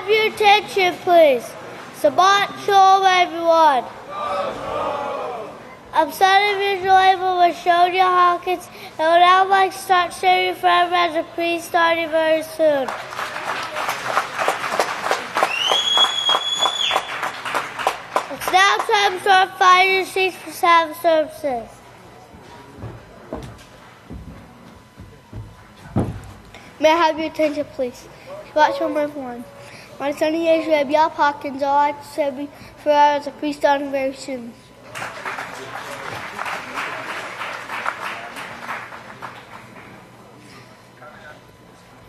have your attention, please? Shabbat Shalom, everyone. I'm son of Yisrayl with Shoni Hawkins, and would now like to start serving forever as a priest starting very soon. It's now time to our fire seats for Sabbath services. May I have your attention, please? Shabbat Shalom, everyone. My son of Yahshua, Hawkins, I'd like to serve forever as a priest starting very soon.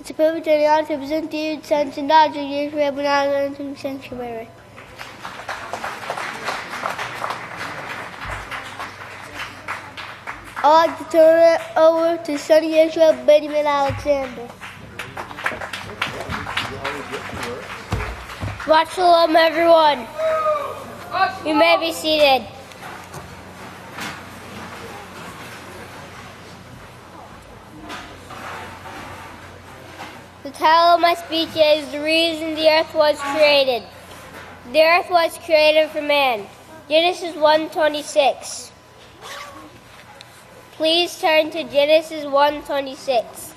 It's a privilege and an honor to present to you the sons and daughters of Yisrayl when I learn to the sanctuary. I'd like to turn it over to son of Yisrayl, Benjamin Alexander. Shabbat Shalom, everyone. You may be seated. The title of my speech is The Reason the Earth Was Created. The earth was created for man. Genesis 1:26. Please turn to Genesis 1:26.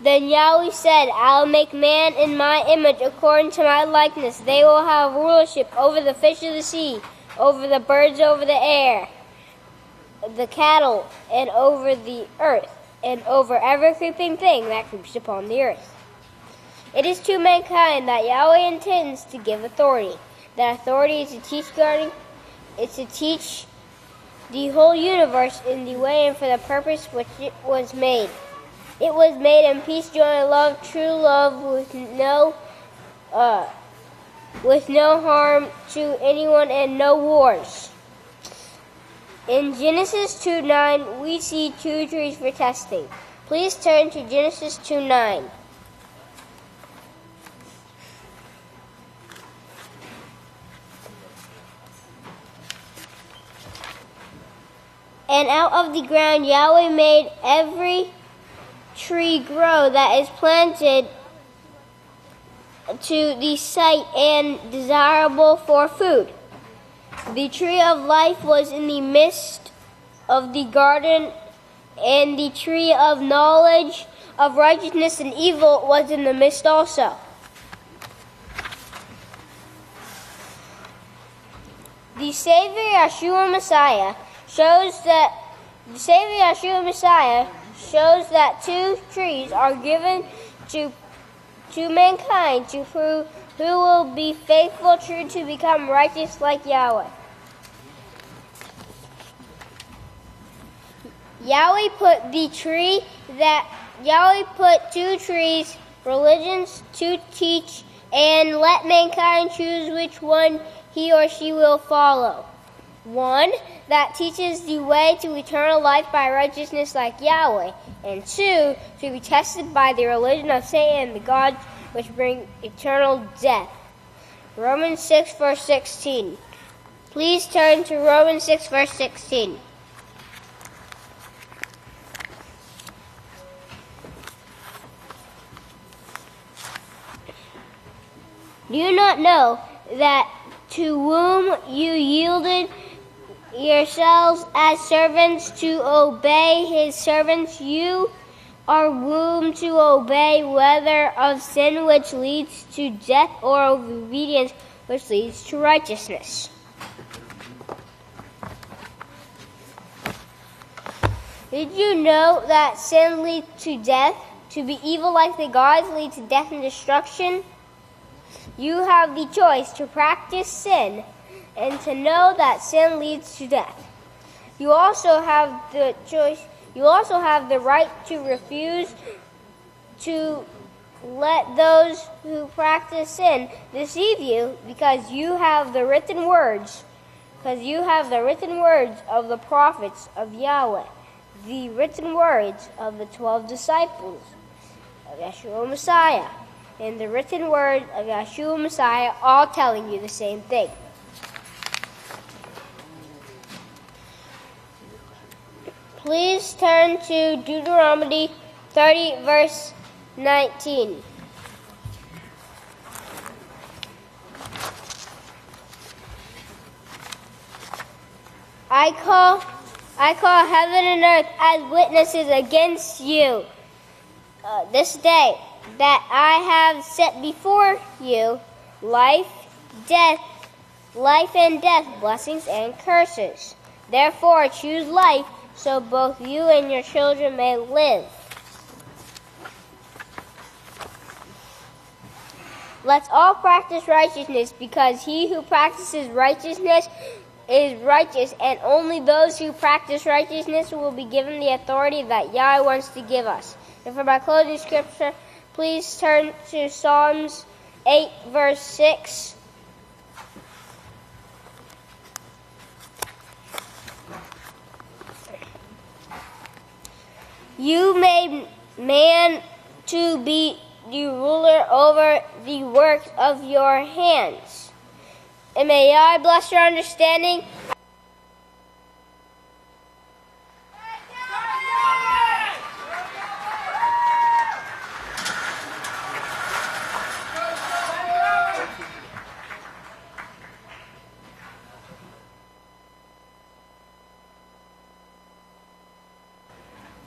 Then Yahweh said, I'll make man in my image according to my likeness. They will have rulership over the fish of the sea, over the birds over the air, the cattle, and over the earth, and over every creeping thing that creeps upon the earth. It is to mankind that Yahweh intends to give authority. That authority is to teach the whole universe in the way and for the purpose which it was made. It was made in peace, joy, and love, true love, with no harm to anyone and no wars. In Genesis 2:9, we see two trees for testing. Please turn to Genesis 2:9. And out of the ground Yahweh made every tree grow that is planted to the sight and desirable for food. The tree of life was in the midst of the garden, and the tree of knowledge of righteousness and evil was in the midst also. The Savior Yahshua Messiah shows that two trees are given to mankind to prove who will be faithful, true, to become righteous like Yahweh. Yahweh put two trees, religions, to teach and let mankind choose which one he or she will follow. One that teaches the way to eternal life by righteousness like Yahweh, and two, to be tested by the religion of Satan and the gods which bring eternal death. Romans 6 verse 16. Please turn to Romans 6 verse 16. Do you not know that to whom you yielded yourselves as servants to obey his servants, you are whom to obey, whether of sin which leads to death or of obedience which leads to righteousness? Did you know that sin leads to death? To be evil like the gods leads to death and destruction? You have the choice to practice sin and to know that sin leads to death. You also have the choice. You also have the right to refuse to let those who practice sin deceive you, because you have the written words. Because you have the written words of the prophets of Yahweh, the written words of the 12 disciples of Yahshua Messiah, and the written word of Yahshua Messiah, all telling you the same thing. Please turn to Deuteronomy 30, verse 19. I call heaven and earth as witnesses against you this day, that I have set before you life and death, blessings and curses. Therefore choose life, so both you and your children may live. Let's all practice righteousness, because he who practices righteousness is righteous, and only those who practice righteousness will be given the authority that Yahweh wants to give us. And for my closing scripture, please turn to Psalms 8, verse 6. You made man to be the ruler over the works of your hands. And may Yahweh bless your understanding.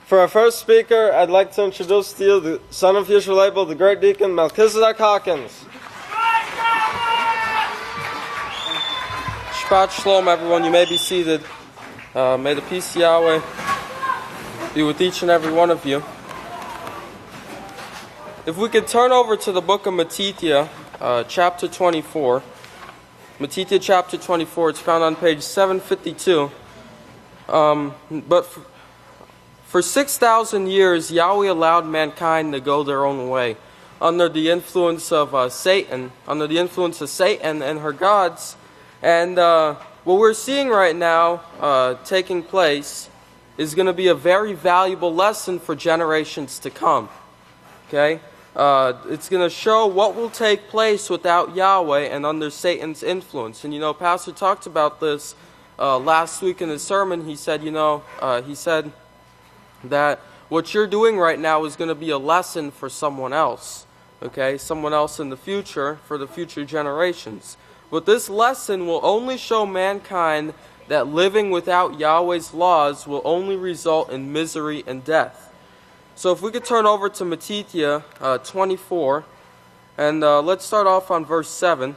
For our first speaker, I'd like to introduce to you the son of Yisrayl, the Great Deacon Anthothiyah. Shabbat Shalom, everyone. You may be seated. May the peace of Yahweh be with each and every one of you. If we could turn over to the book of Mattithyah, chapter 24. Mattithyah chapter 24, it's found on page 752. For 6,000 years, Yahweh allowed mankind to go their own way, under the influence of Satan, and her gods. And what we're seeing right now taking place is going to be a very valuable lesson for generations to come. Okay? It's going to show what will take place without Yahweh and under Satan's influence. And you know, Pastor talked about this last week in his sermon. He said, that what you're doing right now is going to be a lesson for someone else. Okay? Someone else in the future, for the future generations. But this lesson will only show mankind that living without Yahweh's laws will only result in misery and death. So if we could turn over to Mattithyah 24, and let's start off on verse 7.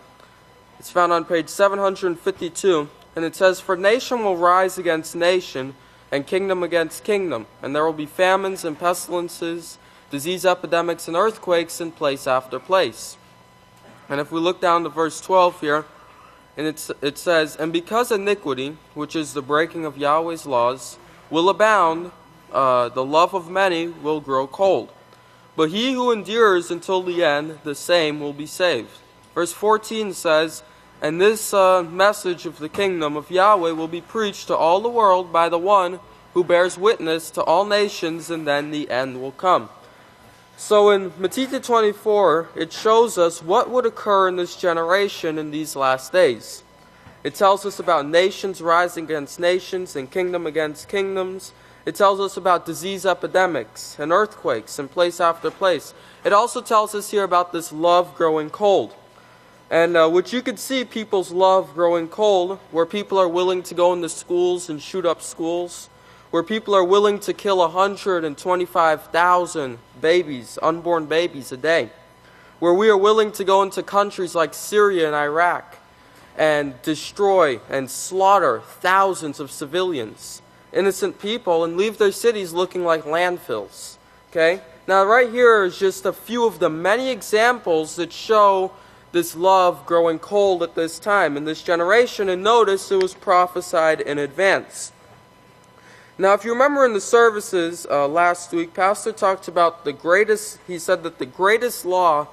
It's found on page 752, and it says, "For nation will rise against nation, and kingdom against kingdom, and there will be famines and pestilences, disease epidemics and earthquakes in place after place." And if we look down to verse 12 here, and it says, "And because iniquity, which is the breaking of Yahweh's laws, will abound, the love of many will grow cold. But he who endures until the end, the same will be saved." Verse 14 says, "And this message of the kingdom of Yahweh will be preached to all the world by the one who bears witness to all nations, and then the end will come." So in Mattithyah 24, it shows us what would occur in this generation in these last days. It tells us about nations rising against nations and kingdom against kingdoms. It tells us about disease epidemics and earthquakes in place after place. It also tells us here about this love growing cold. And which you could see people's love growing cold, where people are willing to go into schools and shoot up schools, where people are willing to kill 125,000 babies, unborn babies a day, where we are willing to go into countries like Syria and Iraq and destroy and slaughter thousands of civilians, innocent people, and leave their cities looking like landfills. Okay? Now right here is just a few of the many examples that show this love growing cold at this time in this generation, and notice it was prophesied in advance. Now, if you remember in the services last week, Pastor talked about he said that the greatest law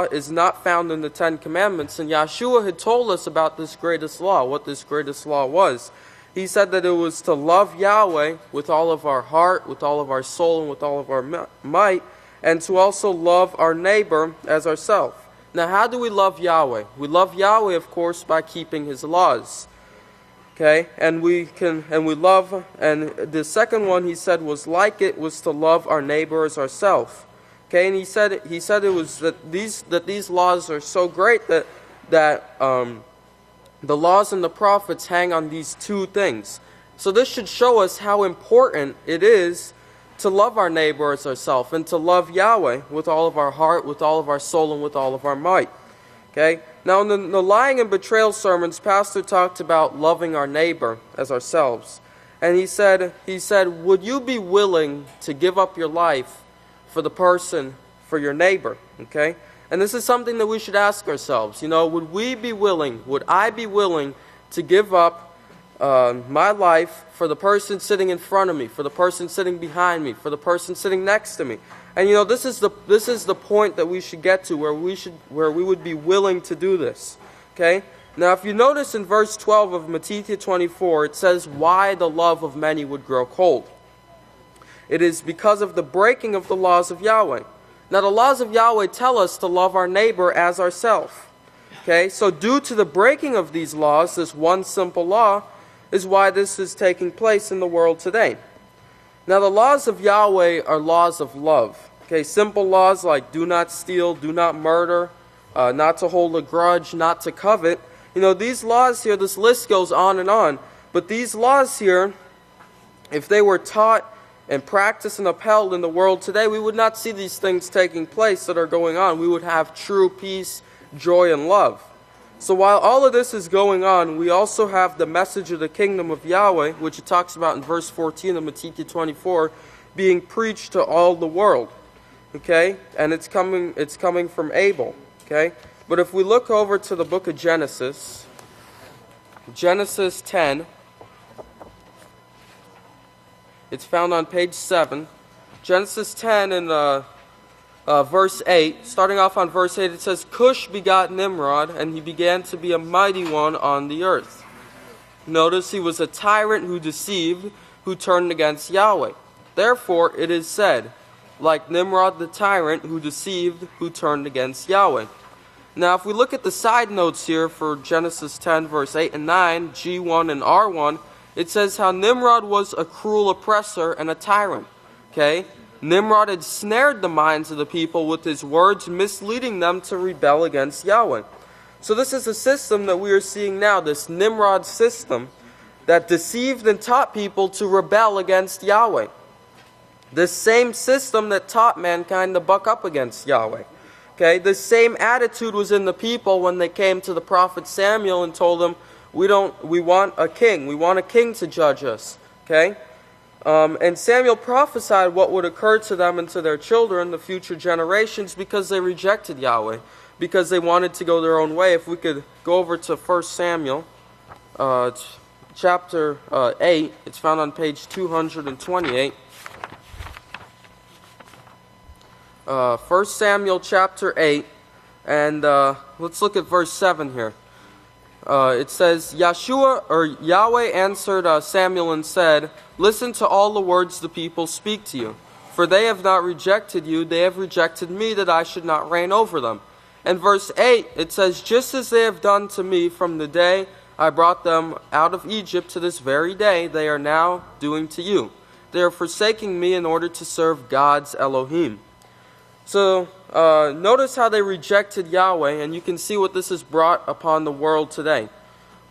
is not found in the Ten Commandments, and Yahshua had told us about this greatest law, what this greatest law was. He said that it was to love Yahweh with all of our heart, with all of our soul, and with all of our might, and to also love our neighbor as ourselves. Now, how do we love Yahweh? We love Yahweh, of course, by keeping His laws. Okay, and we love, and the second one he said was like it was to love our neighbor as ourselves. Okay, and he said it was that these laws are so great that the laws and the prophets hang on these two things. So this should show us how important it is to love our neighbor as ourselves and to love Yahweh with all of our heart, with all of our soul, and with all of our might. Okay? Now in the lying and betrayal sermons, Pastor talked about loving our neighbor as ourselves. And he said, would you be willing to give up your life for the person, for your neighbor? Okay? And this is something that we should ask ourselves. Would I be willing to give up my life for the person sitting in front of me, for the person sitting behind me, for the person sitting next to me? And this is the point that we should get to, where we would be willing to do this. Okay? Now, if you notice in verse 12 of Mattithyah 24, it says, "Why the love of many would grow cold. It is because of the breaking of the laws of Yahweh." Now, the laws of Yahweh tell us to love our neighbor as ourselves. Okay? So, due to the breaking of these laws, this one simple law, is why this is taking place in the world today. Now, the laws of Yahweh are laws of love. Okay, simple laws like do not steal, do not murder, not to hold a grudge, not to covet. These laws here, this list goes on and on. But these laws here, if they were taught and practiced and upheld in the world today, we would not see these things taking place that are going on. We would have true peace, joy, and love. So while all of this is going on, we also have the message of the kingdom of Yahweh, which it talks about in verse 14 of Mattithyah 24, being preached to all the world. Okay? And it's coming from Abel. Okay? But if we look over to the book of Genesis 10, it's found on page 7. Genesis 10 and verse 8, starting off on verse 8, it says, "Cush begot Nimrod, and he began to be a mighty one on the earth." Notice he was a tyrant who deceived, who turned against Yahweh. Therefore it is said, like Nimrod the tyrant who deceived, who turned against Yahweh. Now if we look at the side notes here for Genesis 10 verse 8 and 9, G1 and R1, it says how Nimrod was a cruel oppressor and a tyrant. Okay? Nimrod had snared the minds of the people with his words, misleading them to rebel against Yahweh. So this is a system that we are seeing now, this Nimrod system that deceived and taught people to rebel against Yahweh. This same system that taught mankind to buck up against Yahweh. Okay, the same attitude was in the people when they came to the prophet Samuyl and told him, we want a king to judge us. Okay? And Samuyl prophesied what would occur to them and to their children, the future generations, because they rejected Yahweh, because they wanted to go their own way. If we could go over to 1 Samuel, chapter 8, it's found on page 228. 1 Samuel chapter 8, and let's look at verse 7 here. It says, Yahweh answered Samuyl and said, "Listen to all the words the people speak to you. For they have not rejected you, they have rejected me, that I should not reign over them." And verse 8, it says, "Just as they have done to me from the day I brought them out of Egypt to this very day, they are now doing to you. They are forsaking me in order to serve gods Elohim." So notice how they rejected Yahweh, and you can see what this has brought upon the world today.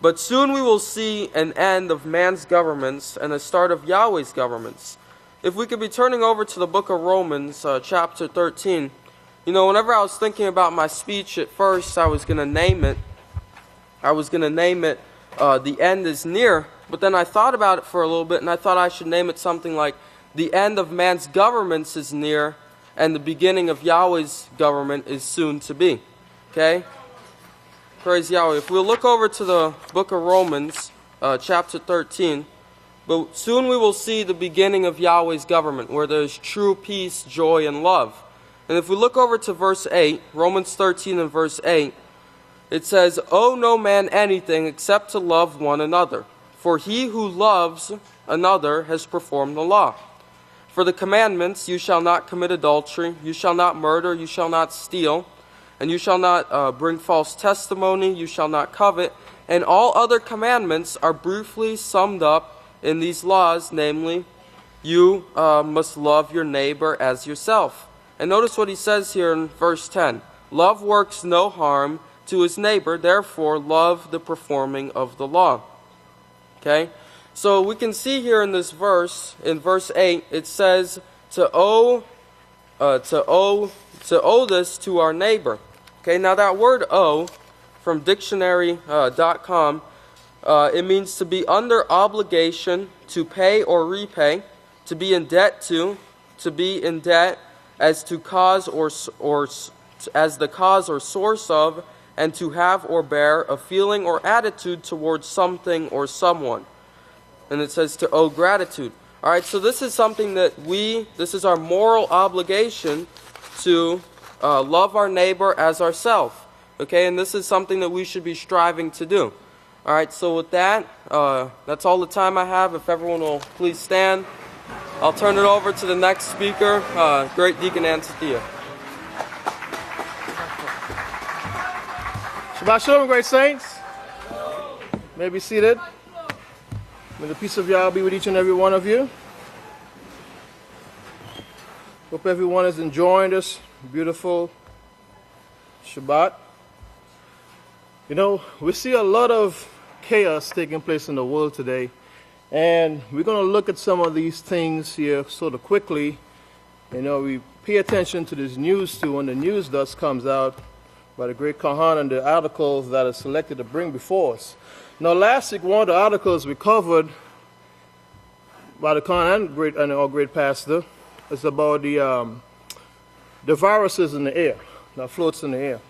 But soon we will see an end of man's governments and a start of Yahweh's governments. If we could be turning over to the book of Romans, chapter 13. Whenever I was thinking about my speech at first, I was going to name it, "The End is Near." But then I thought about it for a little bit, and I thought I should name it something like, "The End of Man's Governments is Near, and the beginning of Yahweh's government is soon to be." Okay? Praise Yahweh. If we'll look over to the book of Romans, chapter 13, but soon we will see the beginning of Yahweh's government, where there's true peace, joy, and love. And if we look over to verse 8, Romans 13 and verse 8, it says, "Owe no man anything except to love one another. For he who loves another has performed the law. For the commandments, you shall not commit adultery, you shall not murder, you shall not steal, and you shall not bring false testimony, you shall not covet, And all other commandments are briefly summed up in these laws, namely, you must love your neighbor as yourself. And notice what he says here in verse 10. Love works no harm to his neighbor, therefore love the performing of the law. Okay? So we can see here in this verse, in verse 8, it says to owe this to our neighbor. Okay, now that word owe, from dictionary.com, it means to be under obligation, to pay or repay, to be in debt to be in debt as to cause or as the cause or source of, and to have or bear a feeling or attitude towards something or someone. And it says to owe gratitude. All right, so this is something that this is our moral obligation to love our neighbor as ourselves. Okay, and this is something that we should be striving to do. All right, so with that, that's all the time I have. If everyone will please stand, I'll turn it over to the next speaker, Great Deacon Anthothiyah. Shabbat Shalom, great saints. You may be seated. May the peace of Yahweh be with each and every one of you. Hope everyone is enjoying this beautiful Shabbat. You know, we see a lot of chaos taking place in the world today, and we're going to look at some of these things here sort of quickly. You know, we pay attention to this news too, when the news dust comes out by the great Kahan and the articles that are selected to bring before us. Now, last week, one of the articles we covered by the Kahan and our great pastor is about the viruses in the air, that floats in the air.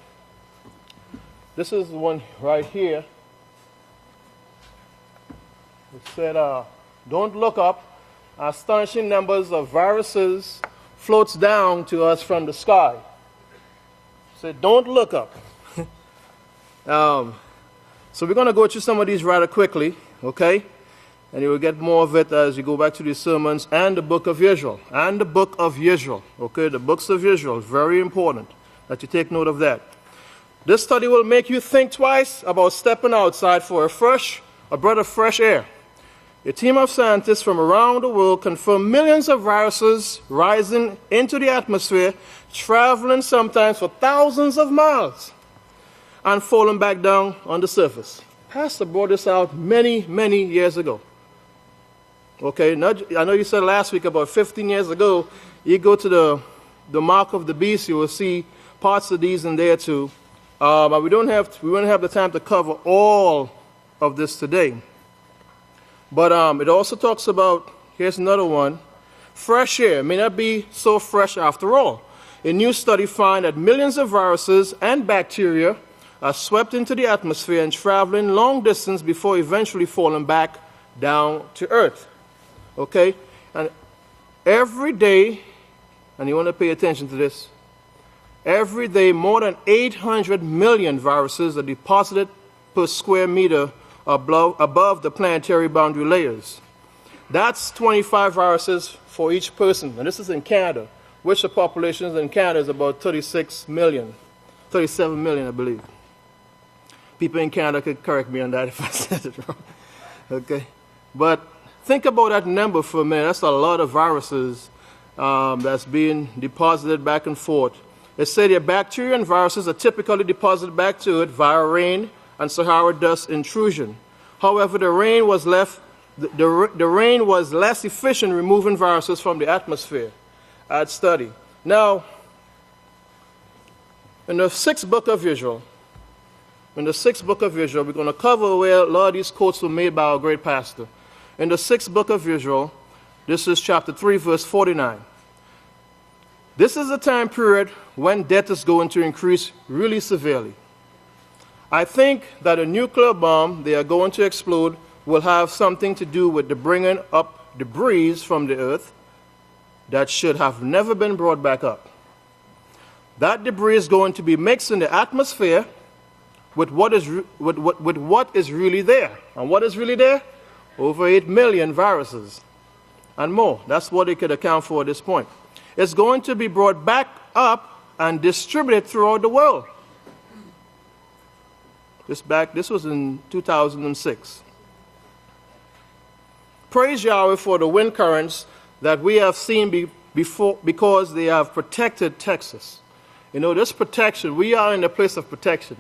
This is the one right here. It said, don't look up. Astonishing numbers of viruses floats down to us from the sky. It said, don't look up. So we're going to go through some of these rather quickly, okay? And you will get more of it as you go back to these sermons and the book of Yisrayl. And the book of Yisrayl, okay? The books of Yisrayl, very important that you take note of that. This study will make you think twice about stepping outside for a breath of fresh air. A team of scientists from around the world confirm millions of viruses rising into the atmosphere, traveling sometimes for thousands of miles, and falling back down on the surface. Pastor brought this out many, many years ago. Okay, I know you said last week about 15 years ago, you go to the mark of the beast, you will see parts of these in there too. But we won't have the time to cover all of this today. But it also talks about, here's another one, fresh air may not be so fresh after all. A new study finds that millions of viruses and bacteria are swept into the atmosphere and traveling long distance before eventually falling back down to earth. Okay? And every day, and you want to pay attention to this, every day more than 800 million viruses are deposited per square meter above the planetary boundary layers. That's 25 viruses for each person. And this is in Canada, which the population in Canada is about 37 million, I believe. People in Canada could correct me on that if I said it wrong. Okay? But think about that number for a minute. That's a lot of viruses that's being deposited back and forth. They say that bacteria and viruses are typically deposited back to it via rain and Sahara dust intrusion. However, the rain was less efficient removing viruses from the atmosphere. I'd study. Now, in the sixth book of Yisrayl, we're going to cover where a lot of these quotes were made by our great pastor. In the sixth book of Yisrayl, this is chapter 3, verse 49. This is a time period when death is going to increase really severely. I think that a nuclear bomb they are going to explode will have something to do with the bringing up debris from the earth that should have never been brought back up. That debris is going to be mixed in the atmosphere with what is really there. And what is really there? Over 8 million viruses and more. That's what it could account for at this point. It's going to be brought back up and distributed throughout the world. This was in 2006. Praise Yahweh for the wind currents that we have seen before, because they have protected Texas. You know, this protection, we are in a place of protection.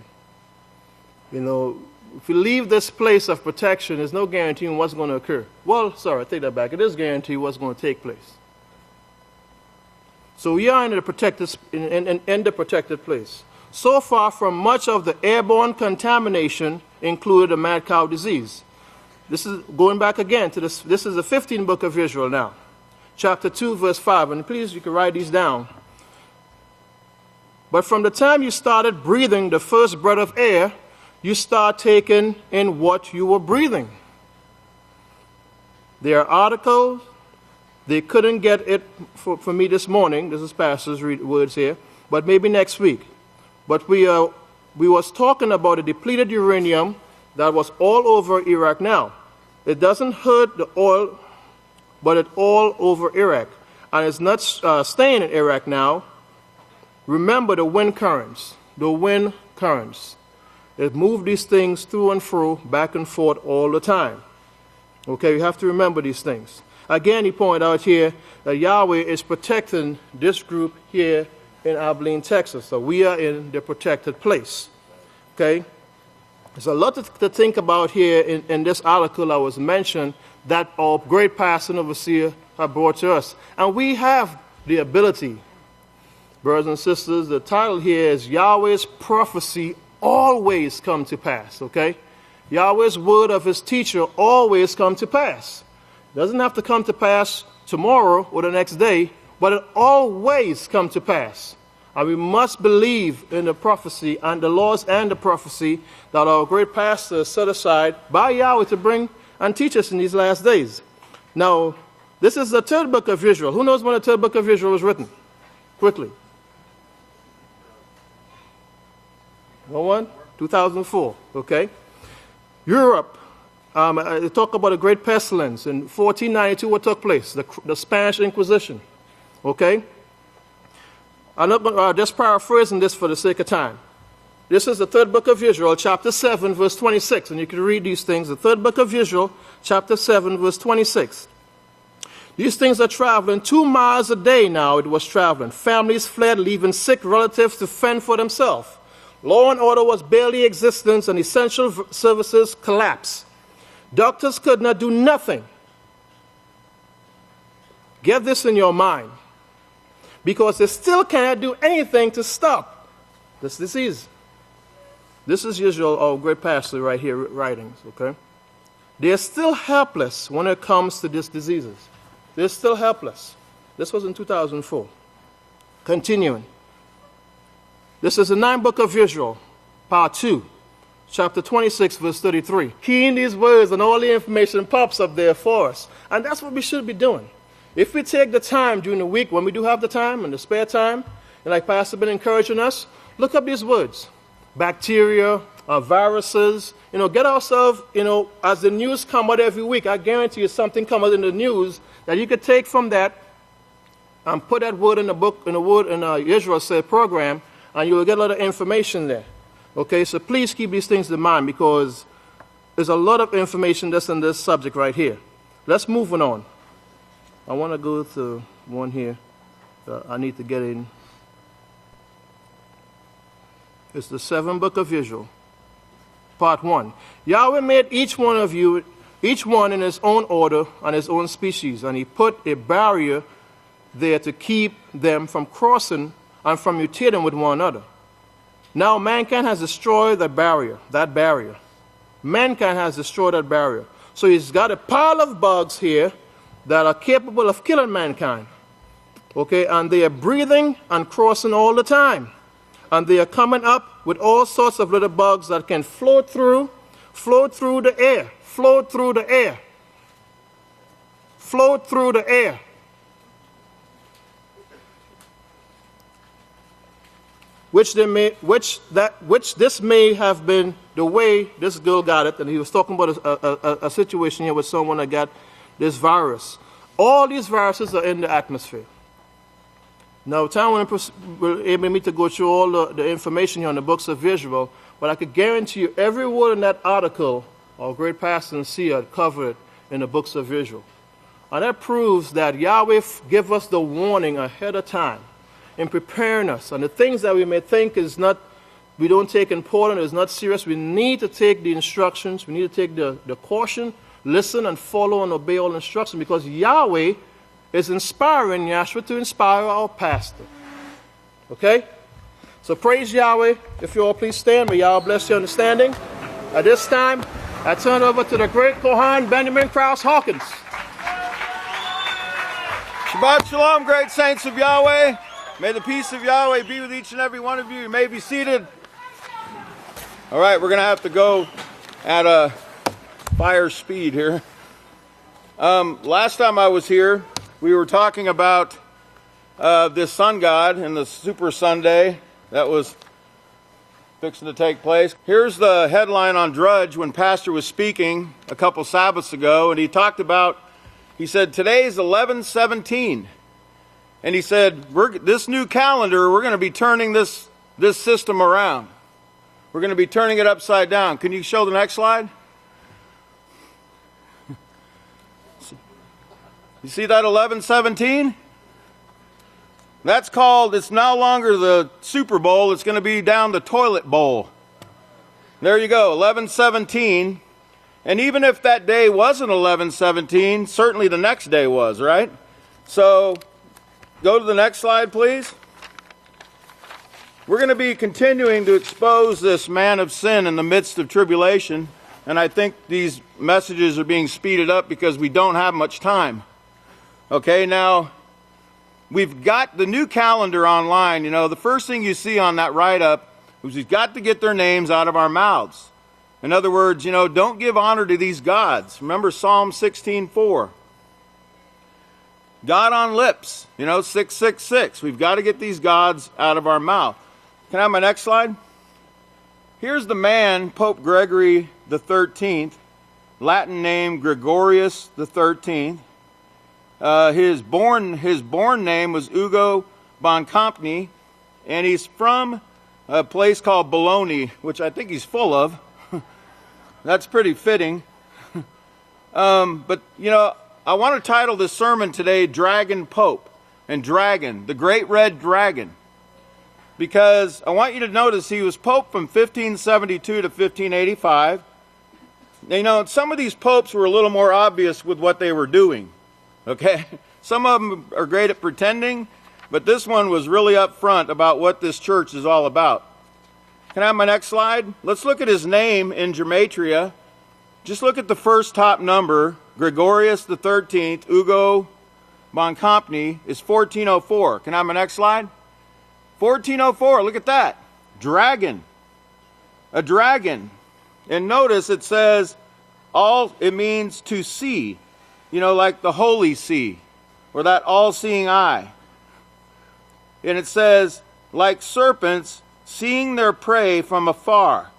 You know, if you leave this place of protection, there's no guarantee on what's going to occur. Well, sorry, I take that back. It is guaranteed what's going to take place. So we are in the protected place. So far from much of the airborne contamination included the mad cow disease. This is going back again to this. This is the 15th book of Yisrayl now. Chapter 2, verse 5. And please, you can write these down. But from the time you started breathing the first breath of air, you start taking in what you were breathing. There are articles. They couldn't get it for me this morning. This is Pastor's words here. But maybe next week. But we was talking about the depleted uranium that was all over Iraq now. It doesn't hurt the oil, but it's all over Iraq. And it's not staying in Iraq now. Remember the wind currents. The wind currents. It moves these things through and through, back and forth all the time. Okay, you have to remember these things. Again, he pointed out here that Yahweh is protecting this group here in Abilene, Texas. So we are in the protected place. Okay? There's a lot to think about here in this article I was mentioned that our great pastor and overseer have brought to us. And we have the ability, brothers and sisters, the title here is Yahweh's prophecy always come to pass, okay? Yahweh's word of his teacher always come to pass. It doesn't have to come to pass tomorrow or the next day, but it always come to pass. And we must believe in the prophecy and the laws and the prophecy that our great pastor set aside by Yahweh to bring and teach us in these last days. Now, this is the third book of Israel. Who knows when the third book of Israel was written? Quickly. No one? 2004. Okay. Europe. They talk about a great pestilence in 1492. What took place? The Spanish Inquisition. Okay. I'm not just paraphrasing this for the sake of time. This is the third book of Israel, chapter 7, verse 26. And you can read these things. The third book of Israel, chapter 7, verse 26. These things are traveling 2 miles a day now. It was traveling. Families fled, leaving sick relatives to fend for themselves. Law and order was barely existent, and essential services collapsed. Doctors could not do nothing. Get this in your mind. Because they still cannot do anything to stop this disease. This is Yisrael, our great pastor right here, writings, okay? They are still helpless when it comes to these diseases. They're still helpless. This was in 2004. Continuing. This is the 9th book of Yisrael, part 2, chapter 26, verse 33. Hearing these words and all the information pops up there for us. And that's what we should be doing. If we take the time during the week, when we do have the time and the spare time, and like Pastor been encouraging us, look up these words. Bacteria, viruses, get ourselves, as the news come out every week, I guarantee you something comes out in the news that you could take from that and put that word in the book, in the word in Israel said program, and you will get a lot of information there. Okay, so please keep these things in mind because there's a lot of information that's in this subject right here. Let's move on. I want to go to one here that I need to get in. It's the 7th book of Israel, part 1. Yahweh made each one of you, each one in his own order and his own species, and he put a barrier there to keep them from crossing and from mutating with one another. Now mankind has destroyed that barrier. Mankind has destroyed that barrier. So he's got a pile of bugs here that are capable of killing mankind. Okay, and they are breathing and crossing all the time. And they are coming up with all sorts of little bugs that can float through the air. Which this may have been the way this girl got it, and he was talking about a situation here with someone that got this virus. All these viruses are in the atmosphere. Now, time will enable me to go through all the information here on the books of Yisrael, but But I could guarantee you every word in that article, our great pastor and seer had covered it in the books of Yisrayl. And that proves that Yahweh give us the warning ahead of time in preparing us. And the things that we may think is not, we don't take important, is not serious, we need to take the instructions, we need to take the caution, listen and follow and obey all instructions, because Yahweh is inspiring Yahshua to inspire our pastor. Okay? So praise Yahweh. If you all please stand, may Yahweh bless your understanding. At this time, I turn over to the great Kohan Benjamin Krause Hawkins. Shabbat Shalom, great saints of Yahweh. May the peace of Yahweh be with each and every one of you. You may be seated. All right, we're going to have to go at a fire speed here. Last time I was here, we were talking about this sun god and the Super Sunday that was fixing to take place. Here's the headline on Drudge when Pastor was speaking a couple Sabbaths ago, and he talked about, he said, today's 11/17. And he said, this new calendar, we're going to be turning this system around. We're going to be turning it upside down. Can you show the next slide? You see that 11/17? That's called, it's no longer the Super Bowl, it's going to be down the toilet bowl. There you go, 11/17. And even if that day wasn't 11/17, certainly the next day was, right? So, go to the next slide, please. We're going to be continuing to expose this man of sin in the midst of tribulation. And I think these messages are being speeded up because we don't have much time. Okay, now, we've got the new calendar online. You know, the first thing you see on that write-up is we've got to get their names out of our mouths. In other words, you know, don't give honor to these gods. Remember Psalm 16:4. God on lips, you know, 666. We've got to get these gods out of our mouth. Can I have my next slide? Here's the man, Pope Gregory the 13th, Latin name Gregorius the 13th. His born name was Ugo Boncompagni, and he's from a place called Bologna, which I think he's full of. That's pretty fitting. But, you know, I want to title this sermon today, Dragon Pope, and Dragon, the Great Red Dragon. Because I want you to notice he was Pope from 1572 to 1585. Now, you know, some of these popes were a little more obvious with what they were doing. Okay? Some of them are great at pretending, but this one was really upfront about what this church is all about. Can I have my next slide? Let's look at his name in Gematria. Just look at the first top number. Gregorius the 13th, Ugo Boncompagni, is 1404. Can I have my next slide? 1404, look at that. Dragon. A dragon. And notice it says, it means to see. You know, like the Holy See, or that all-seeing eye. And it says, like serpents, seeing their prey from afar,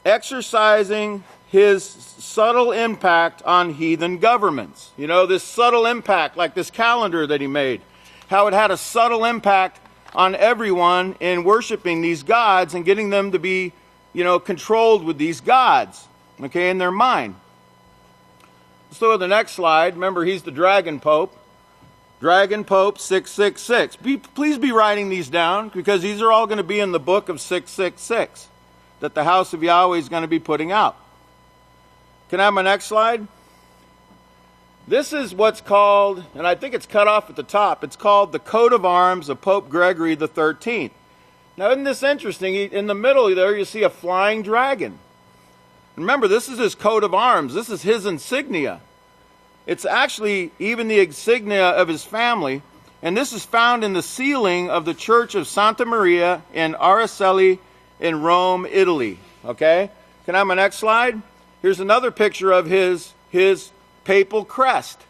exercising his subtle impact on heathen governments. You know, this subtle impact, like this calendar that he made, how it had a subtle impact on everyone in worshiping these gods and getting them to be, you know, controlled with these gods, okay, in their mind. Let's look at the next slide. Remember, he's the Dragon Pope. Dragon Pope 666. Please be writing these down, because these are all going to be in the book of 666 that the House of Yahweh is going to be putting out. Can I have my next slide? This is what's called, and I think it's cut off at the top, it's called the coat of arms of Pope Gregory the 13th. Now, isn't this interesting? In the middle there, you see a flying dragon. Remember, this is his coat of arms. This is his insignia. It's actually even the insignia of his family. And this is found in the ceiling of the Church of Santa Maria in Araceli in Rome, Italy. Okay? Can I have my next slide? Here's another picture of his papal crest.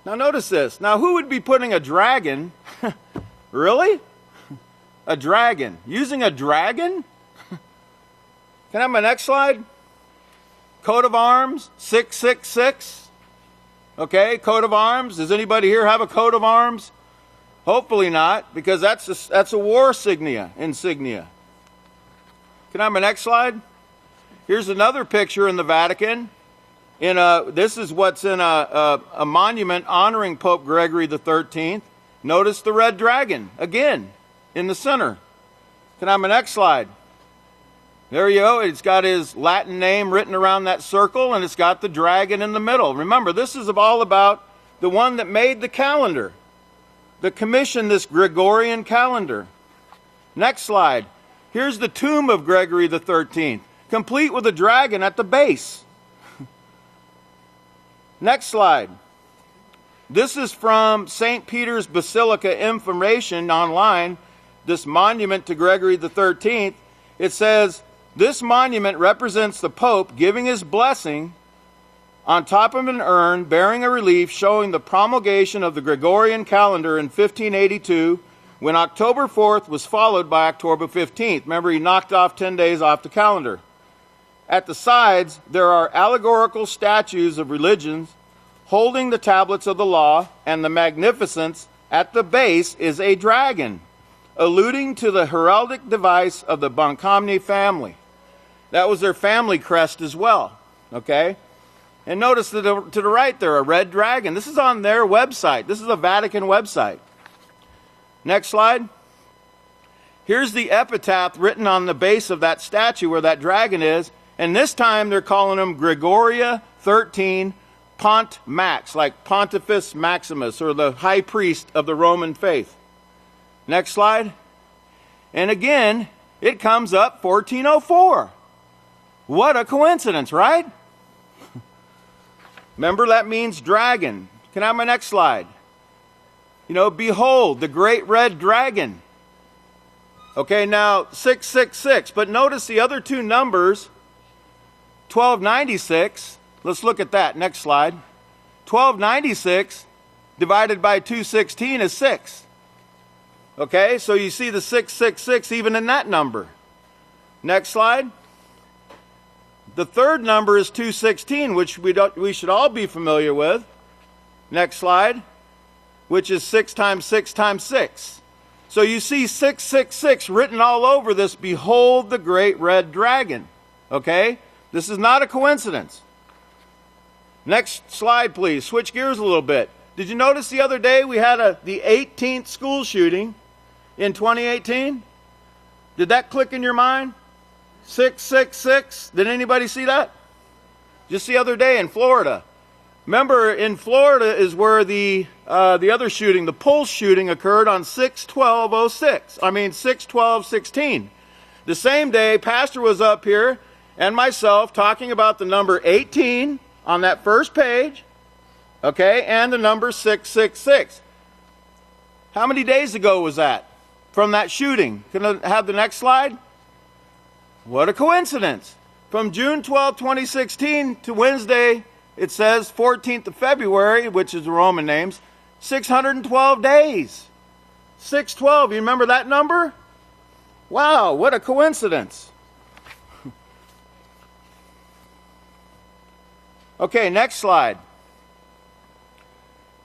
Now notice this. Now who would be putting a dragon? Really? A dragon. Using a dragon? Can I have my next slide? Coat of arms, 666. Okay, coat of arms. Does anybody here have a coat of arms? Hopefully not, because that's a war insignia. Can Can I have my next slide? Here's another picture in the Vatican. This is what's in a monument honoring Pope Gregory the 13th. Notice the red dragon, again, in the center. Can I have my next slide? There you go. It's got his Latin name written around that circle, and it's got the dragon in the middle. Remember, this is all about the one that made the calendar, that commissioned this Gregorian calendar. Next slide. Here's the tomb of Gregory the 13th, complete with a dragon at the base. Next slide. This is from St. Peter's Basilica Information online, this monument to Gregory the 13th. It says, this monument represents the Pope giving his blessing on top of an urn bearing a relief showing the promulgation of the Gregorian calendar in 1582, when October 4th was followed by October 15th. Remember, he knocked off 10 days off the calendar. At the sides, there are allegorical statues of religions holding the tablets of the law, and the magnificence at the base is a dragon, alluding to the heraldic device of the Boncomni family. That was their family crest as well, okay? And notice to the right there, a red dragon. This is on their website. This is a Vatican website. Next slide. Here's the epitaph written on the base of that statue where that dragon is, and this time they're calling him Gregoria 13 Pont Max, like Pontifex Maximus, or the high priest of the Roman faith. Next slide. And again, it comes up 1404. What a coincidence, right? Remember, that means dragon. Can I have my next slide? You know, behold, the great red dragon. Okay, now 666. But notice the other two numbers, 1296. Let's look at that. Next slide. 1296 divided by 216 is 6. Okay, so you see the 666 even in that number. Next slide. The third number is 216, which we should all be familiar with. Next slide. Which is 6 times 6 times 6. So you see 666 written all over this, behold the great red dragon. Okay? This is not a coincidence. Next slide, please. Switch gears a little bit. Did you notice the other day we had the 18th school shooting in 2018? Did that click in your mind? 666. Did anybody see that? Just the other day in Florida. Remember, in Florida is where the other shooting, the Pulse shooting, occurred on 6/12/16. The same day, Pastor was up here and myself talking about the number 18 on that first page, okay, and the number 666. How many days ago was that from that shooting? Can I have the next slide? What a coincidence. From June 12, 2016 to Wednesday, it says 14th of February, which is the Roman names, 612 days. 612, you remember that number? Wow, what a coincidence. Okay, next slide.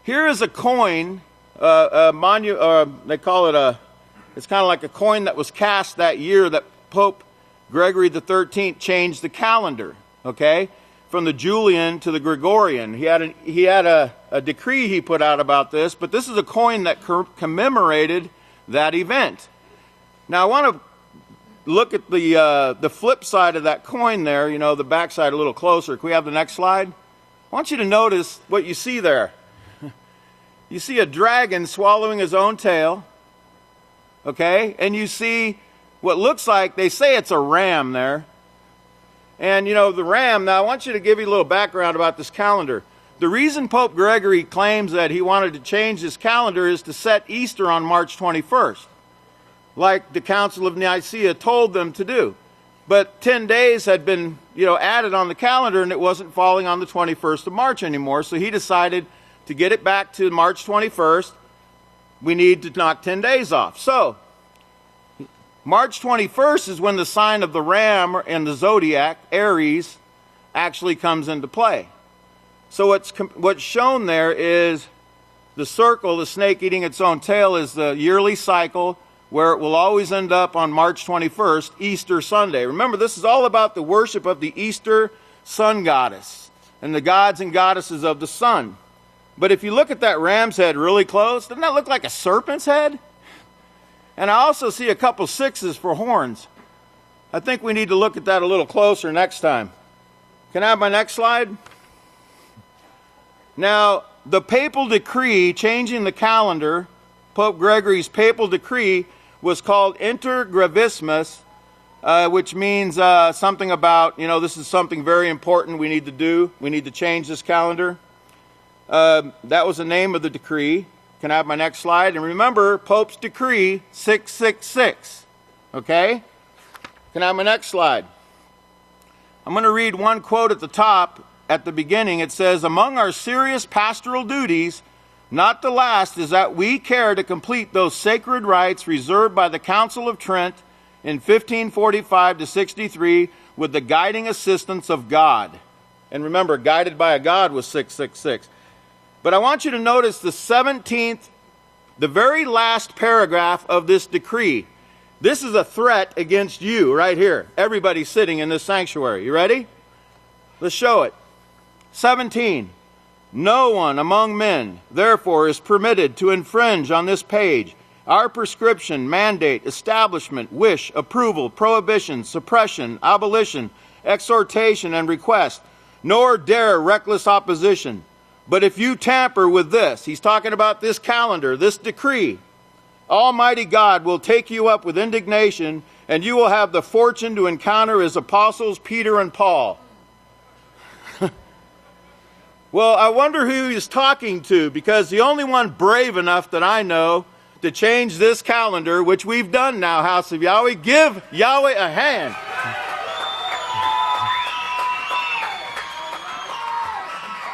Here is a coin, they call it it's kind of like a coin that was cast that year that Pope Gregory the 13th changed the calendar, okay, from the Julian to the Gregorian. He had a decree he put out about this, but this is a coin that commemorated that event. Now I want to look at the flip side of that coin there, you know, the back side a little closer. Can we have the next slide? I want you to notice what you see there. You see a dragon swallowing his own tail, okay, and you see what looks like, they say it's a ram there. And, you know, the ram, now I want you to give you a little background about this calendar. The reason Pope Gregory claims that he wanted to change his calendar is to set Easter on March 21st, like the Council of Nicaea told them to do. But 10 days had been, you know, added on the calendar, and it wasn't falling on the 21st of March anymore. So he decided to get it back to March 21st. We need to knock 10 days off. So March 21st is when the sign of the ram and the zodiac, Aries, actually comes into play. So what's shown there is the circle, the snake eating its own tail, is the yearly cycle where it will always end up on March 21st, Easter Sunday. Remember, this is all about the worship of the Easter sun goddess and the gods and goddesses of the sun. But if you look at that ram's head really close, doesn't that look like a serpent's head? And I also see a couple sixes for horns. I think we need to look at that a little closer next time. Can I have my next slide? Now, the papal decree changing the calendar, Pope Gregory's papal decree, was called Inter Gravissimus, which means something about, this is something very important we need to do. We need to change this calendar. That was the name of the decree. Can I have my next slide? And remember, Pope's decree 666. Okay? Can I have my next slide? I'm going to read one quote at the top. At the beginning, it says, "Among our serious pastoral duties, not the last is that we care to complete those sacred rites reserved by the Council of Trent in 1545 to 63 with the guiding assistance of God." And remember, guided by a God was 666. But I want you to notice the 17th, the very last paragraph of this decree. This is a threat against you right here. Everybody sitting in this sanctuary. You ready? Let's show it. 17. No one among men, therefore, is permitted to infringe on this page our prescription, mandate, establishment, wish, approval, prohibition, suppression, abolition, exhortation, and request, nor dare reckless opposition. But if you tamper with this, he's talking about this calendar, this decree, Almighty God will take you up with indignation, and you will have the fortune to encounter his apostles, Peter and Paul. Well, I wonder who he's talking to, because the only one brave enough that I know to change this calendar, which we've done now, House of Yahweh, give Yahweh a hand.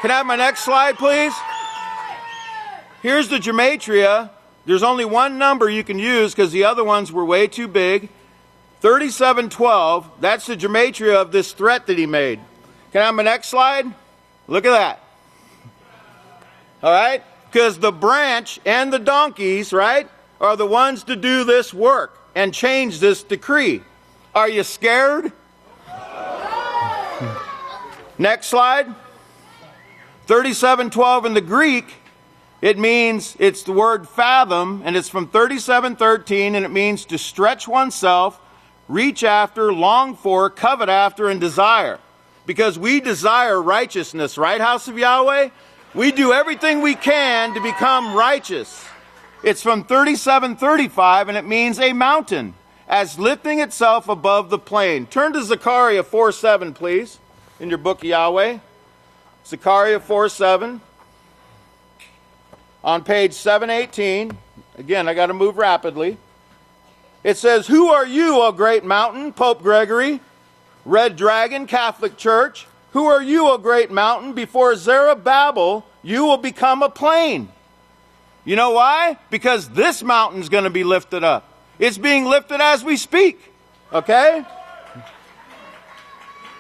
Can I have my next slide, please? Here's the gematria. There's only one number you can use because the other ones were way too big. 3712, that's the gematria of this threat that he made. Can I have my next slide? Look at that. All right? Because the branch and the donkeys, right, are the ones to do this work and change this decree. Are you scared? Next slide. 3712 in the Greek, it's the word fathom, and it's from 3713, and it means to stretch oneself, reach after, long for, covet after, and desire. Because we desire righteousness, right, House of Yahweh? We do everything we can to become righteous. It's from 3735, and it means a mountain, as lifting itself above the plain. Turn to Zecharyah 4:7, please, in your book of Yahweh. Zecharyah 4:7. On page 718, again, I got to move rapidly. It says, "Who are you, O great mountain, Pope Gregory, Red Dragon, Catholic Church? Who are you, O great mountain? Before Zerubbabel, you will become a plain." You know why? Because this mountain's going to be lifted up. It's being lifted as we speak. Okay?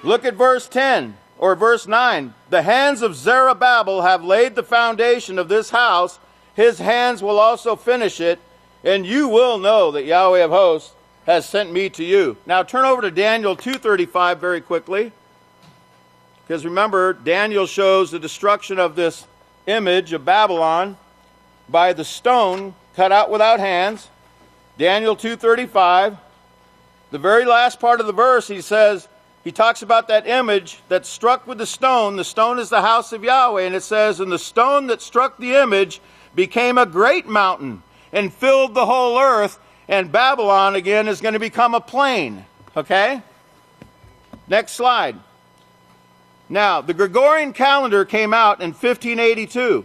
Look at verse 10 or verse 9. "The hands of Zerubbabel have laid the foundation of this house. His hands will also finish it, and you will know that Yahweh of hosts has sent me to you." Now turn over to Daniyl 2:35 very quickly. Because remember, Daniyl shows the destruction of this image of Babylon by the stone cut out without hands. Daniyl 2:35. The very last part of the verse, he talks about that image that struck with the stone. The stone is the house of Yahweh. And it says, "And the stone that struck the image became a great mountain and filled the whole earth." And Babylon, again, is going to become a plain. Okay? Next slide. Now, the Gregorian calendar came out in 1582.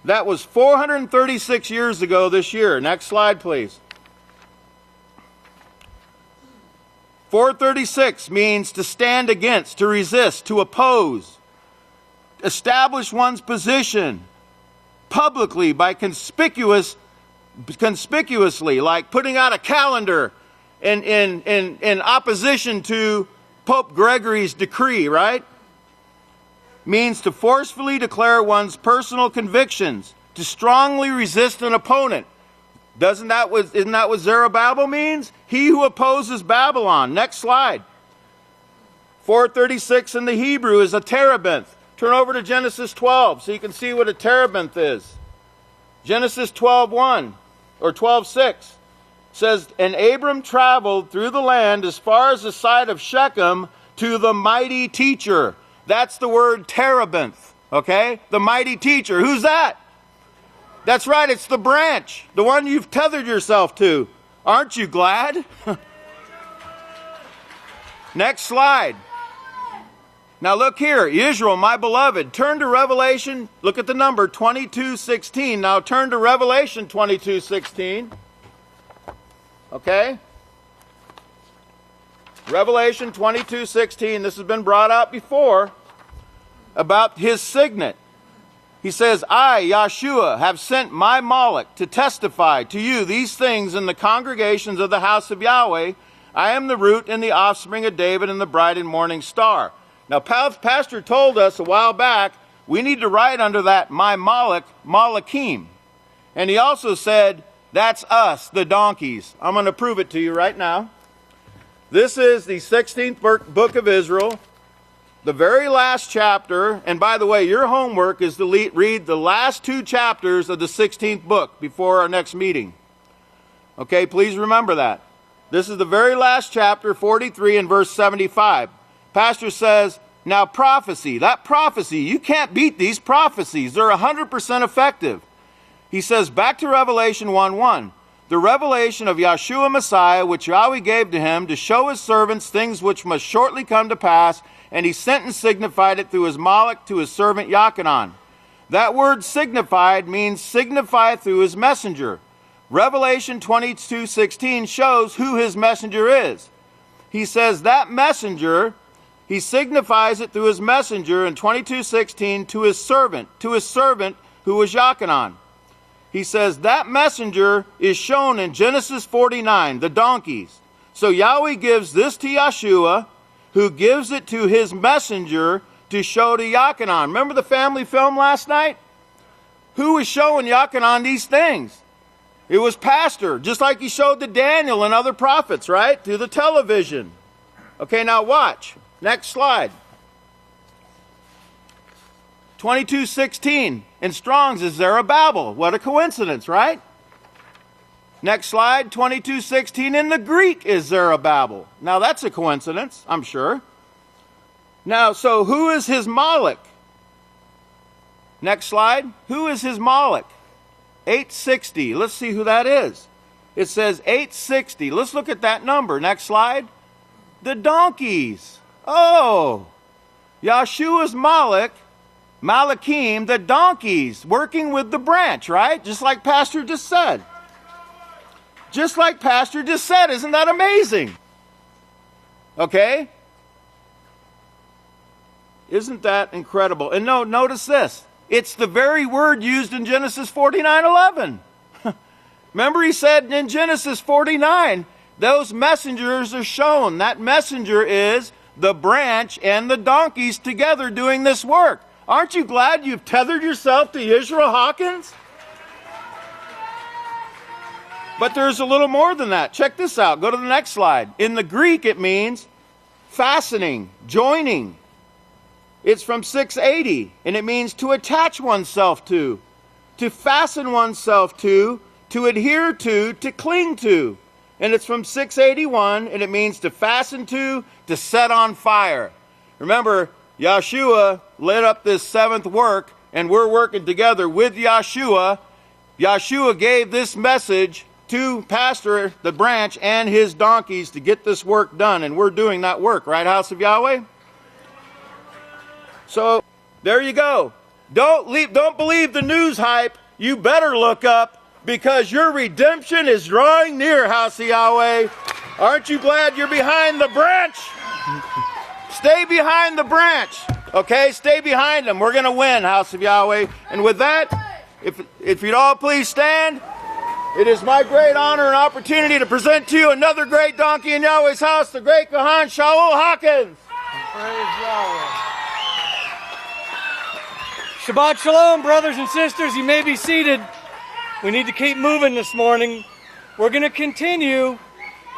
That was 436 years ago this year. Next slide, please. 436 means to stand against, to resist, to oppose, establish one's position publicly by conspicuously, like putting out a calendar in opposition to Pope Gregory's decree, right? Means to forcefully declare one's personal convictions, to strongly resist an opponent. Isn't that what Zerubbabel means? He who opposes Babylon. Next slide. 436 in the Hebrew is a terebinth. Turn over to Genesis 12 so you can see what a terebinth is. Genesis 12:1 or 12:6 says, and Abram traveled through the land as far as the site of Shechem to the mighty teacher. That's the word terebinth, okay? The mighty teacher. Who's that? That's right, it's the branch, the one you've tethered yourself to. Aren't you glad? Next slide. Now look here, Israel, my beloved, turn to Revelation, look at the number 22:16. Now turn to Revelation 22:16. Okay? Revelation 22:16, this has been brought out before, about his signet. He says, I, Yahshua, have sent my Malach to testify to you these things in the congregations of the house of Yahweh. I am the root and the offspring of David and the bright and morning star. Now, Pastor told us a while back, we need to write under that, my Malach, Malachim. And he also said, that's us, the donkeys. I'm going to prove it to you right now. This is the 16th book of Israel, the very last chapter. And by the way, your homework is to read the last 2 chapters of the 16th book before our next meeting. Okay, please remember that. This is the very last chapter, 43 and verse 75. Pastor says, now prophecy, that prophecy, you can't beat these prophecies. They're 100% effective. He says, back to Revelation 1:1, the revelation of Yahshua Messiah, which Yahweh gave to him to show his servants things which must shortly come to pass, and he sent and signified it through his Malach to his servant Yachanan. That word signified means signify through his messenger. Revelation 22:16 shows who his messenger is. He says that messenger, he signifies it through his messenger in 22:16 to his servant who was Yachanan. He says that messenger is shown in Genesis 49, the donkeys. So Yahweh gives this to Yahshua, who gives it to his messenger to show to Yachanan. Remember the family film last night? Who was showing Yachanan these things? It was Pastor, just like he showed to Daniyl and other prophets, right? Through the television. Okay, now watch. Next slide. 22:16 in Strong's is Zerubbabel. What a coincidence, right? Next slide, 22:16 in the Greek is Zerubbabel. Now that's a coincidence, I'm sure. Now, so who is his Malach? Next slide. Who is his Malach? 860. Let's see who that is. It says 860. Let's look at that number. Next slide. The donkeys. Oh, Yahshua's Malach, Malachim, the donkeys, working with the branch, right? Just like Pastor just said. Just like Pastor just said. Isn't that amazing? Okay? Isn't that incredible? And no, notice this. It's the very word used in Genesis 49:11. Remember he said in Genesis 49, those messengers are shown. That messenger is the branch and the donkeys together doing this work. Aren't you glad you've tethered yourself to Yisrayl Hawkins? But there's a little more than that. Check this out. Go to the next slide. In the Greek, it means fastening, joining. It's from 680, and it means to attach oneself to fasten oneself to adhere to cling to. And it's from 681, and it means to fasten to set on fire. Remember, Yahshua led up this 7th work, and we're working together with Yahshua. Yahshua gave this message to Pastor, the branch, and his donkeys to get this work done, and we're doing that work, right, House of Yahweh? So, there you go. Don't believe the news hype. You better look up, because your redemption is drawing near, House of Yahweh. Aren't you glad you're behind the branch? Stay behind the branch. Okay, stay behind them. We're going to win, House of Yahweh. And with that, if you'd all please stand, it is my great honor and opportunity to present to you another great donkey in Yahweh's house, the great Kohan Shaul Hawkins. Praise Yahweh. Shabbat Shalom, brothers and sisters. You may be seated. We need to keep moving this morning. We're going to continue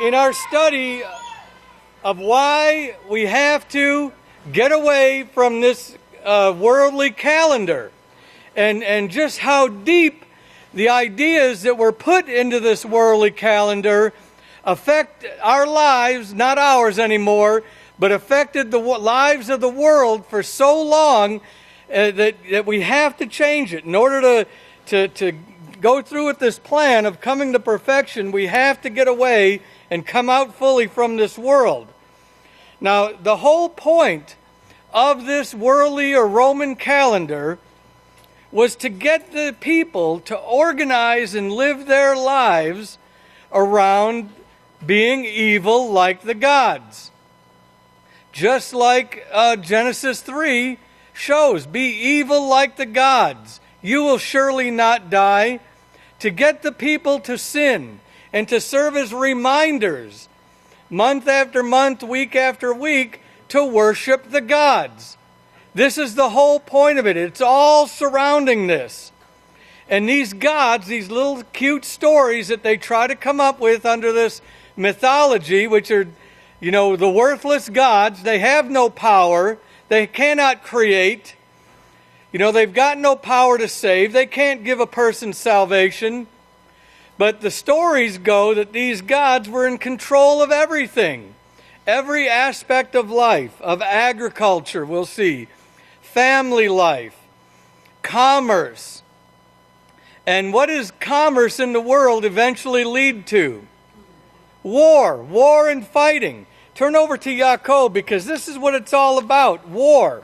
in our study of why we have to get away from this worldly calendar and just how deep the ideas that were put into this worldly calendar affect our lives, not ours anymore, but affected the lives of the world for so long that we have to change it. In order to go through with this plan of coming to perfection, we have to get away and come out fully from this world. Now, the whole point of this worldly or Roman calendar was to get the people to organize and live their lives around being evil like the gods. Just like Genesis 3 shows, be evil like the gods. You will surely not die. To get the people to sin and to serve as reminders, month after month, week after week, to worship the gods. This is the whole point of it. It's all surrounding this. And these gods, these little cute stories that they try to come up with under this mythology, which are, the worthless gods, they have no power. They cannot create. They've got no power to save. They can't give a person salvation. But the stories go that these gods were in control of everything. Every aspect of life, of agriculture, we'll see. Family life, commerce. And what does commerce in the world eventually lead to? War and fighting. Turn over to Yaakov, because this is what it's all about, war.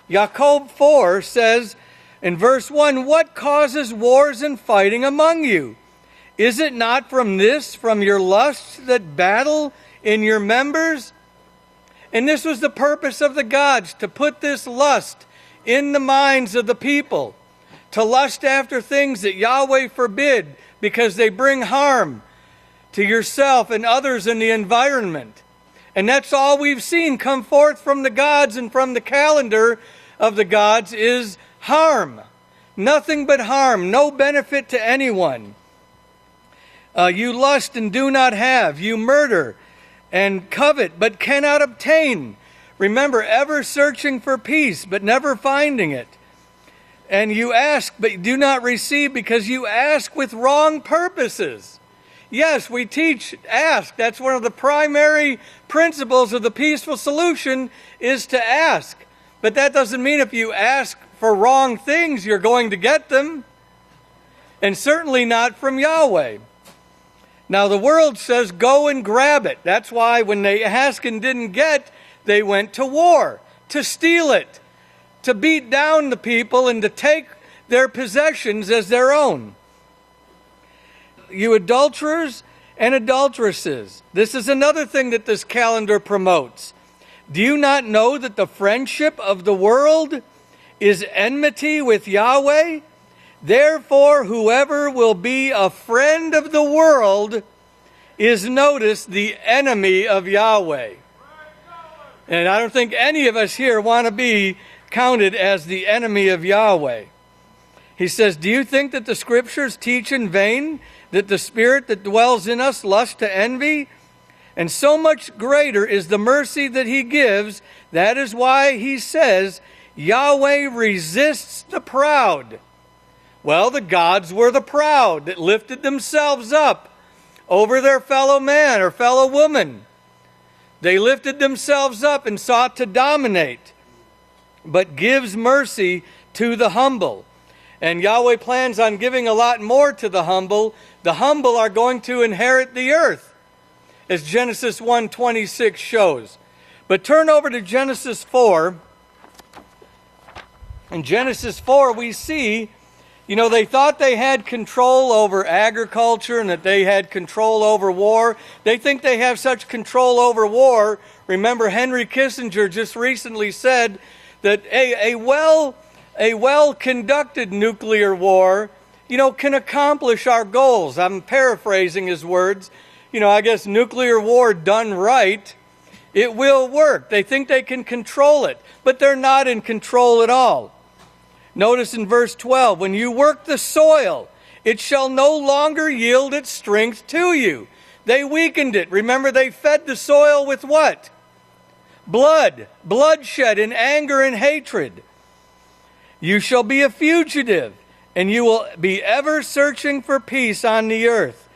Yaakov 4 says in verse 1, what causes wars and fighting among you? Is it not from your lusts that battle in your members? And this was the purpose of the gods, to put this lust in the minds of the people, to lust after things that Yahweh forbid because they bring harm to yourself and others in the environment. And that's all we've seen come forth from the gods and from the calendar of the gods is harm. Nothing but harm, no benefit to anyone. You lust and do not have. You murder and covet, but cannot obtain. Remember, ever searching for peace, but never finding it. And you ask, but do not receive, because you ask with wrong purposes. Yes, we teach ask. That's one of the primary principles of the peaceful solution, is to ask. But that doesn't mean if you ask for wrong things, you're going to get them. And certainly not from Yahweh. Now, the world says, go and grab it. That's why when they asked and didn't get, they went to war, to steal it, to beat down the people and to take their possessions as their own. You adulterers and adulteresses. This is another thing that this calendar promotes. Do you not know that the friendship of the world is enmity with Yahweh? Therefore, whoever will be a friend of the world is, notice, the enemy of Yahweh. And I don't think any of us here want to be counted as the enemy of Yahweh. He says, do you think that the Scriptures teach in vain that the Spirit that dwells in us lusts to envy? And so much greater is the mercy that He gives. That is why He says, Yahweh resists the proud. Well, the gods were the proud that lifted themselves up over their fellow man or fellow woman. They lifted themselves up and sought to dominate, but gives mercy to the humble. And Yahweh plans on giving a lot more to the humble. The humble are going to inherit the earth, as Genesis 1:26 shows. But turn over to Genesis 4. In Genesis 4, we see, they thought they had control over agriculture and that they had control over war. They think they have such control over war. Remember, Henry Kissinger just recently said that a well-conducted nuclear war, can accomplish our goals. I'm paraphrasing his words. I guess nuclear war done right, it will work. They think they can control it, but they're not in control at all. Notice in verse 12, when you work the soil It shall no longer yield its strength to you. They weakened it. Remember, they fed the soil with what? Blood, bloodshed, and anger and hatred. You shall be a fugitive, and you will be ever searching for peace on the earth.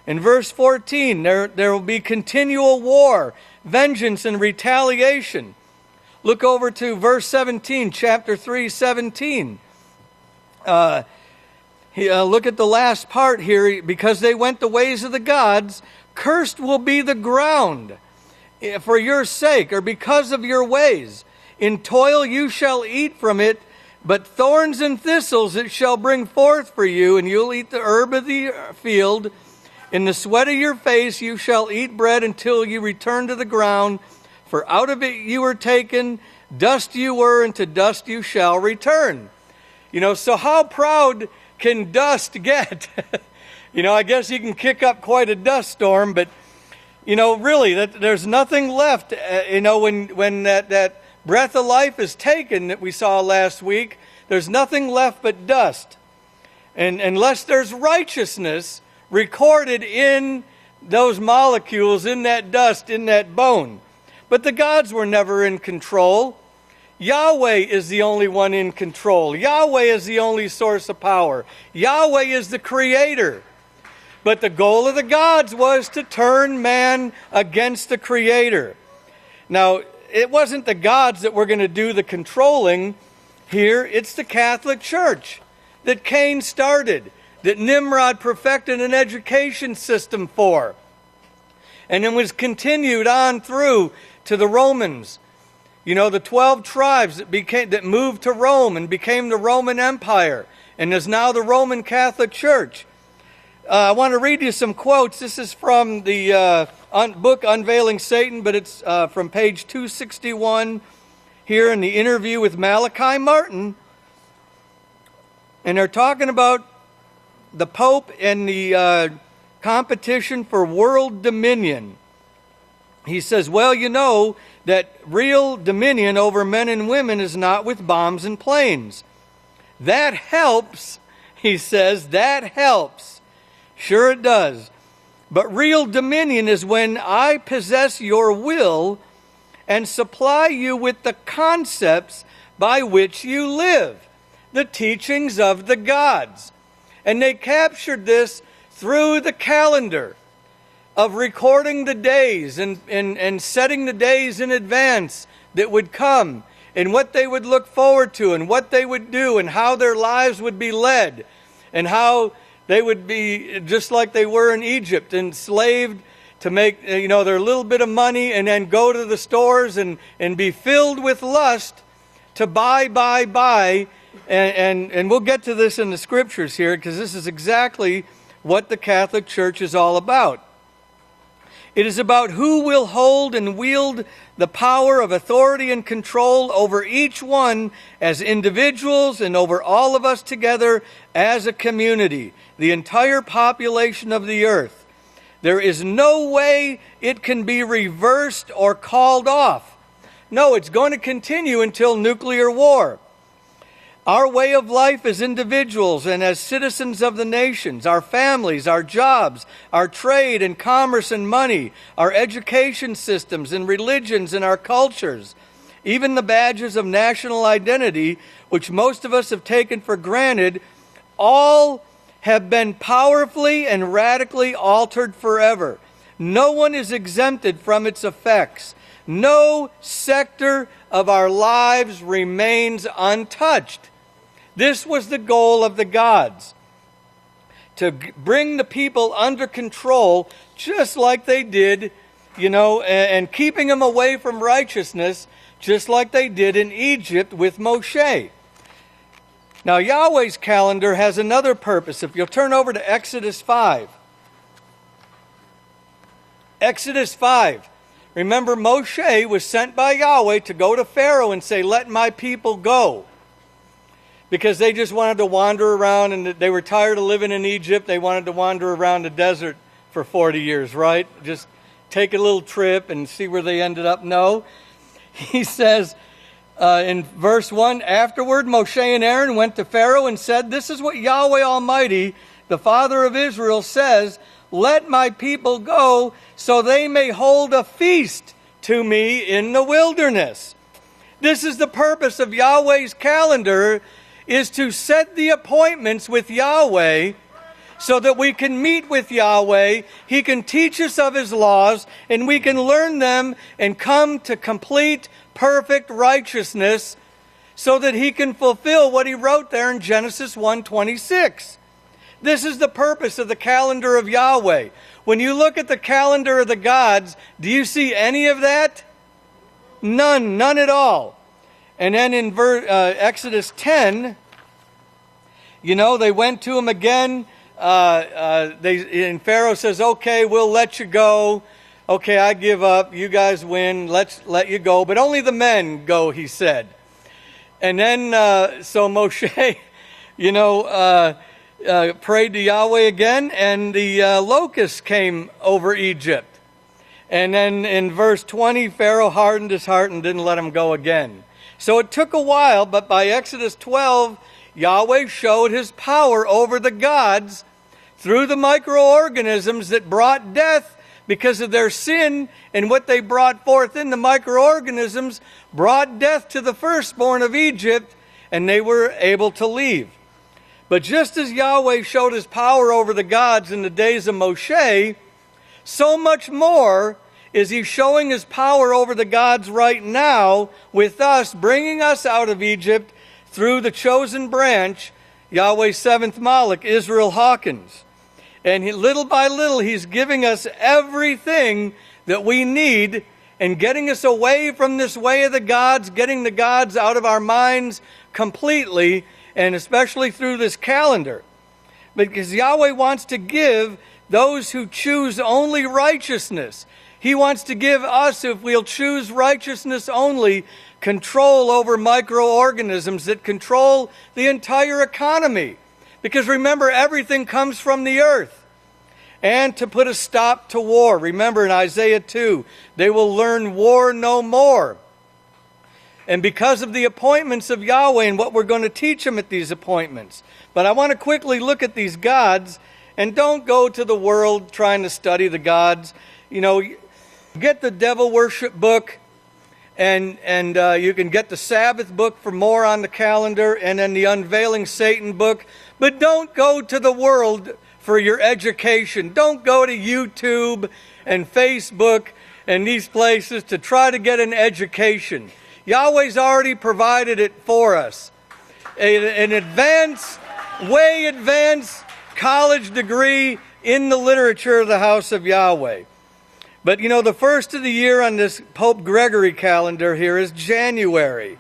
In verse 14, there will be continual war, vengeance, and retaliation. Look over to verse 17, chapter 3, 17. Look at the last part here. Because they went the ways of the gods, cursed will be the ground for your sake, or because of your ways. In toil you shall eat from it, but thorns and thistles it shall bring forth for you, and you'll eat the herb of the field. In the sweat of your face you shall eat bread until you return to the ground, for out of it you were taken, dust you were, and to dust you shall return. So how proud can dust get? I guess you can kick up quite a dust storm, but, really, there's nothing left, when that breath of life is taken that we saw last week, there's nothing left but dust. And unless there's righteousness recorded in those molecules, in that dust, in that bone. But the gods were never in control. Yahweh is the only one in control. Yahweh is the only source of power. Yahweh is the creator. But the goal of the gods was to turn man against the creator. Now, it wasn't the gods that were going to do the controlling here. It's the Catholic Church that Cain started, that Nimrod perfected an education system for. And it was continued on through to the Romans. The 12 tribes that moved to Rome and became the Roman Empire, and is now the Roman Catholic Church. I want to read you some quotes. This is from the book Unveiling Satan, but it's from page 261 here in the interview with Malachi Martin. And they're talking about the Pope and the competition for world dominion. He says, well, that real dominion over men and women is not with bombs and planes. That helps, he says, that helps. Sure it does. But real dominion is when I possess your will and supply you with the concepts by which you live, the teachings of the gods. And they captured this through the calendar of recording the days and setting the days in advance that would come, and what they would look forward to, and what they would do, and how their lives would be led, and how they would be just like they were in Egypt, enslaved to make their little bit of money, and then go to the stores and be filled with lust to buy. And we'll get to this in the scriptures here, because this is exactly what the Catholic Church is all about. It is about who will hold and wield the power of authority and control over each one as individuals and over all of us together as a community, the entire population of the earth. There is no way it can be reversed or called off. No, it's going to continue until nuclear war. Our way of life as individuals and as citizens of the nations, our families, our jobs, our trade and commerce and money, our education systems and religions and our cultures, even the badges of national identity, which most of us have taken for granted, all have been powerfully and radically altered forever. No one is exempted from its effects. No sector of our lives remains untouched. This was the goal of the gods, to bring the people under control just like they did, and keeping them away from righteousness just like they did in Egypt with Moshe. Now, Yahweh's calendar has another purpose. If you'll turn over to Exodus 5. Exodus 5. Remember, Moshe was sent by Yahweh to go to Pharaoh and say, let my people go. Because they just wanted to wander around, and they were tired of living in Egypt. They wanted to wander around the desert for 40 years, right? Just take a little trip and see where they ended up. No. He says in verse 1, afterward Moshe and Aaron went to Pharaoh and said, this is what Yahweh Almighty, the father of Israel, says, "Let my people go so they may hold a feast to me in the wilderness." This is the purpose of Yahweh's calendar, is to set the appointments with Yahweh so that we can meet with Yahweh. He can teach us of His laws, and we can learn them and come to complete, perfect righteousness so that He can fulfill what He wrote there in Genesis 1:26. This is the purpose of the calendar of Yahweh. When you look at the calendar of the gods, do you see any of that? None at all. And then in Exodus 10, they went to him again. And Pharaoh says, "Okay, we'll let you go. Okay, I give up. You guys win. Let's let you go. But only the men go," he said. And then, so Moshe, prayed to Yahweh again, and the locusts came over Egypt. And then in verse 20, Pharaoh hardened his heart and didn't let him go again. So it took a while, but by Exodus 12, Yahweh showed His power over the gods through the microorganisms that brought death because of their sin, and what they brought forth in the microorganisms brought death to the firstborn of Egypt, and they were able to leave. But just as Yahweh showed His power over the gods in the days of Moshe, so much more is He showing His power over the gods right now with us, bringing us out of Egypt through the chosen branch, Yahweh's seventh Malach, Israel Hawkins. And little by little, He's giving us everything that we need and getting us away from this way of the gods, getting the gods out of our minds completely, and especially through this calendar. Because Yahweh wants to give those who choose only righteousness. He wants to give us, if we'll choose righteousness only, control over microorganisms that control the entire economy. Because remember, everything comes from the earth. And to put a stop to war. Remember in Isaiah 2, they will learn war no more. And because of the appointments of Yahweh and what we're going to teach them at these appointments. But I want to quickly look at these gods, and don't go to the world trying to study the gods. Get the devil worship book, and you can get the Sabbath book for more on the calendar, and then the Unveiling Satan book. But don't go to the world for your education. Don't go to YouTube and Facebook and these places to try to get an education. Yahweh's already provided it for us. An advanced, way advanced college degree in the literature of the House of Yahweh. But the first of the year on this Pope Gregory calendar here is January.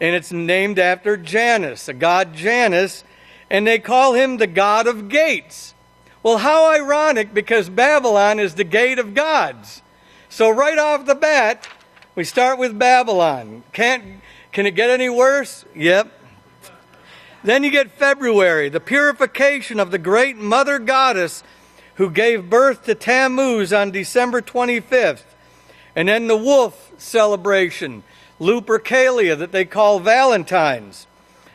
And it's named after Janus, a god Janus, and they call him the god of gates. Well, how ironic, because Babylon is the gate of gods. So right off the bat, we start with Babylon. Can it get any worse? Yep. Then you get February, the purification of the great mother goddess who gave birth to Tammuz on December 25th. And then the wolf celebration, Lupercalia, that they call Valentine's.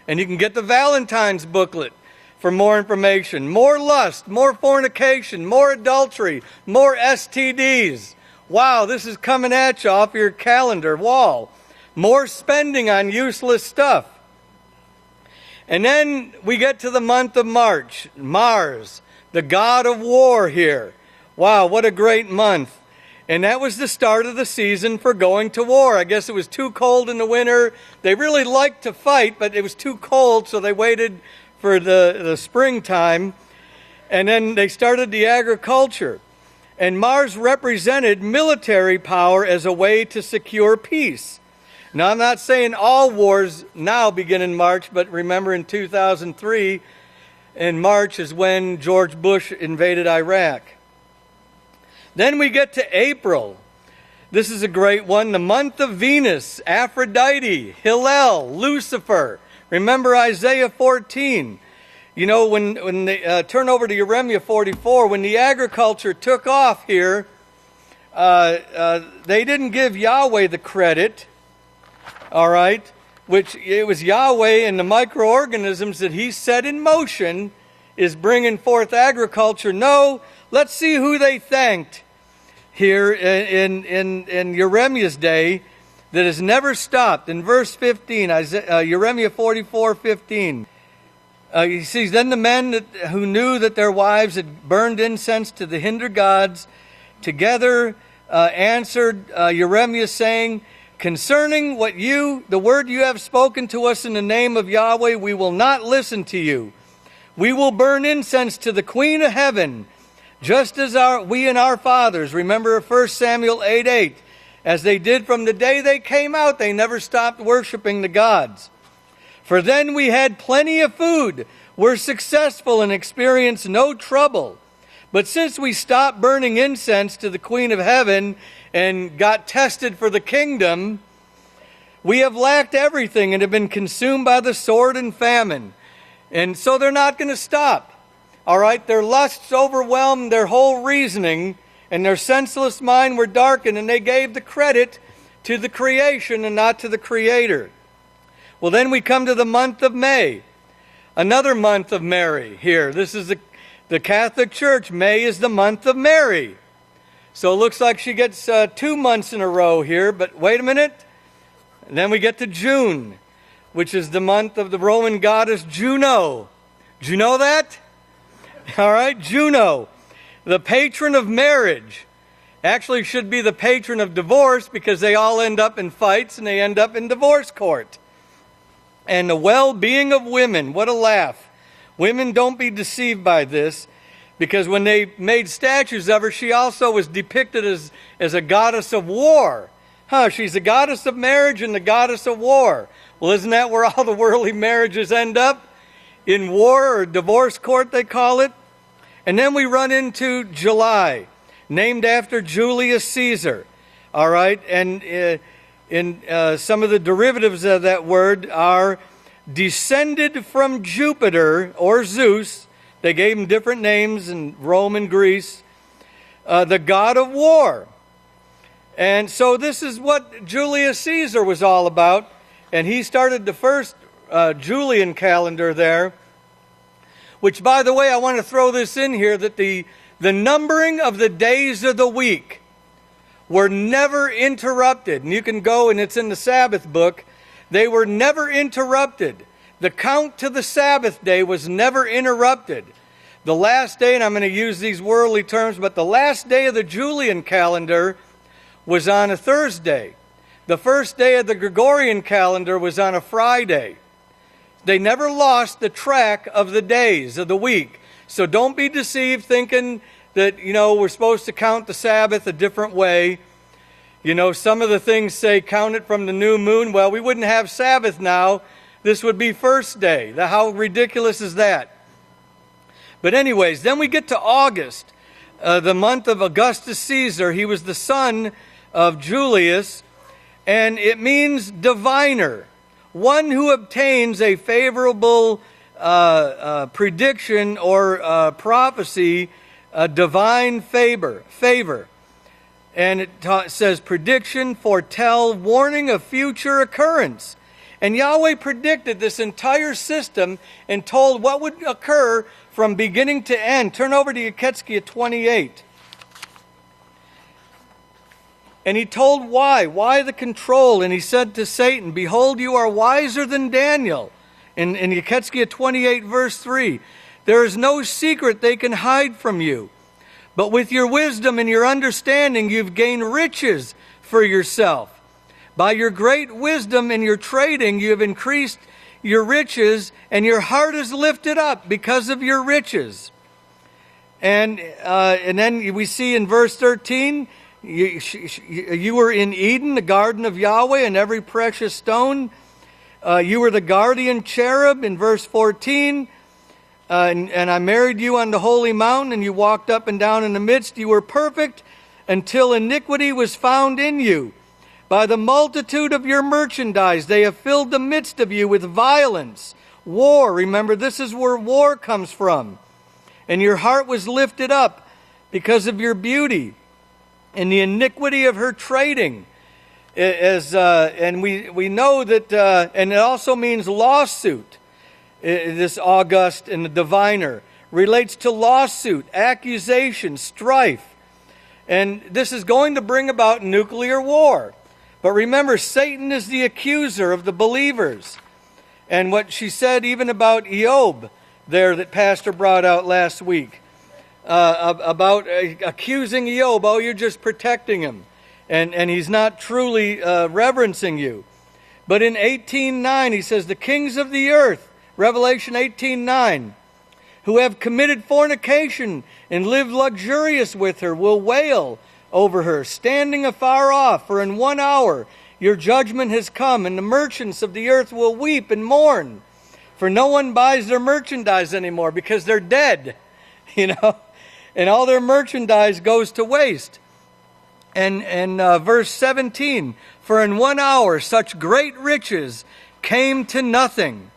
And you can get the Valentine's booklet for more information. More lust, more fornication, more adultery, more STDs. Wow, this is coming at you off your calendar wall. More spending on useless stuff. And then we get to the month of March, Mars, the god of war here. Wow, what a great month. And that was the start of the season for going to war. I guess it was too cold in the winter. They really liked to fight, but it was too cold, so they waited for the springtime. And then they started the agriculture. And Mars represented military power as a way to secure peace. Now, I'm not saying all wars now begin in March, but remember in 2003, in March is when George Bush invaded Iraq. Then we get to April. This is a great one. The month of Venus, Aphrodite, Hillel, Lucifer. Remember Isaiah 14. When they turn over to Jeremiah 44, when the agriculture took off here, they didn't give Yahweh the credit, all right, which it was Yahweh and the microorganisms that He set in motion is bringing forth agriculture. No, let's see who they thanked here in Jeremiah's day that has never stopped. In verse 15, Jeremiah 44:15. He says, then the men who knew that their wives had burned incense to the hinder gods together answered Jeremiah, saying, concerning the word you have spoken to us in the name of Yahweh, we will not listen to you. We will burn incense to the Queen of Heaven, just as we and our fathers. Remember 1 Samuel 8:8. As they did from the day they came out, they never stopped worshiping the gods. For then we had plenty of food, were successful, and experienced no trouble. But since we stopped burning incense to the Queen of Heaven and got tested for the kingdom, we have lacked everything and have been consumed by the sword and famine. And so they're not going to stop. All right, their lusts overwhelmed their whole reasoning, and their senseless mind were darkened, and they gave the credit to the creation and not to the Creator. Well, then we come to the month of May, another month of Mary here. This is the Catholic Church. May is the month of Mary. So it looks like she gets 2 months in a row here, but wait a minute. And then we get to June, which is the month of the Roman goddess Juno. Do you know that? All right, Juno, the patron of marriage. Actually should be the patron of divorce, because they all end up in fights and they end up in divorce court. And the well-being of women. What a laugh. Women, don't be deceived by this, because when they made statues of her, she also was depicted as a goddess of war. She's the goddess of marriage and the goddess of war. Well, isn't that where all the worldly marriages end up? In war, or divorce court, they call it. And then we run into July, named after Julius Caesar. All right, and some of the derivatives of that word are descended from Jupiter or Zeus. They gave him different names in Rome and Greece. The god of war. And so this is what Julius Caesar was all about. And he started the first Julian calendar there. Which, by the way, I want to throw this in here, that the numbering of the days of the week were never interrupted. And you can go, and it's in the Sabbath book. They were never interrupted. The count to the Sabbath day was never interrupted. The last day, and I'm going to use these worldly terms, but the last day of the Julian calendar was on a Thursday. The first day of the Gregorian calendar was on a Friday. They never lost the track of the days of the week. So don't be deceived thinking that, we're supposed to count the Sabbath a different way. Some of the things say count it from the new moon. Well, we wouldn't have Sabbath now. This would be first day. How ridiculous is that? But anyways, then we get to August, the month of Augustus Caesar. He was the son of Julius, and it means diviner, one who obtains a favorable prediction or prophecy, a divine favor. And it says prediction, foretell, warning of future occurrence. And Yahweh predicted this entire system and told what would occur from beginning to end. Turn over to Zecharyah 28. And he told why the control. And he said to Satan, behold, you are wiser than Daniyl. In Zecharyah 28 verse 3, there is no secret they can hide from you. But with your wisdom and your understanding, you've gained riches for yourself. By your great wisdom and your trading, you have increased your riches, and your heart is lifted up because of your riches. And then we see in verse 13, you were in Eden, the garden of Yahweh, and every precious stone. You were the guardian cherub in verse 14. And I married you on the holy mountain, and you walked up and down in the midst. You were perfect until iniquity was found in you. By the multitude of your merchandise, they have filled the midst of you with violence, war. Remember, this is where war comes from. And your heart was lifted up because of your beauty and the iniquity of her trading. And we know that, and it also means lawsuit. This August and the diviner. relates to lawsuit, accusation, strife. And this is going to bring about nuclear war. But remember, Satan is the accuser of the believers. And what she said even about Job there that Pastor brought out last week, about accusing Job, oh, you're just protecting him. And he's not truly reverencing you. But in 18:9, he says, the kings of the earth, Revelation 18:9, who have committed fornication and lived luxurious with her, will wail over her, standing afar off, for in 1 hour your judgment has come, and the merchants of the earth will weep and mourn, for no one buys their merchandise anymore because they're dead, and all their merchandise goes to waste. And verse 17, for in 1 hour such great riches came to nothing.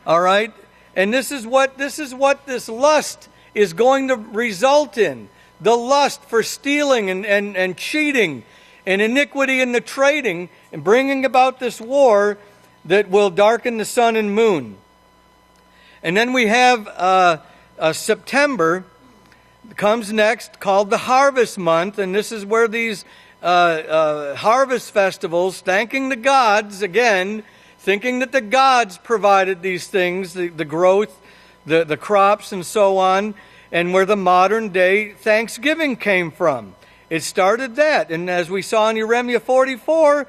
All right? And this is what this lust is going to result in. The lust for stealing and cheating and iniquity in the trading, and bringing about this war that will darken the sun and moon. And then we have September comes next, called the Harvest Month, and this is where these harvest festivals, thanking the gods, again, thinking that the gods provided these things, the growth, the crops, and so on, and where the modern day Thanksgiving came from. It started that, and as we saw in Jeremiah 44,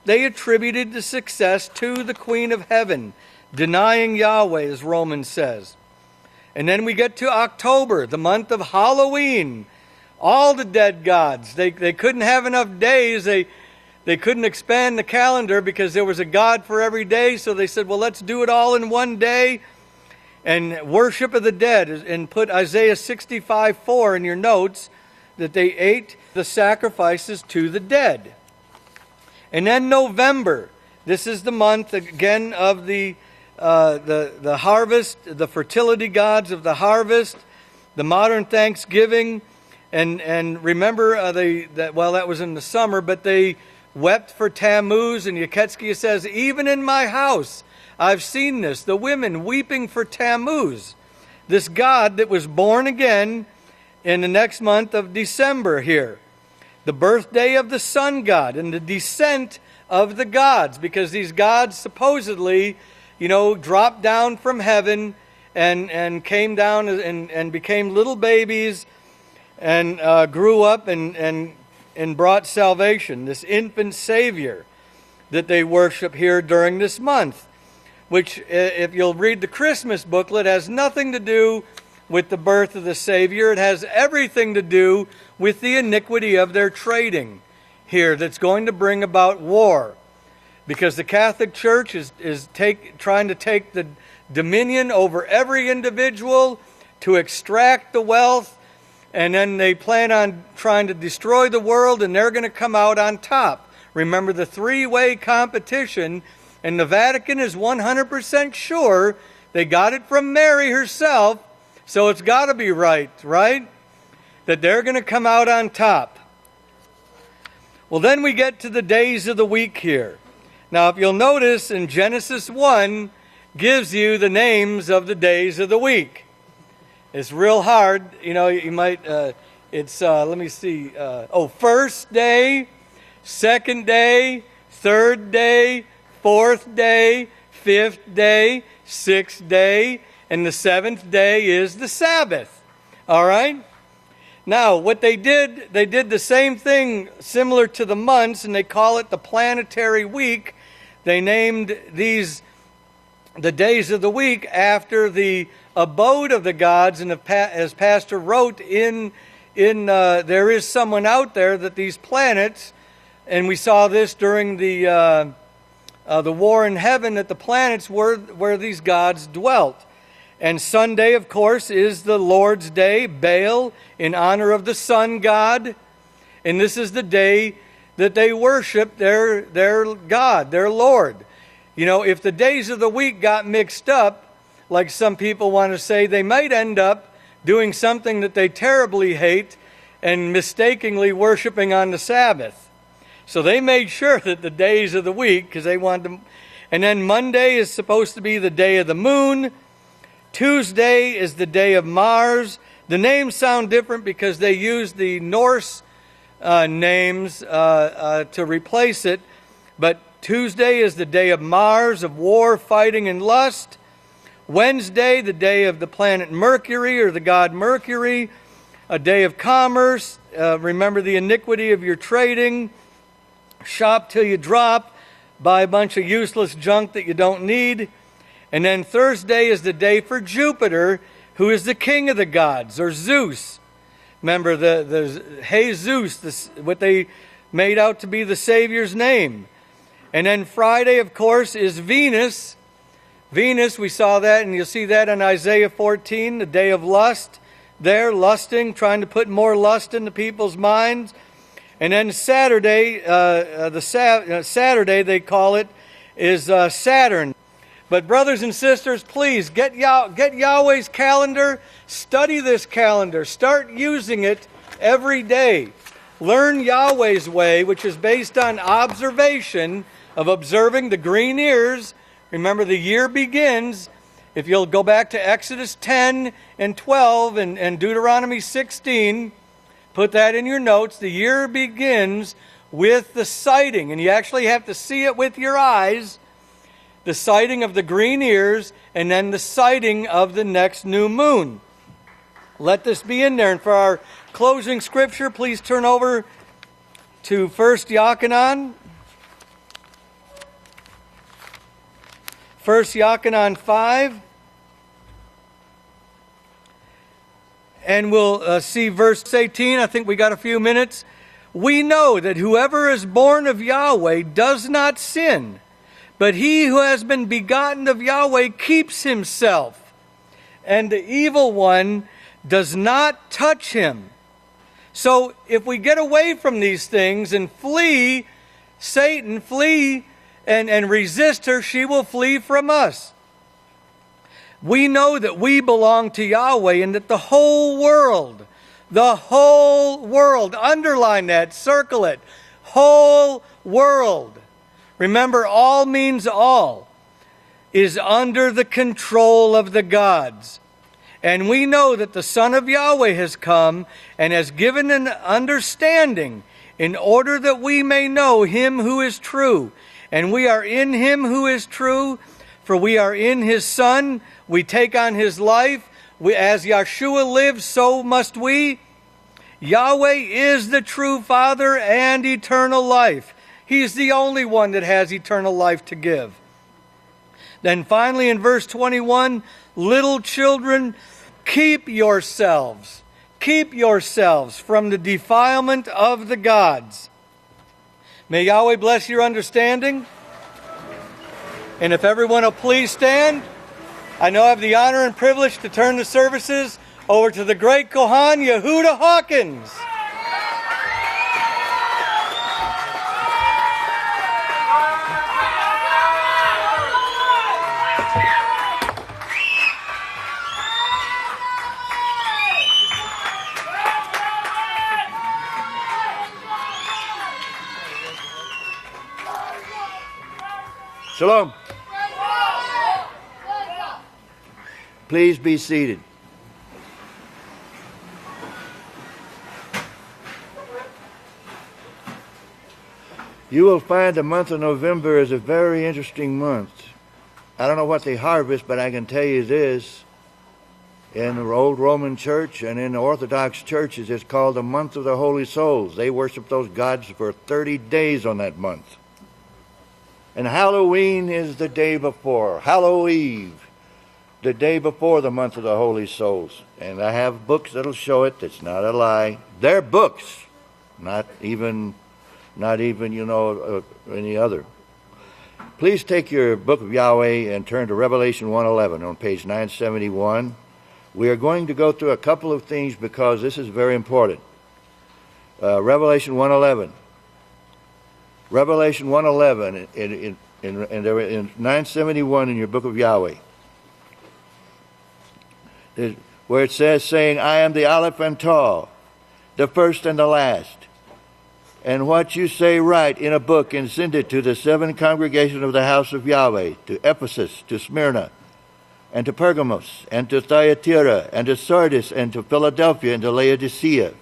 they attributed the success to the Queen of Heaven, denying Yahweh, as Romans says. And then we get to October, the month of Halloween. All the dead gods. They couldn't have enough days. They couldn't expand the calendar because there was a god for every day. So they said, well, let's do it all in one day. And worship of the dead. And put Isaiah 65:4 in your notes, that they ate the sacrifices to the dead. And then November. This is the month, again, of the harvest, the fertility gods of the harvest, the modern Thanksgiving, and remember that was in the summer, but they wept for Tammuz, and Yeketskiah says, even in my house I've seen this, the women weeping for Tammuz, this god that was born again in the next month of December here, the birthday of the sun god and the descent of the gods, because these gods supposedly dropped down from heaven and came down and became little babies and grew up and brought salvation, this infant Savior that they worship here during this month, which, if you'll read the Christmas booklet, has nothing to do with the birth of the Savior. It has everything to do with the iniquity of their trading here that's going to bring about war. Because the Catholic Church is trying to take the dominion over every individual to extract the wealth, and then they plan on trying to destroy the world, and they're going to come out on top. Remember the three-way competition, and the Vatican is 100% sure they got it from Mary herself, so it's got to be right? That they're going to come out on top. Well, then we get to the days of the week here. Now, if you'll notice, in Genesis 1, gives you the names of the days of the week. It's real hard. You might, let me see. First day, second day, third day, fourth day, fifth day, sixth day, and the seventh day is the Sabbath. All right? Now, what they did the same thing similar to the months, and they call it the planetary week. They named the days of the week after the abode of the gods, and as Pastor wrote in there is someone out there that these planets, and we saw this during the war in heaven, that the planets were where these gods dwelt. And Sunday, of course, is the Lord's Day, Baal, in honor of the sun god. And this is the day that they worship their God, their Lord. If the days of the week got mixed up, like some people want to say, they might end up doing something that they terribly hate and mistakenly worshiping on the Sabbath. So they made sure that the days of the week, because they wanted them. And then Monday is supposed to be the day of the moon. Tuesday is the day of Mars. The names sound different because they use the Norse names to replace it. But Tuesday is the day of Mars, of war, fighting, and lust. Wednesday, the day of the planet Mercury, or the god Mercury. A day of commerce. Remember the iniquity of your trading. Shop till you drop. Buy a bunch of useless junk that you don't need. And then Thursday is the day for Jupiter, who is the king of the gods, or Zeus. Remember the Jesus, what they made out to be the Savior's name. And then Friday, of course, is Venus. Venus, we saw that, and you'll see that in Isaiah 14, the day of lust. There, lusting, trying to put more lust into people's minds. And then Saturday, Saturday they call it, is Saturn. But brothers and sisters, please get Yahweh's calendar. Study this calendar. Start using it every day. Learn Yahweh's way, which is based on observation of observing the green ears. Remember, the year begins. If you'll go back to Exodus 10 and 12 and Deuteronomy 16, put that in your notes. The year begins with the sighting, and you actually have to see it with your eyes. The sighting of the green ears, and then the sighting of the next new moon. Let this be in there. And for our closing scripture, please turn over to 1 Yochanan. 1 Yochanan 5. And we'll see verse 18. I think we got a few minutes. We know that whoever is born of Yahweh does not sin, but he who has been begotten of Yahweh keeps himself, and the evil one does not touch him. So if we get away from these things and flee Satan, flee and resist her, she will flee from us. We know that we belong to Yahweh, and that the whole world, underline that, circle it, whole world. Remember, all means all, is under the control of the gods. And we know that the Son of Yahweh has come and has given an understanding in order that we may know him who is true. And we are in him who is true, for we are in his Son. We take on his life. As Yahshua lives, so must we. Yahweh is the true Father and eternal life. He's the only one that has eternal life to give. Then finally in verse 21, little children, keep yourselves from the defilement of the gods. May Yahweh bless your understanding. And if everyone will please stand, I now have the honor and privilege to turn the services over to the great Kohan Yehuda Hawkins. Shalom. Please be seated. You will find the month of November is a very interesting month. I don't know what they harvest, but I can tell you this. In the old Roman church and in the Orthodox churches, it's called the month of the Holy Souls. They worship those gods for 30 days on that month. And Halloween is the day before. Hallow Eve, the day before the month of the Holy Souls. And I have books that'll show it. It's not a lie. They're books, not even any other. Please take your book of Yahweh and turn to Revelation 1:11 on page 971. We are going to go through a couple of things because this is very important. Revelation 1:11. Revelation 1:11 in 971 in your book of Yahweh, where it says, saying, I am the Aleph and Tav, the first and the last. And what you say write in a book and send it to the 7 congregations of the house of Yahweh, to Ephesus, to Smyrna, and to Pergamos, and to Thyatira, and to Sardis, and to Philadelphia, and to Laodicea.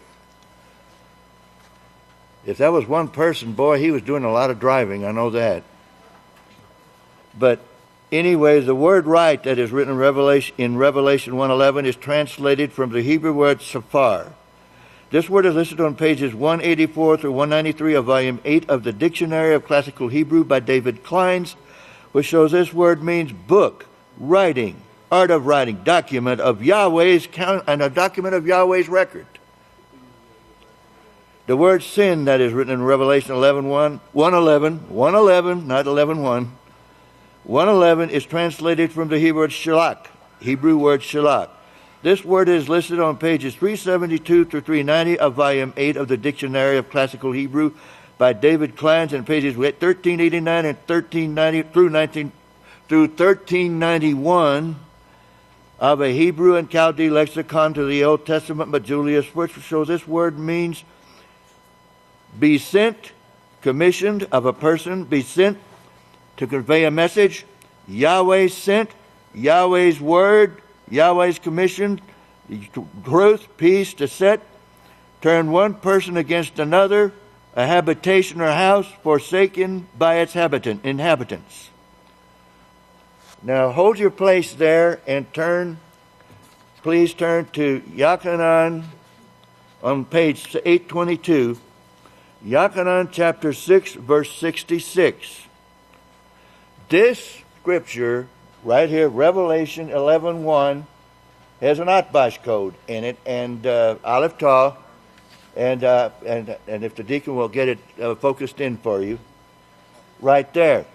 If that was one person, boy, he was doing a lot of driving, I know that. But anyway, the word right that is written in Revelation 1:11 is translated from the Hebrew word safar. This word is listed on pages 184 through 193 of Volume 8 of the Dictionary of Classical Hebrew by David Kleins, which shows this word means book, writing, art of writing, document of Yahweh's count, and a document of Yahweh's record. The word sin that is written in Revelation 1:11, not 11:1, 1:11 is translated from the Hebrew word shalak. This word is listed on pages 372 through 390 of Volume 8 of the Dictionary of Classical Hebrew by David Kleins, and pages 1389 and 1390 through 1391 of a Hebrew and Chaldee lexicon to the Old Testament by Julius Wirtz, shows this word means be sent, commissioned of a person, be sent to convey a message, Yahweh sent, Yahweh's word, Yahweh's commission, truth, peace, to set, turn one person against another, a habitation or house forsaken by its inhabitants. Now hold your place there and please turn to Yachanan on page 822, Yachanan chapter 6, verse 66. This scripture right here, Revelation 11:1, has an Atbash code in it, and Aleph Tau, and if the deacon will get it focused in for you, right there.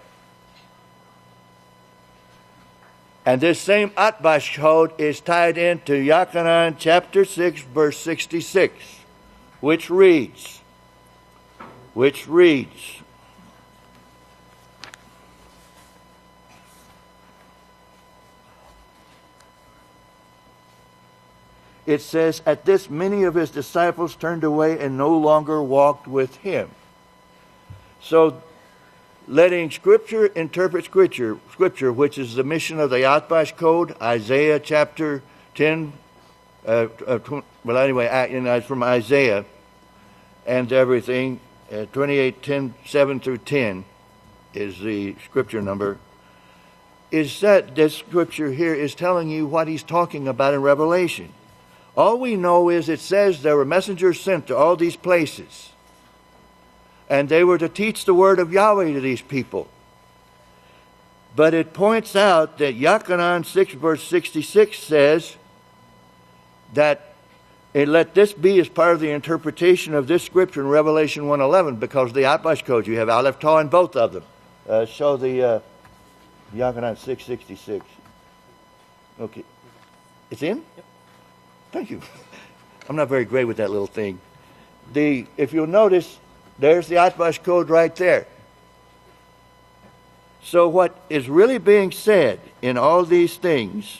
And this same Atbash code is tied into Yachanan chapter 6, verse 66, which reads, it says, at this many of his disciples turned away and no longer walked with him. So, letting Scripture interpret Scripture, which is the mission of the Atbash Code, Isaiah chapter 10, it's from Isaiah and everything, 28:10, 7 through 10 is the Scripture number, is that this Scripture here is telling you what he's talking about in Revelation. All we know is it says there were messengers sent to all these places, and they were to teach the word of Yahweh to these people. But it points out that Yachanan 6 verse 66 says that let this be as part of the interpretation of this scripture in Revelation 1:11, because of the Atbash code, you have Aleph Tau in both of them. Show the Yachanan 6:66. Okay. It's in? Yep. Thank you. I'm not very great with that little thing. If you'll notice, there's the Atbash code right there. So what is really being said in all these things,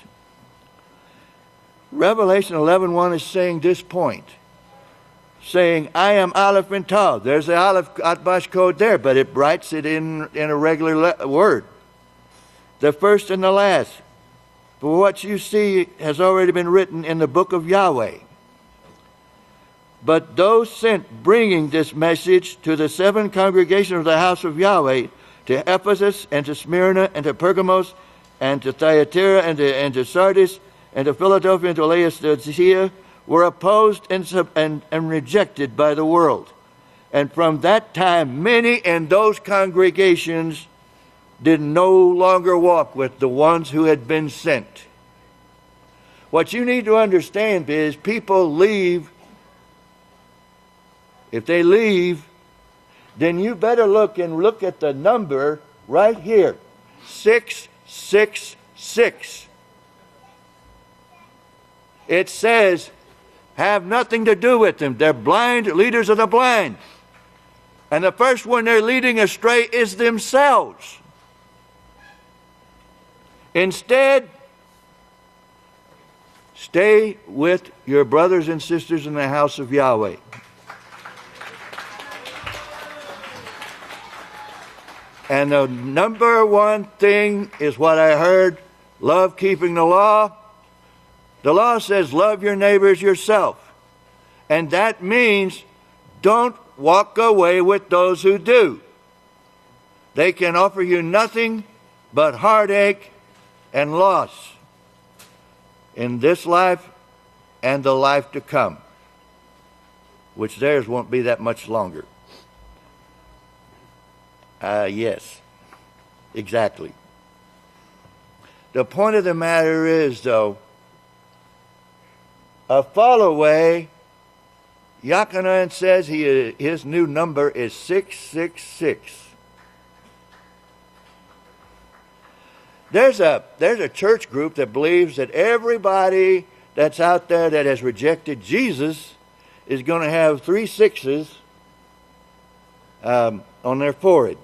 Revelation 11:1 is saying this point, saying, I am Aleph and Tau. There's the Aleph Atbash code there, but it writes it in a regular word. The first and the last. For what you see has already been written in the book of Yahweh. But those sent bringing this message to the 7 congregations of the house of Yahweh, to Ephesus and to Smyrna and to Pergamos and to Thyatira and to Sardis and to Philadelphia and to Laodicea, were opposed and rejected by the world. And from that time, many in those congregations did no longer walk with the ones who had been sent. What you need to understand is people leave. If they leave, then you better look at the number right here, 666. It says, have nothing to do with them. They're blind, leaders of the blind. And the first one they're leading astray is themselves. Instead, stay with your brothers and sisters in the house of Yahweh. And the number one thing is what I heard Love keeping the law. The law says love your neighbors yourself. And that means don't walk away with those who do. They can offer you nothing but heartache and loss in this life and the life to come, which theirs won't be that much longer. Yes, exactly. The point of the matter is, though, a fall away, Yochanan says his new number is 666. There's a church group that believes that everybody that's out there that has rejected Jesus is going to have 3 6s on their forehead.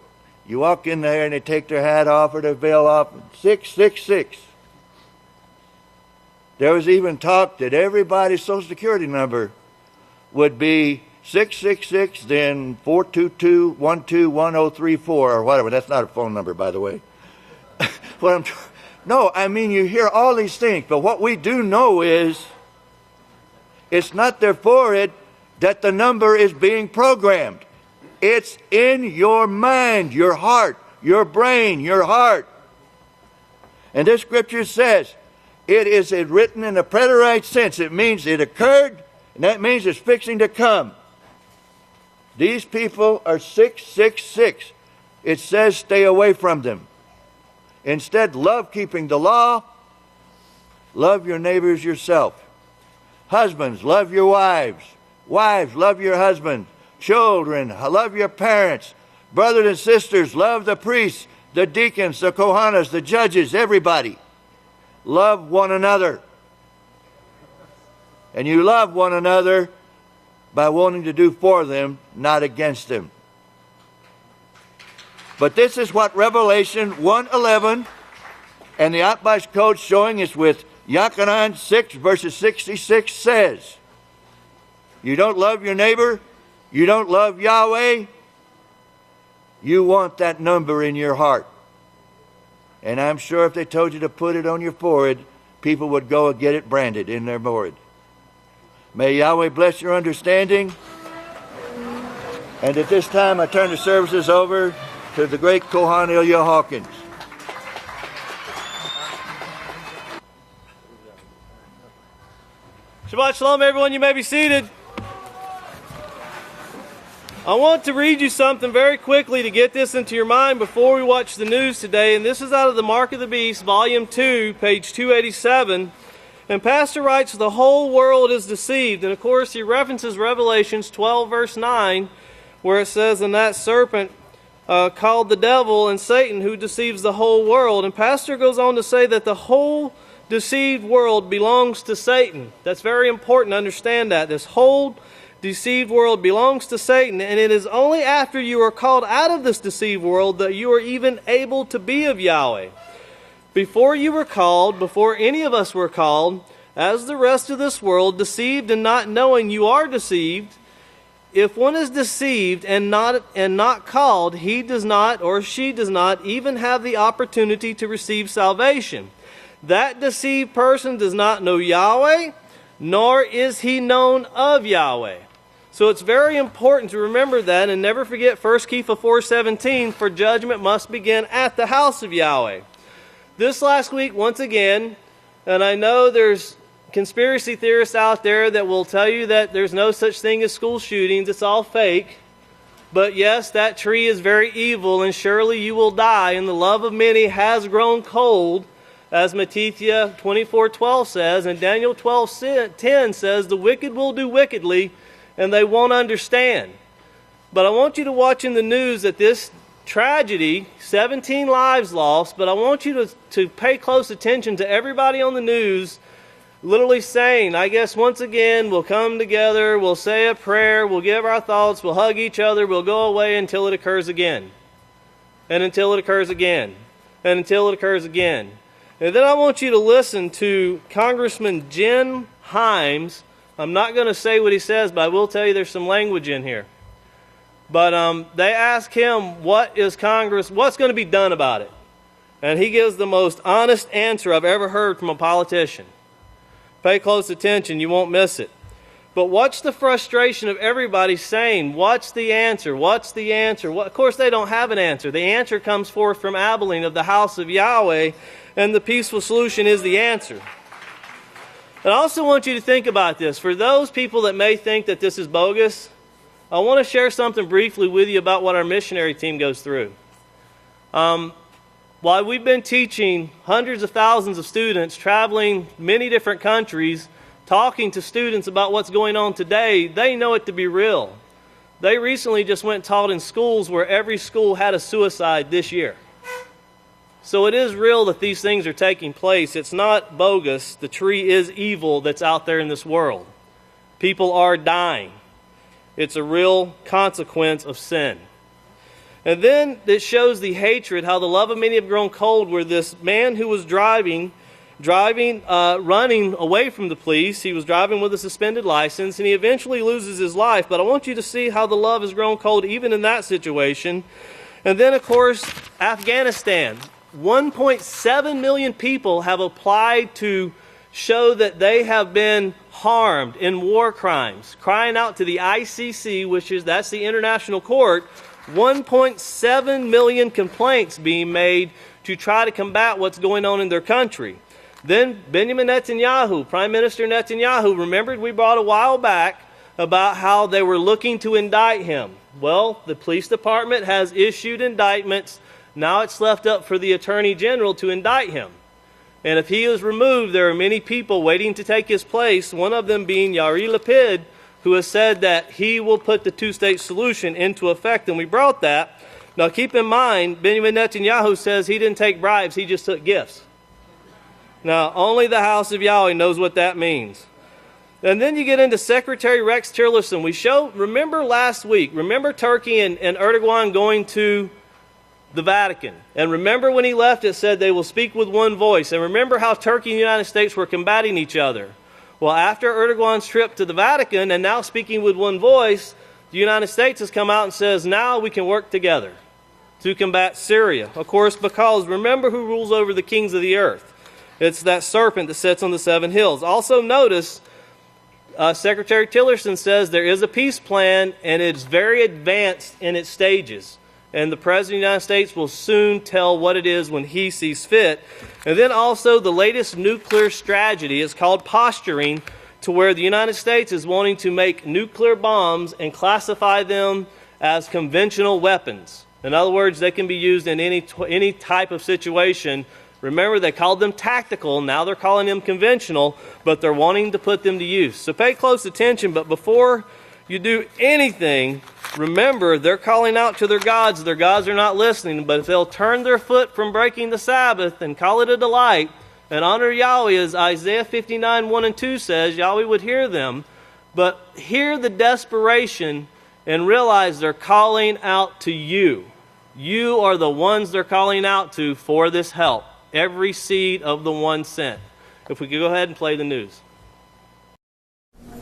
You walk in there and they take their hat off or their veil off. 666. There was even talk that everybody's Social Security number would be 666, then 422-121034 or whatever. That's not a phone number, by the way. No, I mean, you hear all these things, but what we do know is it's not their forehead that the number is being programmed. It's in your mind, your heart, your brain, your heart. And this scripture says it is written in a preterite sense. It means it occurred, and that means it's fixing to come. These people are 666. It says stay away from them. Instead, love keeping the law. Love your neighbors yourself. Husbands, love your wives. Wives, love your husbands. Children, love your parents. Brothers and sisters, love the priests, the deacons, the kohanas, the judges, everybody. Love one another. And you love one another by wanting to do for them, not against them. But this is what Revelation 1:11 and the Atbash Code showing us with Yochanan 6 verses 66 says. You don't love your neighbor, you don't love Yahweh, you want that number in your heart. And I'm sure if they told you to put it on your forehead, people would go and get it branded in their forehead. May Yahweh bless your understanding. And at this time I turn the services over to the great Kohan Ilya Hawkins. Shabbat Shalom, everyone. You may be seated. I want to read you something very quickly to get this into your mind before we watch the news today. And this is out of the Mark of the Beast, Volume 2, page 287. And Pastor writes, the whole world is deceived. And of course, he references Revelations 12, verse 9, where it says, and that serpent called the devil and Satan, who deceives the whole world. And Pastor goes on to say that the whole deceived world belongs to Satan. That's very important to understand that. This whole deceived world belongs to Satan. And it is only after you are called out of this deceived world that you are even able to be of Yahweh. Before you were called, before any of us were called, as the rest of this world, deceived and not knowing you are deceived, if one is deceived and not called, he does not or she does not even have the opportunity to receive salvation. That deceived person does not know Yahweh, nor is he known of Yahweh. So it's very important to remember that and never forget 1 Kepha 4:17, for judgment must begin at the house of Yahweh. This last week, once again, and I know there's conspiracy theorists out there that will tell you that there's no such thing as school shootings, it's all fake. But yes, that tree is very evil, and surely you will die, and the love of many has grown cold, as Mattithyah 24:12 says, and Daniyl 12:10 says, the wicked will do wickedly, and they won't understand. But I want you to watch in the news that this tragedy, 17 lives lost, but I want you to pay close attention to everybody on the news literally saying, I guess once again, we'll come together, we'll say a prayer, we'll give our thoughts, we'll hug each other, we'll go away until it occurs again. And until it occurs again. And until it occurs again. And then I want you to listen to Congressman Jim Himes. I'm not going to say what he says, but I will tell you there's some language in here. But they ask him, what's going to be done about it? And he gives the most honest answer I've ever heard from a politician. Pay close attention, you won't miss it. But watch the frustration of everybody saying, what's the answer? What's the answer? Of course, they don't have an answer. The answer comes forth from Abel of the House of Yahweh, and the peaceful solution is the answer. And I also want you to think about this. For those people that may think that this is bogus, I want to share something briefly with you about what our missionary team goes through. While we've been teaching hundreds of thousands of students, traveling many different countries, talking to students about what's going on today, they know it to be real. They recently just went and taught in schools where every school had a suicide this year. So it is real that these things are taking place. It's not bogus. The tree is evil that's out there in this world. People are dying. It's a real consequence of sin. And then it shows the hatred, how the love of many have grown cold, where this man who was running away from the police, he was driving with a suspended license, and he eventually loses his life. But I want you to see how the love has grown cold even in that situation. And then, of course, Afghanistan. 1.7 million people have applied to show that they have been harmed in war crimes, crying out to the ICC, that's the international court. 1.7 million complaints being made to try to combat what's going on in their country. Then Benjamin Netanyahu, Prime Minister Netanyahu, remembered we brought a while back about how they were looking to indict him. Well, the police department has issued indictments. Now it's left up for the Attorney General to indict him. And if he is removed, there are many people waiting to take his place, one of them being Yair Lapid, who has said that he will put the two-state solution into effect, and we brought that. Now keep in mind, Benjamin Netanyahu says he didn't take bribes, he just took gifts. Now, only the House of Yahweh knows what that means. And then you get into Secretary Rex Tillerson. Remember last week, Turkey and Erdogan going to the Vatican. And remember when he left, it said they will speak with one voice. And remember how Turkey and the United States were combating each other. Well, after Erdogan's trip to the Vatican and now speaking with one voice, the United States has come out and says, now we can work together to combat Syria. Of course, because remember who rules over the kings of the earth. It's that serpent that sits on the 7 hills. Also notice, Secretary Tillerson says there is a peace plan and it's very advanced in its stages. And the President of the United States will soon tell what it is when he sees fit. And then also the latest nuclear strategy is called posturing, to where the United States is wanting to make nuclear bombs and classify them as conventional weapons. In other words, they can be used in any type of situation. Remember, they called them tactical. Now they're calling them conventional, but they're wanting to put them to use. So pay close attention, but before you do anything, remember, they're calling out to their gods. Their gods are not listening, but if they'll turn their foot from breaking the Sabbath and call it a delight and honor Yahweh, as Isaiah 59, 1 and 2 says, Yahweh would hear them. But hear the desperation and realize they're calling out to you. You are the ones they're calling out to for this help. Every seed of the one sent. If we could go ahead and play the news.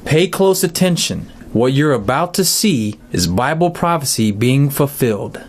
Pay close attention. What you're about to see is Bible prophecy being fulfilled.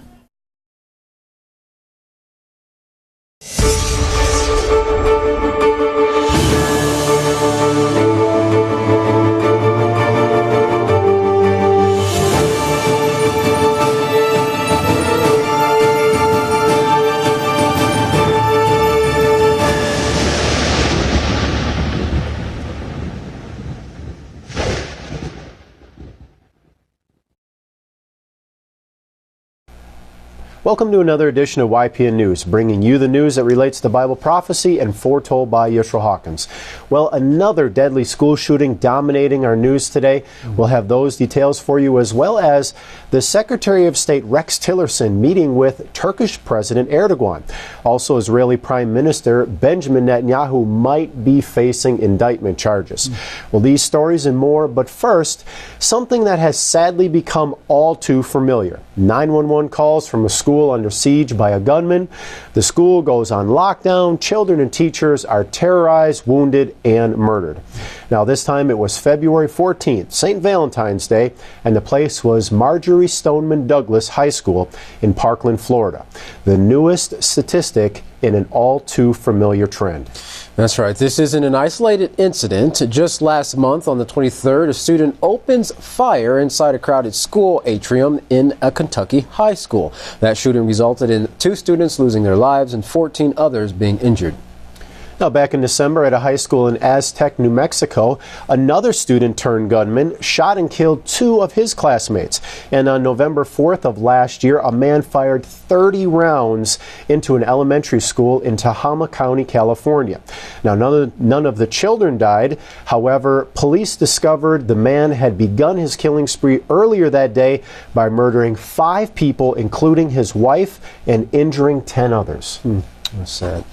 Welcome to another edition of YPN News, bringing you the news that relates to Bible prophecy and foretold by Yisrayl Hawkins. Well, another deadly school shooting dominating our news today. We'll have those details for you, as well as the Secretary of State Rex Tillerson meeting with Turkish President Erdogan. Also, Israeli Prime Minister Benjamin Netanyahu might be facing indictment charges. Well, these stories and more, but first, something that has sadly become all too familiar. 911 calls from a school under siege by a gunman. The school goes on lockdown. Children and teachers are terrorized, wounded, and murdered. Now, this time it was February 14th, St. Valentine's Day, and the place was Marjorie Stoneman Douglas High School in Parkland, Florida. The newest statistic in an all too familiar trend. That's right. This isn't an isolated incident. Just last month, on the 23rd, a student opens fire inside a crowded school atrium in a Kentucky high school. That shooting resulted in 2 students losing their lives and 14 others being injured. Now, back in December at a high school in Aztec, New Mexico, another student turned gunman shot and killed 2 of his classmates. And on November 4th of last year, a man fired 30 rounds into an elementary school in Tehama County, California. Now, none of the children died. However, police discovered the man had begun his killing spree earlier that day by murdering 5 people, including his wife, and injuring 10 others. That's sad.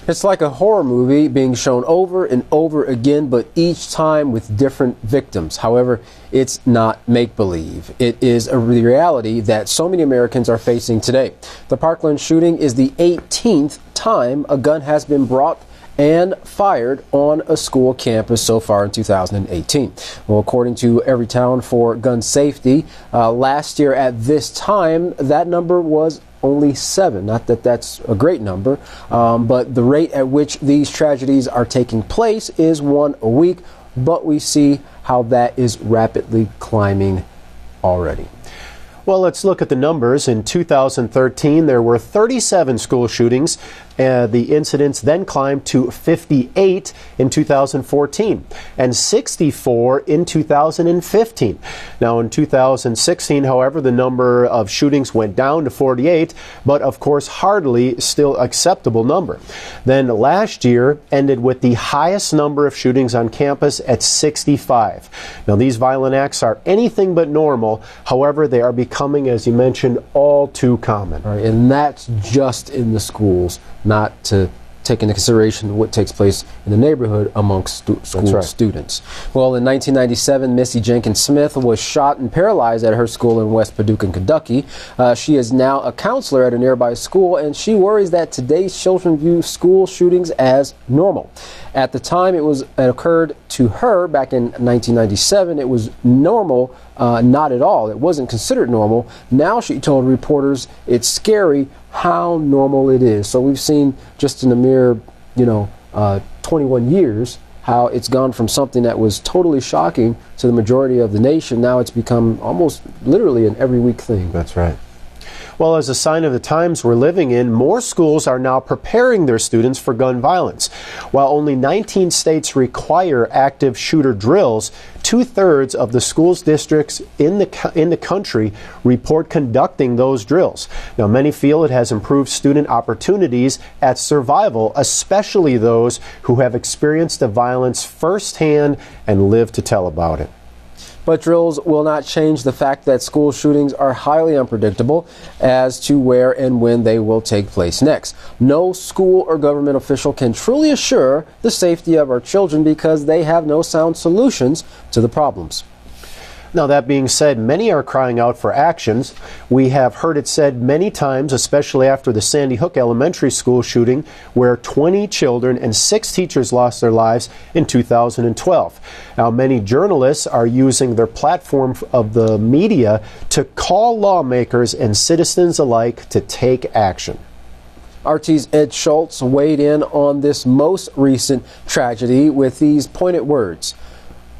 It's like a horror movie being shown over and over again, but each time with different victims. However, it's not make-believe. It is a reality that so many Americans are facing today. The Parkland shooting is the 18th time a gun has been brought and fired on a school campus so far in 2018. Well, according to Everytown for Gun Safety, last year at this time, that number was only 7. Not that that's a great number, but the rate at which these tragedies are taking place is 1 a week, but we see how that is rapidly climbing already. Well, let's look at the numbers. In 2013, there were 37 school shootings. The incidents then climbed to 58 in 2014 and 64 in 2015. Now, in 2016, however, the number of shootings went down to 48, but of course, hardly still acceptable number. Then last year ended with the highest number of shootings on campus at 65. Now, these violent acts are anything but normal. However, they are becoming, as you mentioned, all too common. Right, and that's just in the schools, not to take into consideration what takes place in the neighborhood amongst school students. Well, in 1997, Missy Jenkins Smith was shot and paralyzed at her school in West Paducah, Kentucky. She is now a counselor at a nearby school, and she worries that today's children view school shootings as normal. At the time it occurred to her back in 1997, it was normal, not at all. It wasn't considered normal. Now, she told reporters, it's scary how normal it is. So we've seen just in a mere, 21 years, how it's gone from something that was totally shocking to the majority of the nation. Now it's become almost literally an every week thing. That's right. Well, as a sign of the times we're living in, more schools are now preparing their students for gun violence. While only 19 states require active shooter drills, 2/3 of the schools districts in the country report conducting those drills. Now, many feel it has improved student opportunities at survival, especially those who have experienced the violence firsthand and live to tell about it. But drills will not change the fact that school shootings are highly unpredictable as to where and when they will take place next. No school or government official can truly assure the safety of our children because they have no sound solutions to the problems. Now, that being said, many are crying out for actions. We have heard it said many times, especially after the Sandy Hook Elementary School shooting, where 20 children and 6 teachers lost their lives in 2012. Now, many journalists are using their platform of the media to call lawmakers and citizens alike to take action. RT's Ed Schultz weighed in on this most recent tragedy with these pointed words.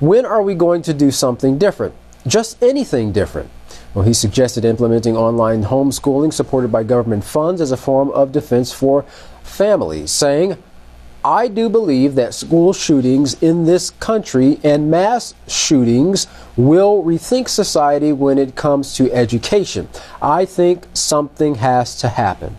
When are we going to do something different? Just anything different. Well, he suggested implementing online homeschooling supported by government funds as a form of defense for families, saying, I do believe that school shootings in this country and mass shootings will rethink society when it comes to education. I think something has to happen.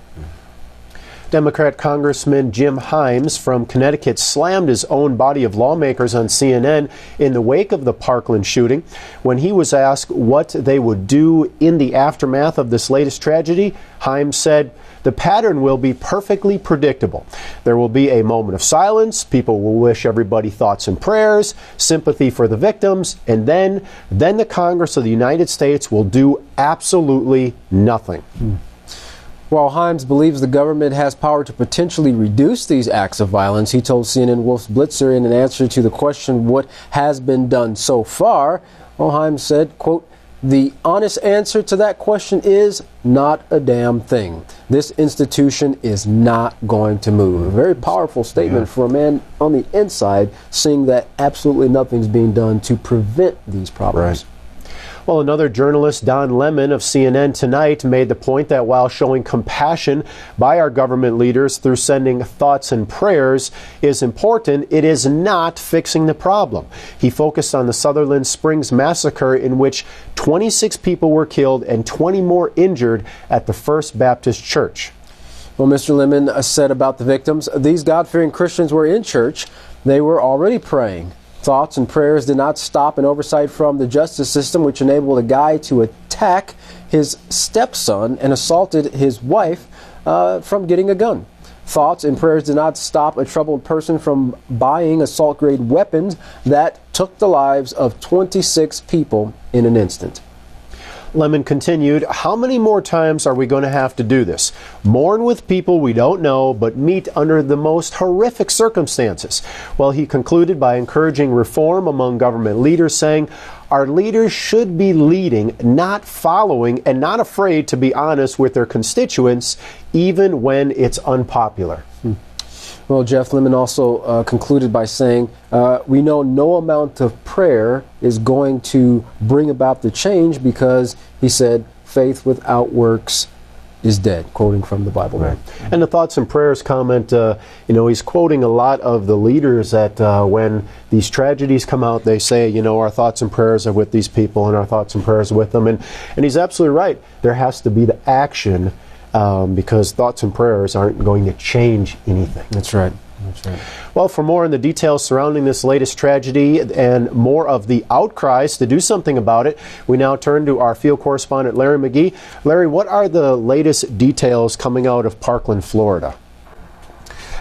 Democrat Congressman Jim Himes from Connecticut slammed his own body of lawmakers on CNN in the wake of the Parkland shooting. When he was asked what they would do in the aftermath of this latest tragedy, Himes said, the pattern will be perfectly predictable. There will be a moment of silence, people will wish everybody thoughts and prayers, sympathy for the victims, and then the Congress of the United States will do absolutely nothing. While Himes believes the government has power to potentially reduce these acts of violence, he told CNN Wolf's Blitzer in an answer to the question what has been done so far, Himes said, quote, The honest answer to that question is not a damn thing. This institution is not going to move. A very powerful statement for a man on the inside, seeing that absolutely nothing's being done to prevent these problems. Right. Well, another journalist, Don Lemon of CNN Tonight, made the point that while showing compassion by our government leaders through sending thoughts and prayers is important, it is not fixing the problem. He focused on the Sutherland Springs massacre, in which 26 people were killed and 20 more injured at the First Baptist Church. Well, Mr. Lemon said about the victims, these God-fearing Christians were in church. They were already praying. Thoughts and prayers did not stop an oversight from the justice system, which enabled a guy to attack his stepson and assaulted his wife from getting a gun. Thoughts and prayers did not stop a troubled person from buying assault-grade weapons that took the lives of 26 people in an instant. Lemon continued, how many more times are we going to have to do this? Mourn with people we don't know, but meet under the most horrific circumstances. Well, he concluded by encouraging reform among government leaders, saying, our leaders should be leading, not following, and not afraid to be honest with their constituents, even when it's unpopular. Well, Jeff Lemon also concluded by saying, we know no amount of prayer is going to bring about the change, because he said, faith without works is dead, quoting from the Bible. Right. And the thoughts and prayers comment, he's quoting a lot of the leaders that when these tragedies come out, they say, our thoughts and prayers are with these people and our thoughts and prayers are with them. And he's absolutely right. There has to be the action, because thoughts and prayers aren't going to change anything. That's right. That's right. Well, for more on the details surrounding this latest tragedy and more of the outcries to do something about it, we now turn to our field correspondent, Larry McGee. Larry, what are the latest details coming out of Parkland, Florida?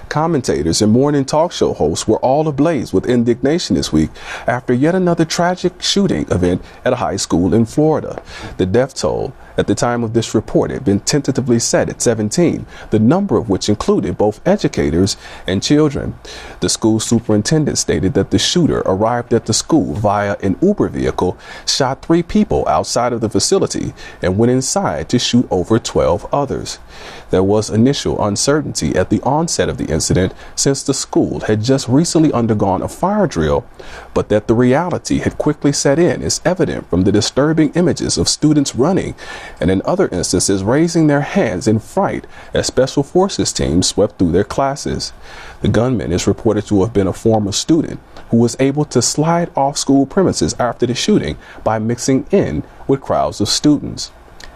Commentators and morning talk show hosts were all ablaze with indignation this week after yet another tragic shooting event at a high school in Florida. The death toll at the time of this report had been tentatively set at 17, the number of which included both educators and children. The school superintendent stated that the shooter arrived at the school via an Uber vehicle, shot 3 people outside of the facility, and went inside to shoot over 12 others. There was initial uncertainty at the onset of the incident, since the school had just recently undergone a fire drill, but that the reality had quickly set in is evident from the disturbing images of students running and in other instances raising their hands in fright as special forces teams swept through their classes. The gunman is reported to have been a former student who was able to slide off school premises after the shooting by mixing in with crowds of students.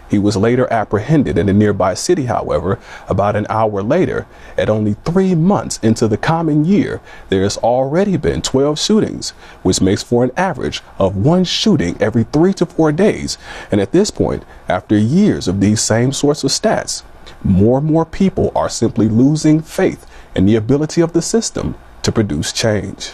He was later apprehended in a nearby city, however. About an hour later, at only 3 months into the common year, there has already been 12 shootings, which makes for an average of 1 shooting every 3 to 4 days. And at this point, after years of these same sorts of stats, more and more people are simply losing faith in the ability of the system to produce change.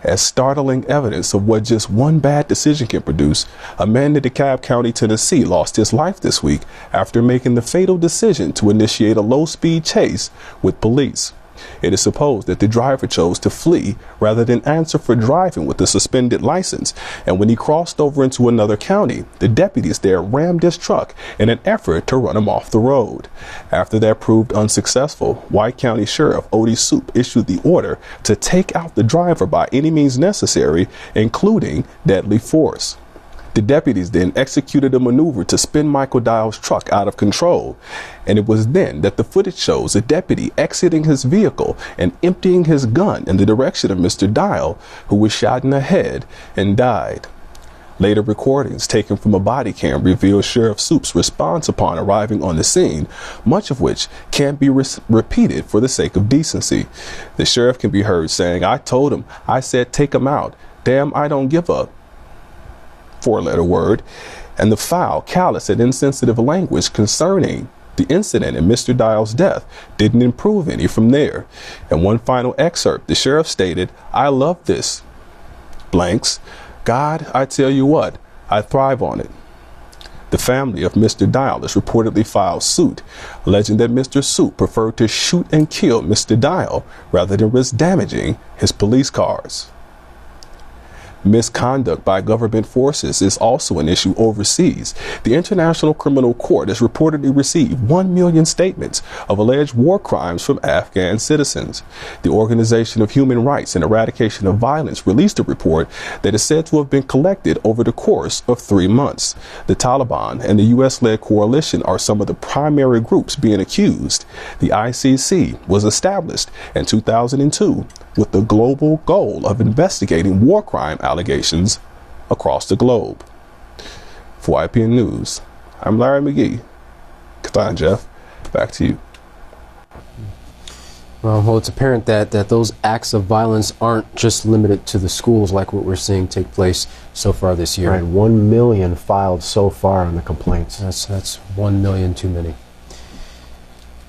As startling evidence of what just one bad decision can produce, a man in DeKalb County, Tennessee lost his life this week after making the fatal decision to initiate a low-speed chase with police. It is supposed that the driver chose to flee rather than answer for driving with a suspended license, and when he crossed over into another county, the deputies there rammed his truck in an effort to run him off the road. After that proved unsuccessful, White County Sheriff Odie Soup issued the order to take out the driver by any means necessary, including deadly force. The deputies then executed a maneuver to spin Michael Dial's truck out of control, and it was then that the footage shows a deputy exiting his vehicle and emptying his gun in the direction of Mr. Dial, who was shot in the head and died. Later recordings taken from a body cam reveal Sheriff Soup's response upon arriving on the scene, much of which can't be repeated for the sake of decency. The sheriff can be heard saying, "I told him, I said take him out. Damn, I don't give up." 4-letter word, and the foul, callous, and insensitive language concerning the incident and Mr. Dial's death didn't improve any from there. In one final excerpt, the sheriff stated, "I love this. Blanks. God, I tell you what, I thrive on it." The family of Mr. Dial has reportedly filed suit, alleging that Mr. Soup preferred to shoot and kill Mr. Dial rather than risk damaging his police cars. Misconduct by government forces is also an issue overseas. The International Criminal Court has reportedly received 1 million statements of alleged war crimes from Afghan citizens. The Organization of Human Rights and Eradication of Violence released a report that is said to have been collected over the course of 3 months. The Taliban and the U.S.-led coalition are some of the primary groups being accused. The ICC was established in 2002 with the global goal of investigating war crime allegations across the globe. For YPN News, I'm Larry McGee. Katan, Jeff, back to you. Well, it's apparent that those acts of violence aren't just limited to the schools like what we're seeing take place so far this year. Right, 1 million filed so far on the complaints. That's 1 million too many.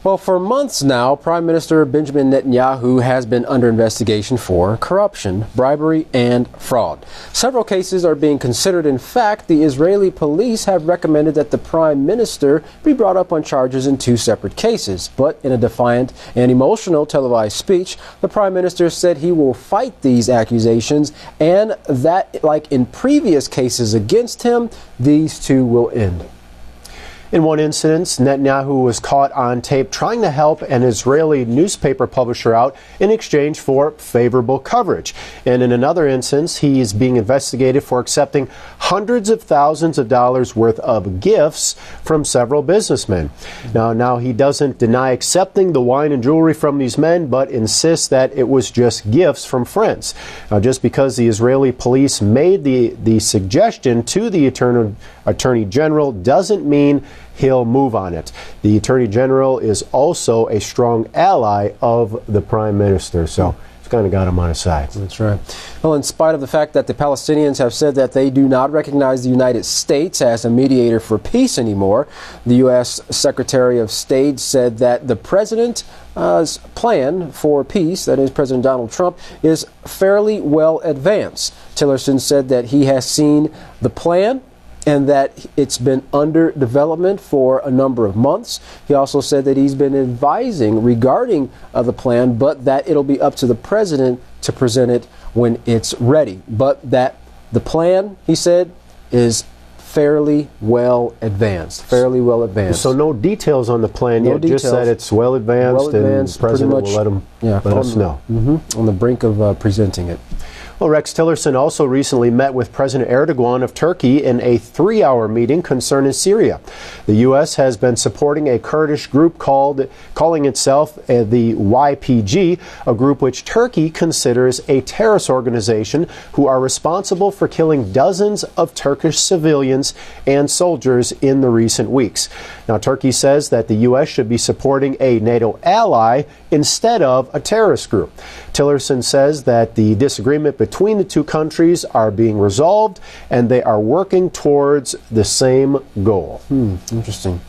Well, for months now, Prime Minister Benjamin Netanyahu has been under investigation for corruption, bribery, and fraud. Several cases are being considered. In fact, the Israeli police have recommended that the Prime Minister be brought up on charges in 2 separate cases. But in a defiant and emotional televised speech, the Prime Minister said he will fight these accusations and that, like in previous cases against him, these too will end. In one incident, Netanyahu was caught on tape trying to help an Israeli newspaper publisher out in exchange for favorable coverage. And in another instance, he is being investigated for accepting hundreds of thousands of dollars worth of gifts from several businessmen. Now he doesn't deny accepting the wine and jewelry from these men, but insists that it was just gifts from friends. Now, just because the Israeli police made the suggestion to the Attorney General doesn't mean he'll move on it. The Attorney General is also a strong ally of the Prime Minister, so it's kind of got him on his side. That's right. Well, in spite of the fact that the Palestinians have said that they do not recognize the United States as a mediator for peace anymore, the U.S. Secretary of State said that the president's plan for peace, that is President Donald Trump, is fairly well advanced. Tillerson said that he has seen the plan and that it's been under development for a number of months. He also said that he's been advising regarding the plan, but that it'll be up to the president to present it when it's ready. But that the plan, he said, is fairly well advanced. So no details on the plan yet, just that it's well advanced, and the president will let us know. On the brink of presenting it. Well, Rex Tillerson also recently met with President Erdogan of Turkey in a 3-hour meeting concerning Syria. The U.S. has been supporting a Kurdish group calling itself the YPG, a group which Turkey considers a terrorist organization who are responsible for killing dozens of Turkish civilians and soldiers in the recent weeks. Now, Turkey says that the U.S. should be supporting a NATO ally instead of a terrorist group. Tillerson says that the disagreement between the two countries are being resolved and they are working towards the same goal. Interesting.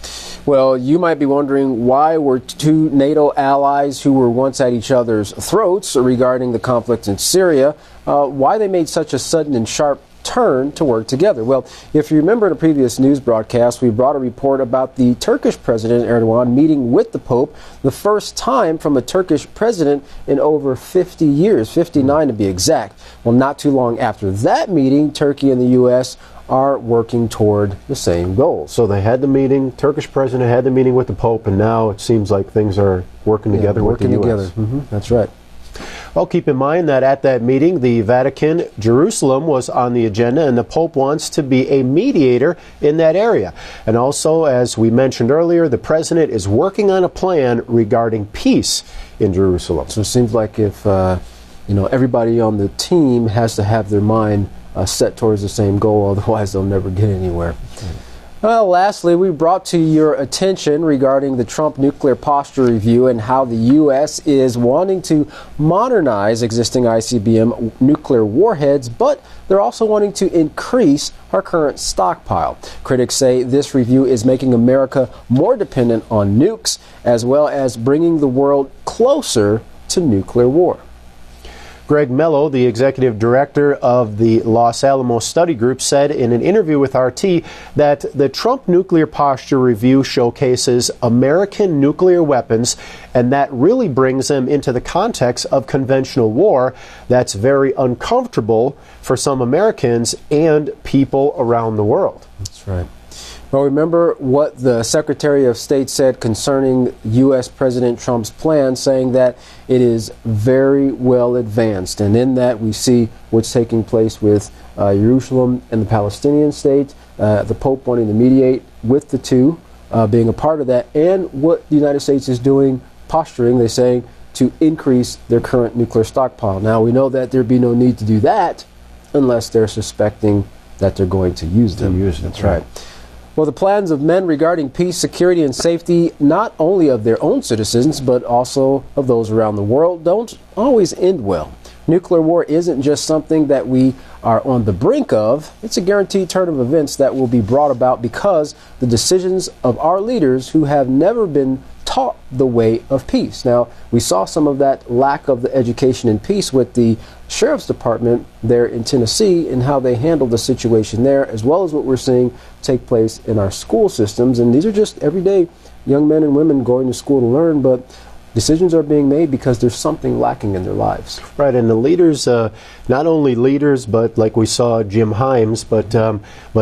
Well, you might be wondering why were 2 NATO allies who were once at each other's throats regarding the conflict in Syria, why they made such a sudden and sharp turn to work together. Well, if you remember in a previous news broadcast, we brought a report about the Turkish President Erdogan meeting with the Pope, the first time from a Turkish president in over 50 years, 59 to be exact. Well, not too long after that meeting, Turkey and the U.S. are working toward the same goals. So they had the meeting, Turkish president had the meeting with the Pope, and now it seems like things are working together with the U.S. That's right. Well, keep in mind that at that meeting, the Vatican, Jerusalem was on the agenda, and the Pope wants to be a mediator in that area. And also, as we mentioned earlier, the President is working on a plan regarding peace in Jerusalem. So it seems like if, everybody on the team has to have their mind set towards the same goal, otherwise they'll never get anywhere. Well, lastly, we brought to your attention regarding the Trump nuclear posture review and how the U.S. is wanting to modernize existing ICBM nuclear warheads, but they're also wanting to increase our current stockpile. Critics say this review is making America more dependent on nukes, as well as bringing the world closer to nuclear war. Greg Mello, the executive director of the Los Alamos Study Group, said in an interview with RT that the Trump nuclear posture review showcases American nuclear weapons, and that really brings them into the context of conventional war that's very uncomfortable for some Americans and people around the world. That's right. Well, remember what the Secretary of State said concerning U.S. President Trump's plan, saying that it is very well advanced. And in that, we see what's taking place with Jerusalem and the Palestinian state, the Pope wanting to mediate with the two, being a part of that, and what the United States is doing, posturing, they're saying, to increase their current nuclear stockpile. Now, we know that there'd be no need to do that unless they're suspecting that they're going to use them. That's right. Well, the plans of men regarding peace, security, and safety, not only of their own citizens, but also of those around the world, don't always end well. Nuclear war isn't just something that we are on the brink of. It's a guaranteed turn of events that will be brought about because the decisions of our leaders who have never been taught the way of peace. Now, we saw some of that lack of the education in peace with the Sheriff's Department there in Tennessee and how they handled the situation there, as well as what we're seeing take place in our school systems. And these are just everyday young men and women going to school to learn, but decisions are being made because there's something lacking in their lives. Right, and the leaders, not only leaders, but like we saw Jim Himes, but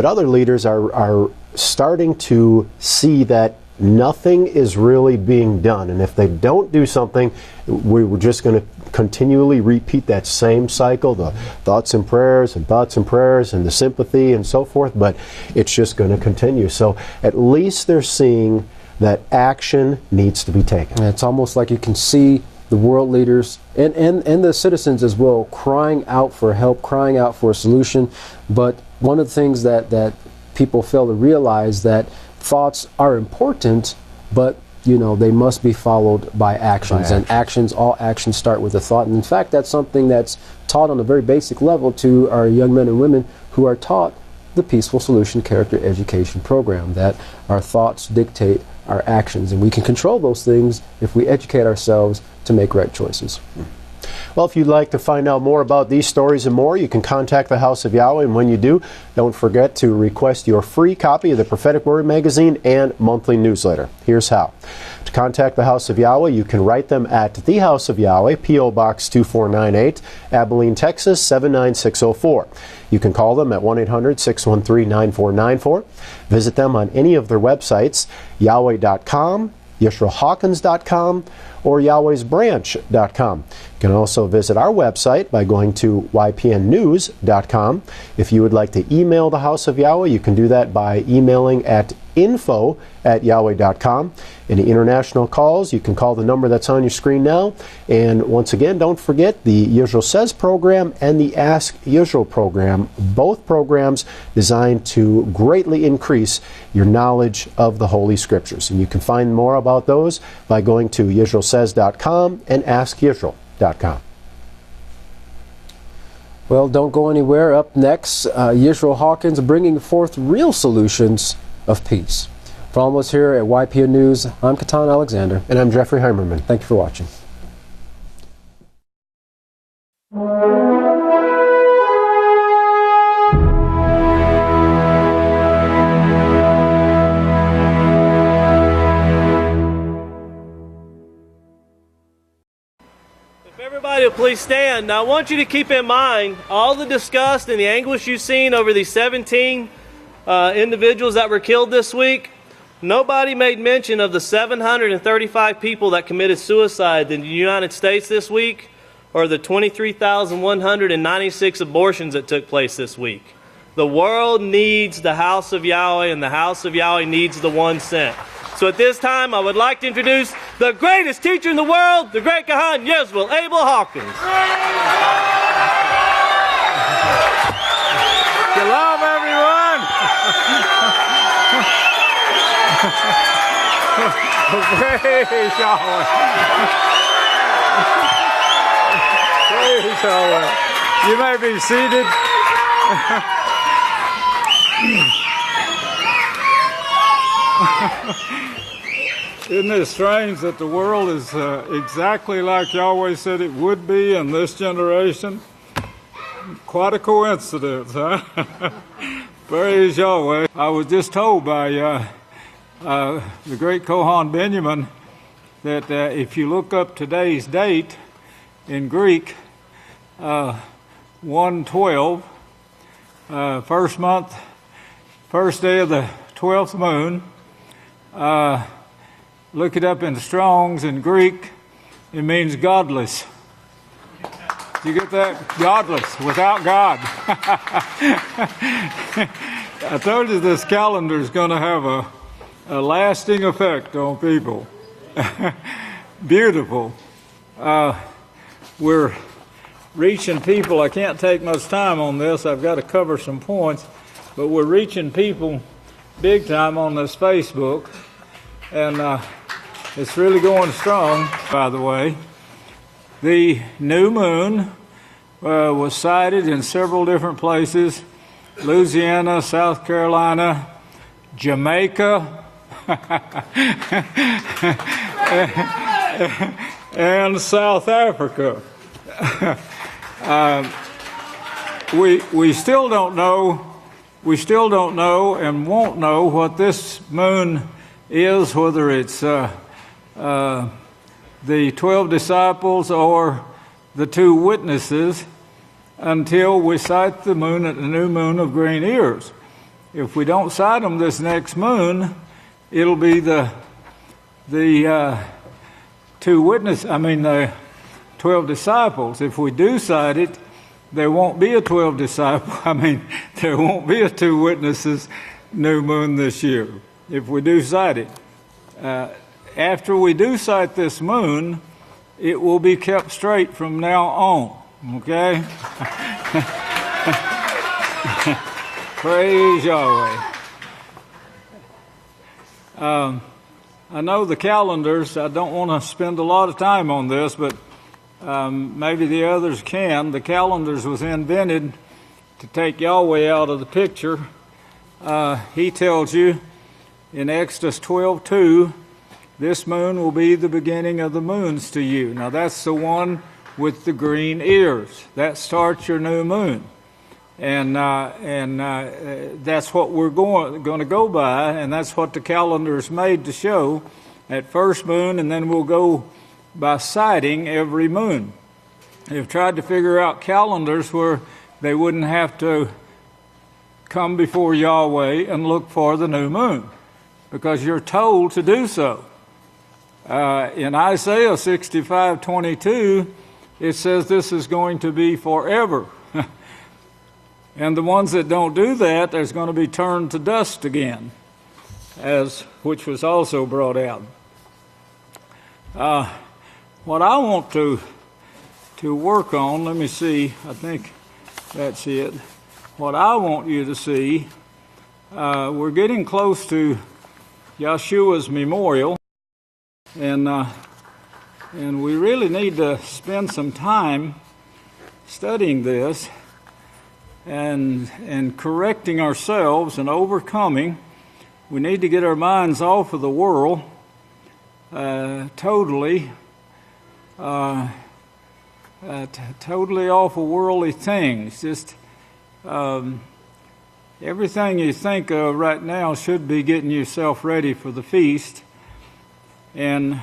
other leaders are starting to see that nothing is really being done. And if they don't do something, we're just going to continually repeat that same cycle, the thoughts and prayers and the sympathy and so forth, but it's just going to continue. So at least they're seeing that action needs to be taken. And it's almost like you can see the world leaders and the citizens as well crying out for help, crying out for a solution. But one of the things that people fail to realize that thoughts are important, but they must be followed by actions. And all actions start with a thought. And in fact, that's something that's taught on a very basic level to our young men and women who are taught the Peaceful Solution Character Education Program, that our thoughts dictate our actions. And we can control those things if we educate ourselves to make right choices. Well, if you'd like to find out more about these stories and more, you can contact the House of Yahweh, and when you do, don't forget to request your free copy of the Prophetic Word magazine and monthly newsletter. Here's how. To contact the House of Yahweh, you can write them at the House of Yahweh, P.O. Box 2498, Abilene, Texas 79604. You can call them at 1-800-613-9494. Visit them on any of their websites, Yahweh.com, YisraelHawkins.com, or Yahweh'sBranch.com. You can also visit our website by going to YPNnews.com. If you would like to email the House of Yahweh, you can do that by emailing at info@yahweh.com. Any international calls, you can call the number that's on your screen now. And once again, don't forget the Yisrayl Says program and the Ask Yisrayl program, both programs designed to greatly increase your knowledge of the Holy Scriptures. And you can find more about those by going to YisraelSays.com and AskYisrael.com. Well, don't go anywhere. Up next, Yisrael Hawkins bringing forth real solutions of peace. From all of us here at YPN News, I'm Katan Alexander. And I'm Jeffrey Heimerman. Thank you for watching. If everybody will please stand. Now I want you to keep in mind all the disgust and the anguish you've seen over these 17 individuals that were killed this week. Nobody made mention of the 735 people that committed suicide in the United States this week, or the 23,196 abortions that took place this week. The world needs the House of Yahweh, and the House of Yahweh needs the one sent. So at this time, I would like to introduce the greatest teacher in the world, the great Kahan Yisrayl, Abel Hawkins. Shalom, everyone. Praise Yahweh. Praise Yahweh. You may be seated. Isn't it strange that the world is exactly like Yahweh said it would be in this generation? Quite a coincidence, huh? Praise Yahweh. I was just told by the great Kohan Benjamin that if you look up today's date in Greek, 1/12, first month, first day of the 12th moon, look it up in Strong's in Greek, it means godless. You get that? Godless, without God. I told you this calendar is going to have a lasting effect on people. Beautiful. We're reaching people. I can't take much time on this. I've got to cover some points. But we're reaching people big time on this Facebook. And it's really going strong, by the way. The new moon was sighted in several different places. Louisiana, South Carolina, Jamaica, and South Africa. We still don't know and won't know what this moon is, whether it's the 12 disciples or the 2 witnesses, until we sight the moon at the new moon of green ears. If we don't sight them this next moon, it'll be the 12 disciples. If we do sight it, there won't be a 12 disciple. There won't be a 2 witnesses new moon this year. If we do sight it. After we do sight this moon, it will be kept straight from now on. Okay? Praise Yahweh. I know the calendars, I don't want to spend a lot of time on this, but maybe the others can. The calendars was invented to take Yahweh out of the picture. He tells you in Exodus 12:2, this moon will be the beginning of the moons to you. Now that's the one with the green ears. That starts your new moon. And that's what we're going to go by, and that's what the calendar is made to show at first moon, and then we'll go by sighting every moon. They've tried to figure out calendars where they wouldn't have to come before Yahweh and look for the new moon, because you're told to do so. In Isaiah 65:22, it says this is going to be forever. And the ones that don't do that, there's going to be turned to dust again, which was also brought out. What I want to work on, let me see, I think that's it. What I want you to see, we're getting close to Yahshua's memorial, and we really need to spend some time studying this and correcting ourselves and overcoming. We need to get our minds off of the world totally off of worldly things. Just everything you think of right now should be getting yourself ready for the feast. And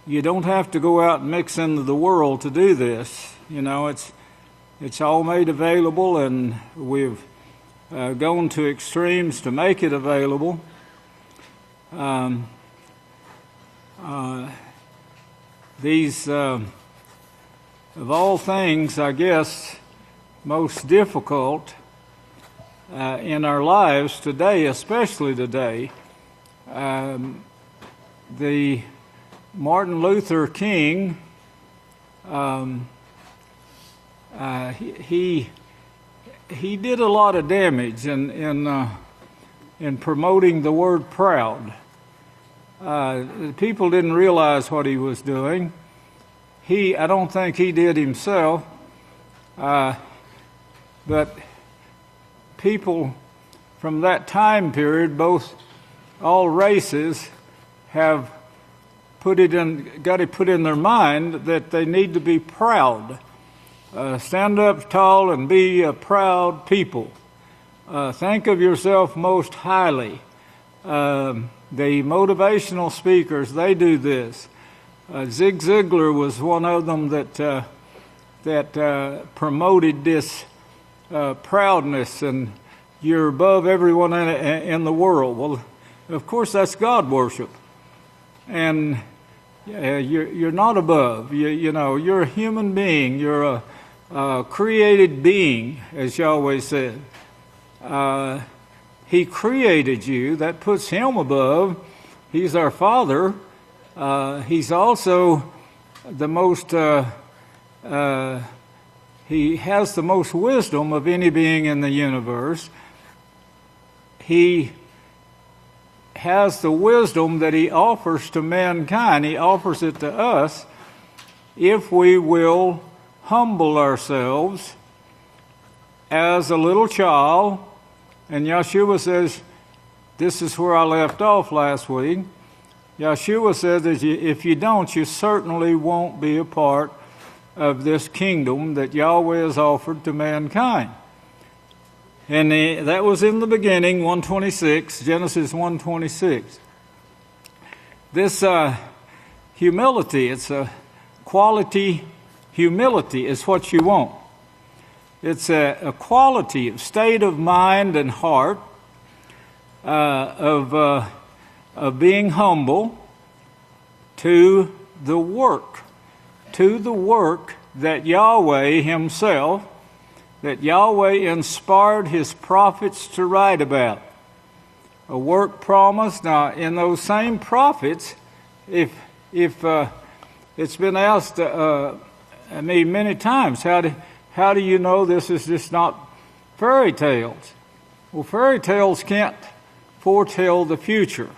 you don't have to go out and mix into the world to do this. You know, it's all made available, and we've gone to extremes to make it available. These, of all things, I guess, most difficult in our lives today, especially today, the Martin Luther King, he did a lot of damage in promoting the word proud. People didn't realize what he was doing. I don't think he did himself, but people from that time period, all races, have put it in their mind that they need to be proud. Stand up tall and be a proud people. Think of yourself most highly. The motivational speakers, they do this. Zig Ziglar was one of them that promoted this proudness, and you're above everyone in the world. Well, of course, that's God worship, and you're not above. You know, you're a human being. You're a created being, as Yahweh said. He created you. That puts him above. He's our Father. He's also the most, he has the most wisdom of any being in the universe. He has the wisdom that he offers to mankind. He offers it to us if we will humble ourselves as a little child. And Yahshua says, this is where I left off last week. Yahshua says that if you don't, you certainly won't be a part of this kingdom that Yahweh has offered to mankind. And that was in the beginning, 1:26, Genesis 1:26. This humility, it's a quality humility is what you want. It's a quality of state of mind and heart of being humble to the work that Yahweh himself, that Yahweh inspired his prophets to write about. A work promised. Now, in those same prophets, if it's been asked me many times, how do you know this is just not fairy tales? Well, fairy tales can't foretell the future.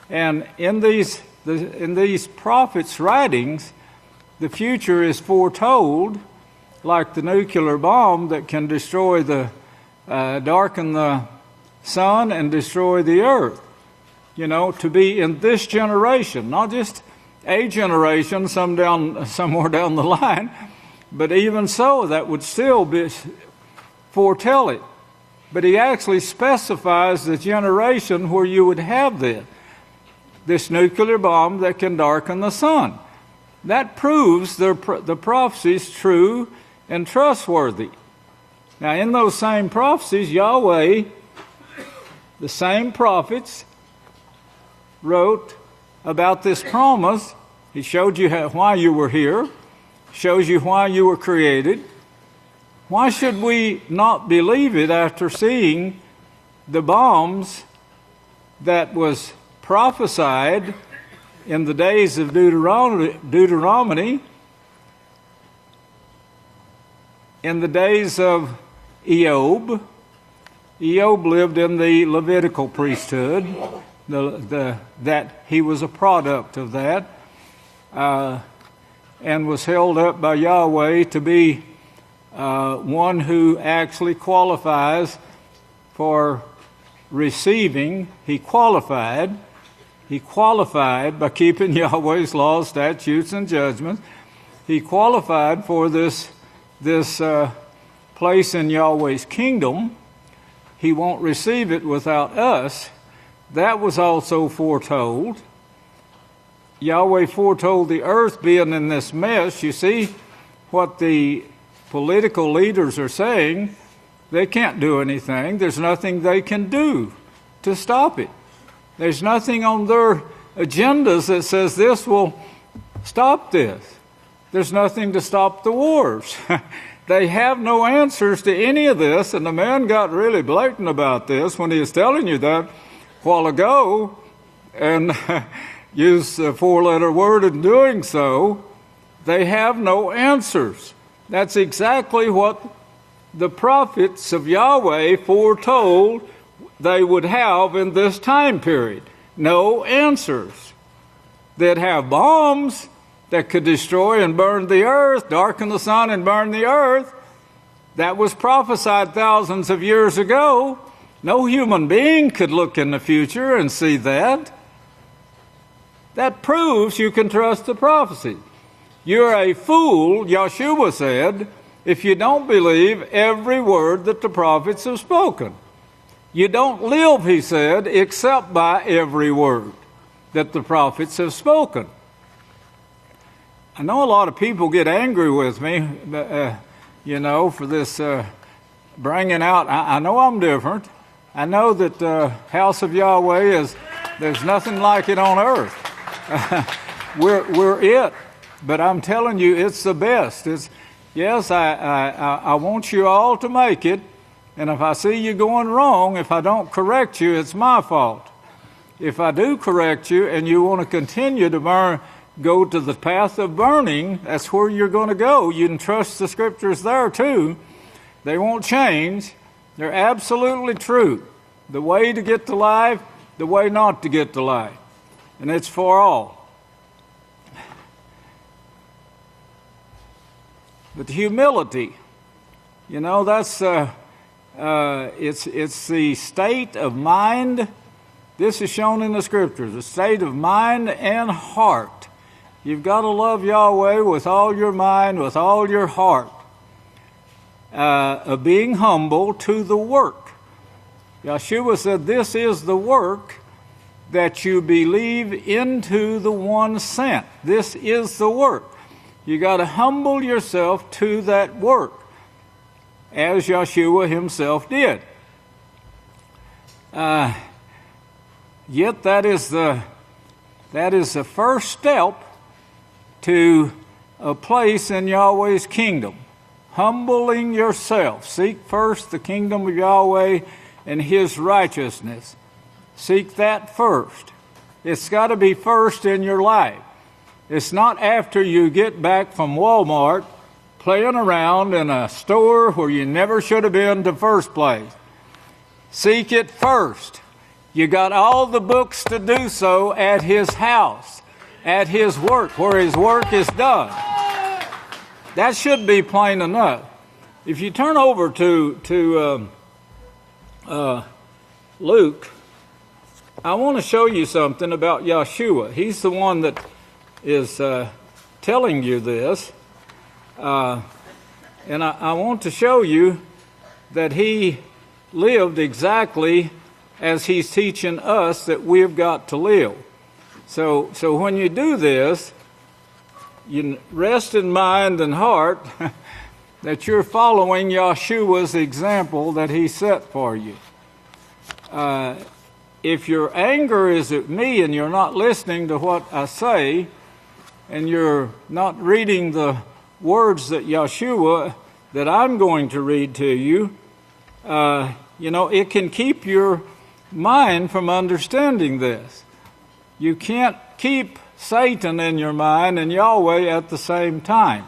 And in these prophets' writings, the future is foretold, like the nuclear bomb that can destroy darken the sun and destroy the earth. You know, to be in this generation, not just a generation somewhere down the line, but even so, that would still foretell it. But he actually specifies the generation where you would have this nuclear bomb that can darken the sun. That proves the prophecies true and trustworthy. Now, in those same prophecies, Yahweh, the same prophets, wrote about this promise. He showed you why you were here, shows you why you were created. Why should we not believe it after seeing the bombs that was prophesied in the days of Deuteronomy, in the days of Eob? Eob lived in the Levitical priesthood, that he was a product of that, and was held up by Yahweh to be one who actually qualifies for receiving. He qualified by keeping Yahweh's laws, statutes, and judgments. He qualified for this place in Yahweh's kingdom. He won't receive it without us. That was also foretold. Yahweh foretold the earth being in this mess. You see what the political leaders are saying. They can't do anything. There's nothing they can do to stop it. There's nothing on their agendas that says this will stop this. There's nothing to stop the wars. They have no answers to any of this, and the man got really blatant about this when he was telling you that a while ago, and used a four-letter word in doing so. They have no answers. That's exactly what the prophets of Yahweh foretold they would have in this time period. No answers. They'd have bombs that could destroy and burn the earth, darken the sun and burn the earth. That was prophesied thousands of years ago. No human being could look in the future and see that. That proves you can trust the prophecy. You're a fool, Yahshua said, if you don't believe every word that the prophets have spoken. You don't live, he said, except by every word that the prophets have spoken. I know a lot of people get angry with me, for this bringing out. I know I'm different. I know that House of Yahweh there's nothing like it on earth. We're it. But I'm telling you, it's the best. I want you all to make it. And if I see you going wrong, if I don't correct you, it's my fault. If I do correct you and you want to continue to go to the path of burning, that's where you're going to go. You can trust the Scriptures there too. They won't change. They're absolutely true. The way to get to life, the way not to get to life. And it's for all. But humility, that's it's the state of mind. This is shown in the Scriptures, the state of mind and heart. You've got to love Yahweh with all your mind, with all your heart. Of being humble to the work. Yahshua said, this is the work, that you believe into the one sent. This is the work. You got to humble yourself to that work, as Yahshua himself did. Yet that is the first step to a place in Yahweh's kingdom. Humbling yourself. Seek first the kingdom of Yahweh and his righteousness. Seek that first. It's got to be first in your life. It's not after you get back from Walmart playing around in a store where you never should have been in the first place. Seek it first. You got all the books to do so at his house, at his work, where his work is done. That should be plain enough. If you turn over to Luke, I want to show you something about Yahshua. He's the one that is telling you this. And I want to show you that he lived exactly as he's teaching us that we've got to live. So when you do this, you rest in mind and heart that you're following Yahshua's example that he set for you. If your anger is at me and you're not listening to what I say, and you're not reading the words that Yahshua, that I'm going to read to you, it can keep your mind from understanding this. You can't keep Satan in your mind and Yahweh at the same time.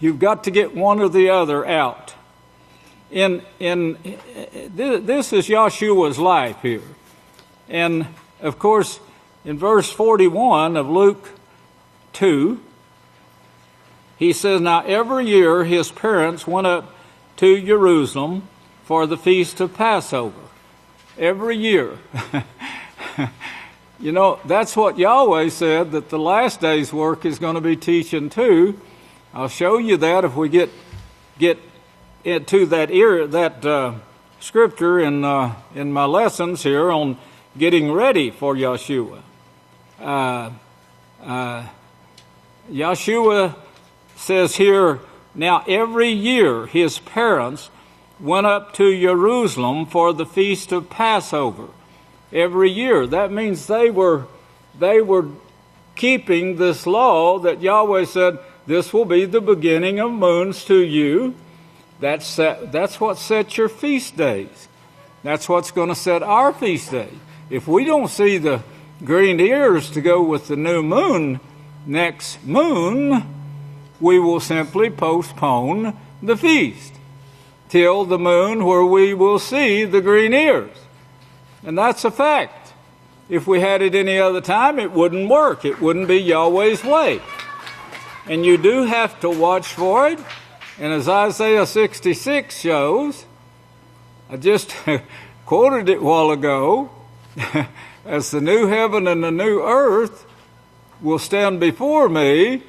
You've got to get one or the other out. This is Yahshua's life here. And, of course, in verse 41 of Luke 2, he says, now every year his parents went up to Jerusalem for the feast of Passover. Every year. That's what Yahweh said, that the last day's work is going to be teaching too. I'll show you that if we get into that scripture in my lessons here on getting ready for Yahshua. Yahshua says here, now every year his parents went up to Jerusalem for the feast of Passover. Every year. That means they were keeping this law that Yahweh said, this will be the beginning of moons to you. That's what sets your feast days. That's what's going to set our feast day. If we don't see the green ears to go with the new moon next moon, we will simply postpone the feast till the moon where we will see the green ears. And that's a fact. If we had it any other time, it wouldn't work. It wouldn't be Yahweh's way. And you do have to watch for it. And as Isaiah 66 shows, I just quoted it a while ago, as the new heaven and the new earth will stand before me,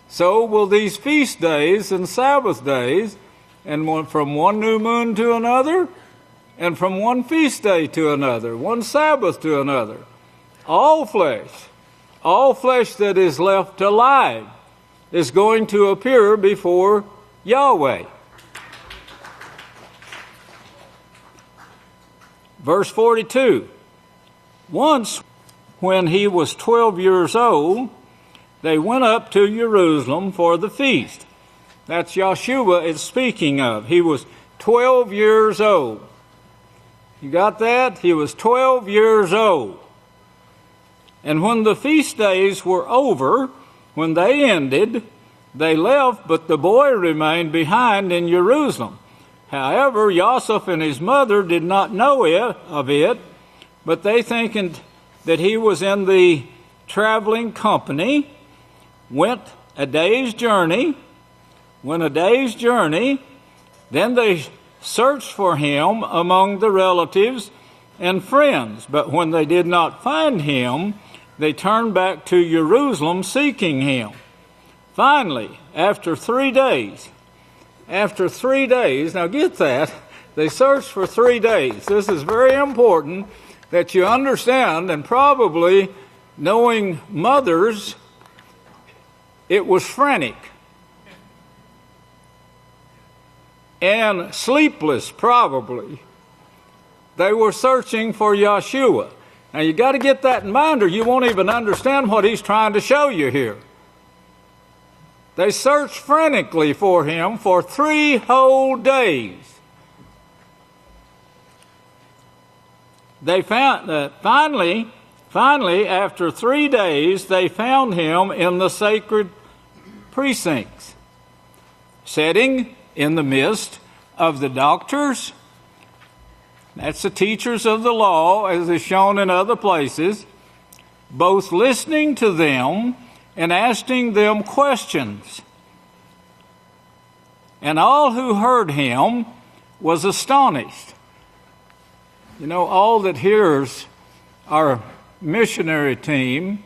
so will these feast days and Sabbath days, and from one new moon to another, and from one feast day to another, one Sabbath to another. All flesh that is left alive is going to appear before Yahweh. Verse 42, once when he was 12 years old, they went up to Jerusalem for the feast. That's Yahshua is speaking of. He was 12 years old. You got that? He was 12 years old. And when the feast days were over, when they ended, they left, but the boy remained behind in Jerusalem. However, Joseph and his mother did not know of it, but they thinking that he was in the traveling company, went a day's journey. Then they searched for him among the relatives and friends. But when they did not find him, they turned back to Jerusalem seeking him. Finally, after 3 days, now get that, they searched for 3 days. This is very important that you understand, and probably knowing mothers, it was frantic and sleepless, probably. They were searching for Yahshua. Now you got to get that in mind, or you won't even understand what he's trying to show you here. They searched frantically for him for 3 whole days. They found finally, after 3 days, they found him in the sacred precincts, sitting in the midst of the doctors. That's the teachers of the law, as is shown in other places, both listening to them and asking them questions. And all who heard him was astonished. You know, all that hears our missionary team,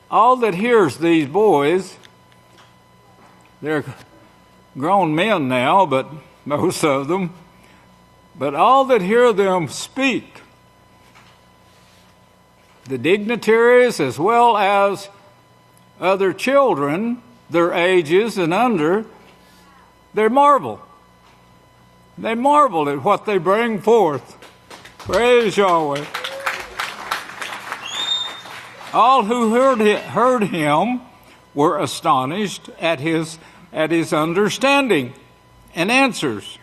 all that hears these boys, they're grown men now, but most of them, but all that hear them speak, the dignitaries as well as other children, their ages and under, they marvel. They marvel at what they bring forth. Praise Yahweh. All who heard him were astonished at his understanding and answers.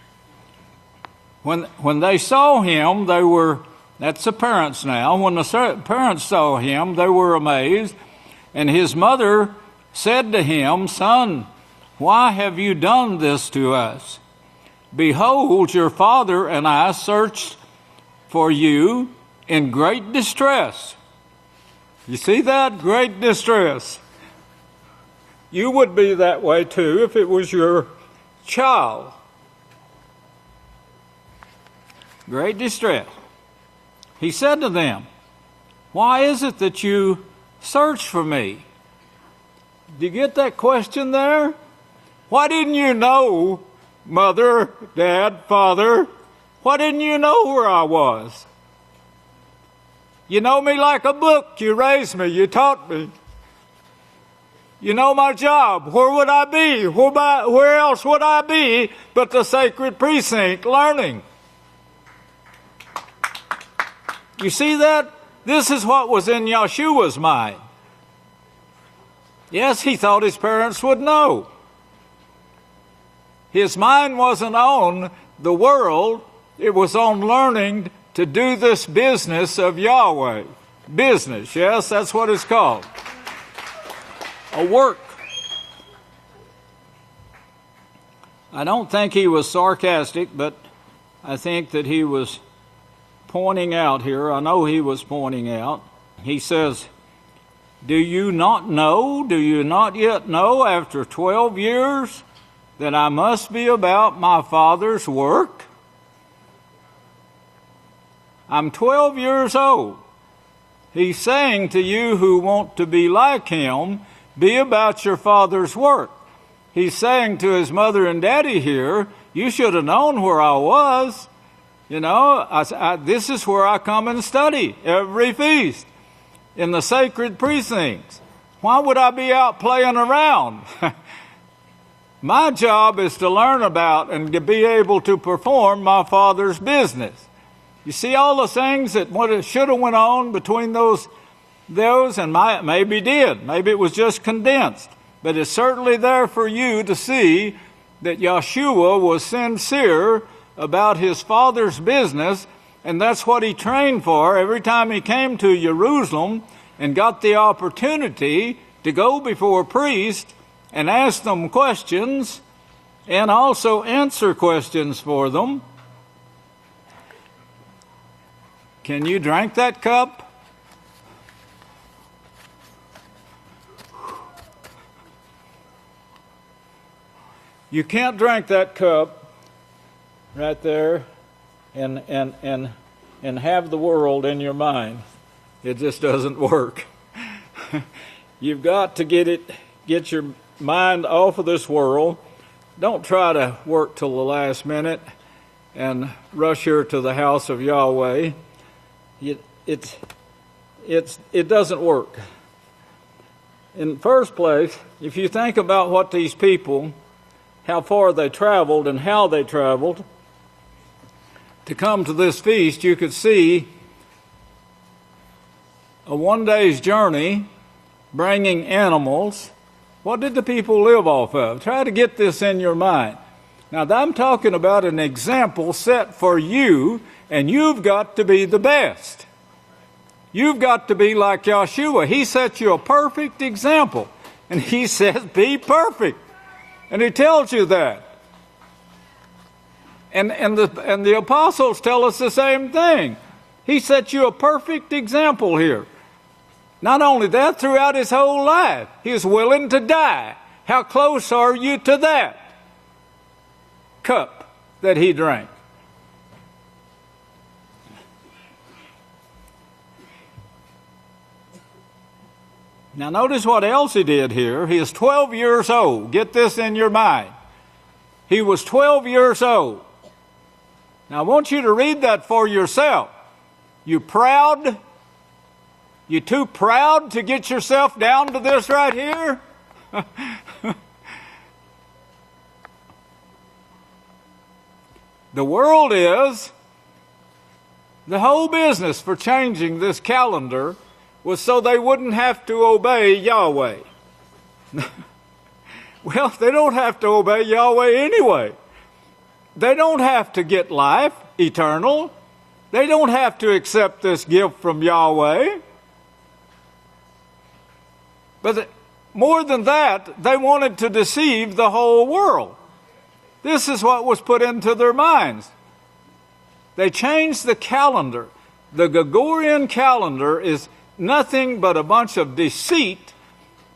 When they saw him, they were, that's the parents now, when the parents saw him, they were amazed. And his mother said to him, "Son, why have you done this to us? Behold, your father and I searched for you in great distress." You see that? Great distress. You would be that way too if it was your child. Great distress. He said to them, "Why is it that you search for me?" Do you get that question there? Why didn't you know, Mother, Dad, Father? Why didn't you know where I was? You know me like a book. You raised me. You taught me. You know my job. Where would I be? Where else would I be but the sacred precinct learning? You see that? This is what was in Yahshua's mind. Yes, he thought his parents would know. His mind wasn't on the world. It was on learning to do this business of Yahweh. Business, yes, that's what it's called. A work. I don't think he was sarcastic, but I think that he was pointing out here. I know he was pointing out. He says, "Do you not know? Do you not yet know after 12 years that I must be about my Father's work?" I'm 12 years old. He's saying to you who want to be like him, be about your Father's work. He's saying to his mother and daddy here, you should have known where I was. You know, this is where I come and study every feast in the sacred precincts. Why would I be out playing around? My job is to learn about and to be able to perform my Father's business. You see all the things that should have went on between those and maybe did. Maybe it was just condensed. But it's certainly there for you to see that Yahshua was sincere about his Father's business, and that's what he trained for every time he came to Jerusalem and got the opportunity to go before priests and ask them questions and also answer questions for them. Can you drink that cup? You can't drink that cup right there and have the world in your mind. It just doesn't work. You've got to get your mind off of this world. Don't try to work till the last minute and rush here to the house of Yahweh. It doesn't work. In the first place, if you think about what these people, how far they traveled and how they traveled to come to this feast, you could see a one-day's journey bringing animals. What did the people live off of? Try to get this in your mind. Now, I'm talking about an example set for you, and you've got to be the best. You've got to be like Yahshua. He set you a perfect example, and he says, be perfect. And he tells you that. And the apostles tell us the same thing. He set you a perfect example here. Not only that, throughout his whole life, he was willing to die. How close are you to that cup that he drank? Now notice what else he did here. He is 12 years old. Get this in your mind. He was 12 years old. Now I want you to read that for yourself. You proud? You too proud to get yourself down to this right here? The world is, the whole business for changing this calendar was so they wouldn't have to obey Yahweh. Well, they don't have to obey Yahweh anyway. They don't have to get life eternal. They don't have to accept this gift from Yahweh. But more than that, they wanted to deceive the whole world. This is what was put into their minds. They changed the calendar. The Gregorian calendar is nothing but a bunch of deceit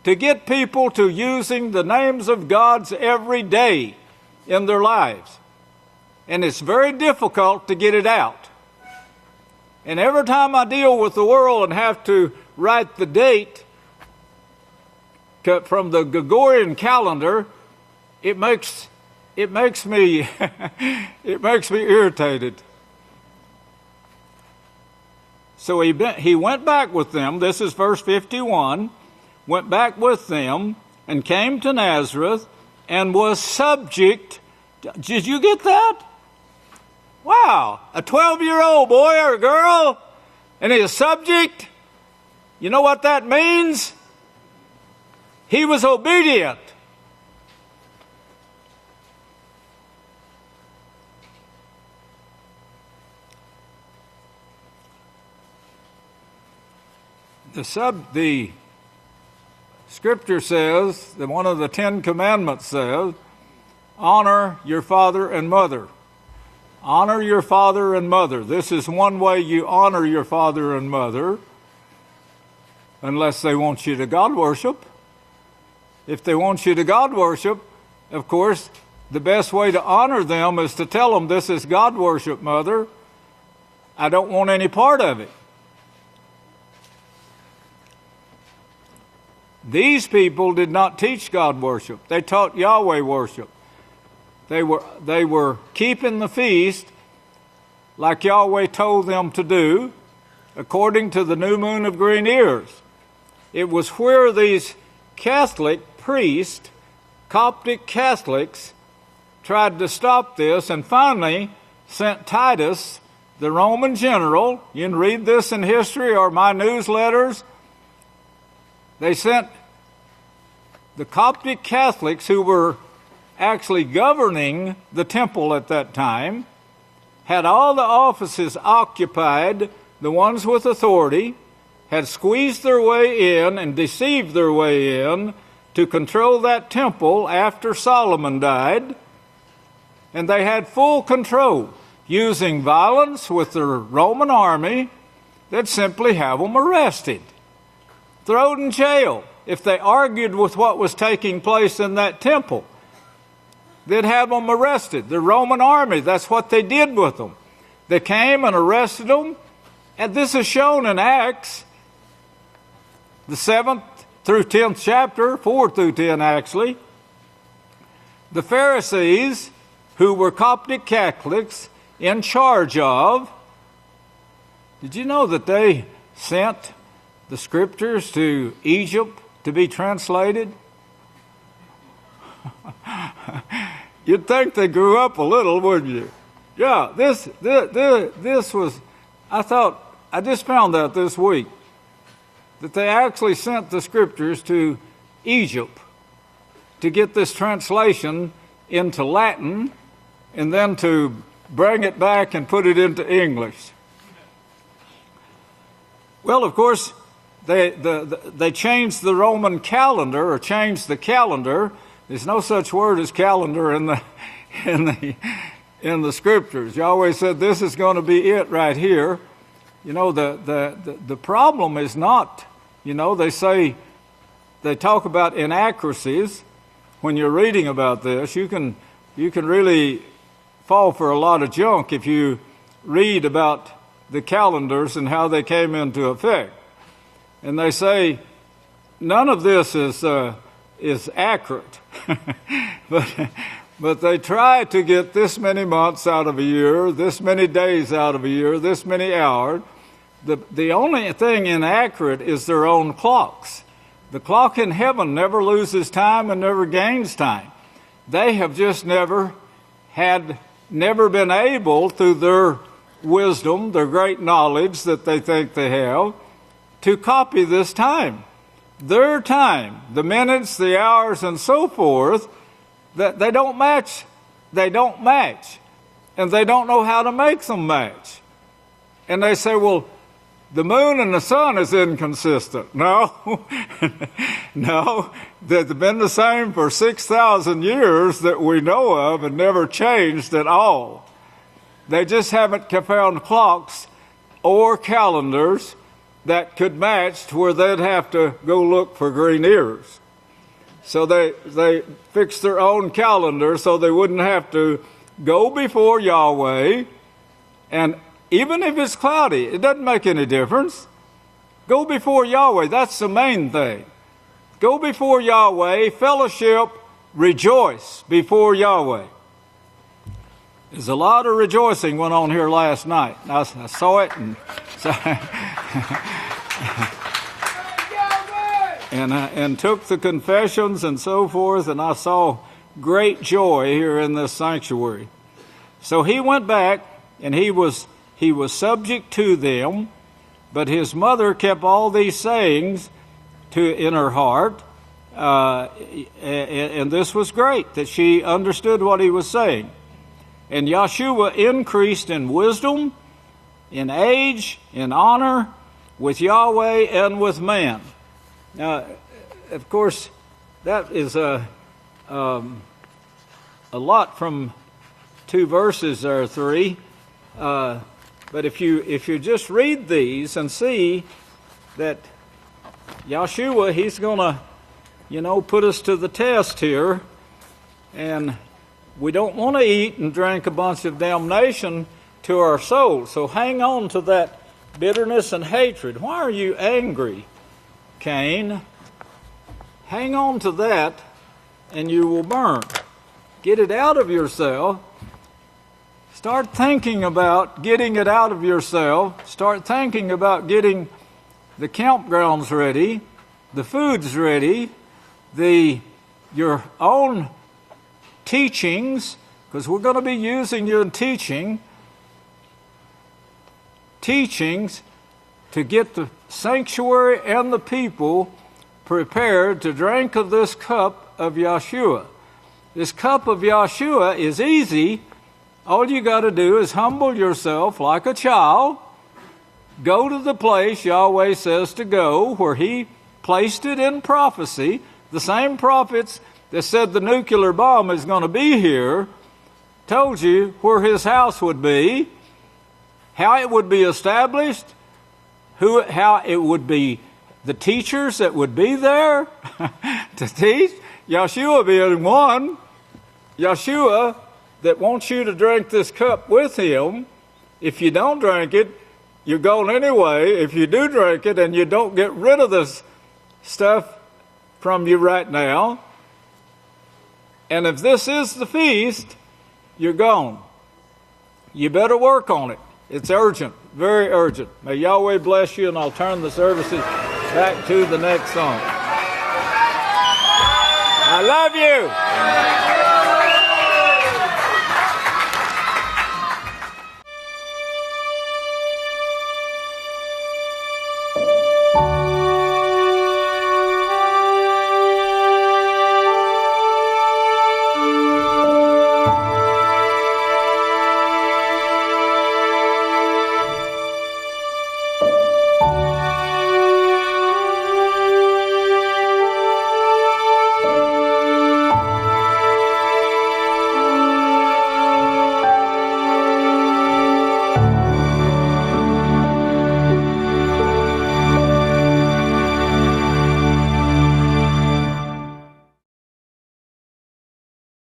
to get people to using the names of gods every day in their lives. And it's very difficult to get it out. And every time I deal with the world and have to write the date from the Gregorian calendar, it makes me it makes me irritated. So he went back with them. This is verse 51. Went back with them and came to Nazareth and was subject. Did you get that? Wow, a 12-year-old boy or girl, and he is subject. You know what that means? He was obedient. The Scripture says, that one of the 10 Commandments says, honor your father and mother. Honor your father and mother. This is one way you honor your father and mother, unless they want you to God worship. If they want you to God worship, of course, the best way to honor them is to tell them this is God worship, mother. I don't want any part of it. These people did not teach God worship. They taught Yahweh worship. They were keeping the feast like Yahweh told them to do, according to the new moon of green ears. It was where these Catholic priests, Coptic Catholics, tried to stop this and finally sent Titus, the Roman general. You can read this in history or my newsletters. They sent the Coptic Catholics, who were actually governing the temple at that time, had all the offices occupied, the ones with authority, had squeezed their way in and deceived their way in to control that temple after Solomon died. And they had full control, using violence with the Roman army. They'd simply have them arrested, thrown in jail. If they argued with what was taking place in that temple, they'd have them arrested. The Roman army, that's what they did with them. They came and arrested them, and this is shown in Acts, the 7th through 10th chapter, 4 through 10 actually. The Pharisees, who were Coptic Catholics, in charge of, did you know that they sent the Scriptures to Egypt to be translated? You'd think they grew up a little, wouldn't you? Yeah, this was, I just found out this week that they actually sent the Scriptures to Egypt to get this translation into Latin and then to bring it back and put it into English. Well, of course, they changed the Roman calendar, or changed the calendar. There's no such word as calendar in the Scriptures. Yahweh said this is going to be it right here. You know, the problem is not, you know, they talk about inaccuracies. When you're reading about this, you can really fall for a lot of junk if you read about the calendars and how they came into effect. And they say none of this is accurate, but they try to get this many months out of a year, this many days out of a year, this many hours. The only thing inaccurate is their own clocks. The clock in heaven never loses time and never gains time. They have just never been able, through their wisdom, their great knowledge that they think they have, to copy this time. Their time, the minutes, the hours, and so forth, that they don't match. They don't match. And they don't know how to make them match. And they say, well, the moon and the sun is inconsistent. No, no, they've been the same for 6,000 years that we know of and never changed at all. They just haven't found clocks or calendars that could match to where they'd have to go look for green ears. So they fixed their own calendar so they wouldn't have to go before Yahweh. And even if it's cloudy, it doesn't make any difference. Go before Yahweh. That's the main thing. Go before Yahweh, fellowship, rejoice before Yahweh. There's a lot of rejoicing went on here last night. I saw it and took the confessions and so forth, and I saw great joy here in this sanctuary. So he went back, and he was subject to them, but his mother kept all these sayings in her heart, and this was great, that she understood what he was saying. And Yahshua increased in wisdom, in age, in honor, with Yahweh and with man. Now, of course, that is a lot from 2 verses or 3. But if you just read these and see that Yahshua, he's going to, put us to the test here, and we don't want to eat and drink a bunch of damnation to our souls. So hang on to that bitterness and hatred. Why are you angry, Cain? Hang on to that and you will burn. Get it out of yourself. Start thinking about getting it out of yourself. Start thinking about getting the campgrounds ready, the food's ready, your own teachings, because we're going to be using you in teachings to get the sanctuary and the people prepared to drink of this cup of Yahshua. This cup of Yahshua is easy. All you got to do is humble yourself like a child. Go to the place Yahweh says to go, where He placed it in prophecy. The same prophets that said the nuclear bomb is going to be here told you where His house would be, how it would be established, how it would be, the teachers that would be there to teach. Yahshua being one. Yahshua that wants you to drink this cup with Him. If you don't drink it, you're going anyway. If you do drink it and you don't get rid of this stuff from you right now, and if this is the feast, you're gone. You better work on it. It's urgent, very urgent. May Yahweh bless you, and I'll turn the services back to the next song. I love you.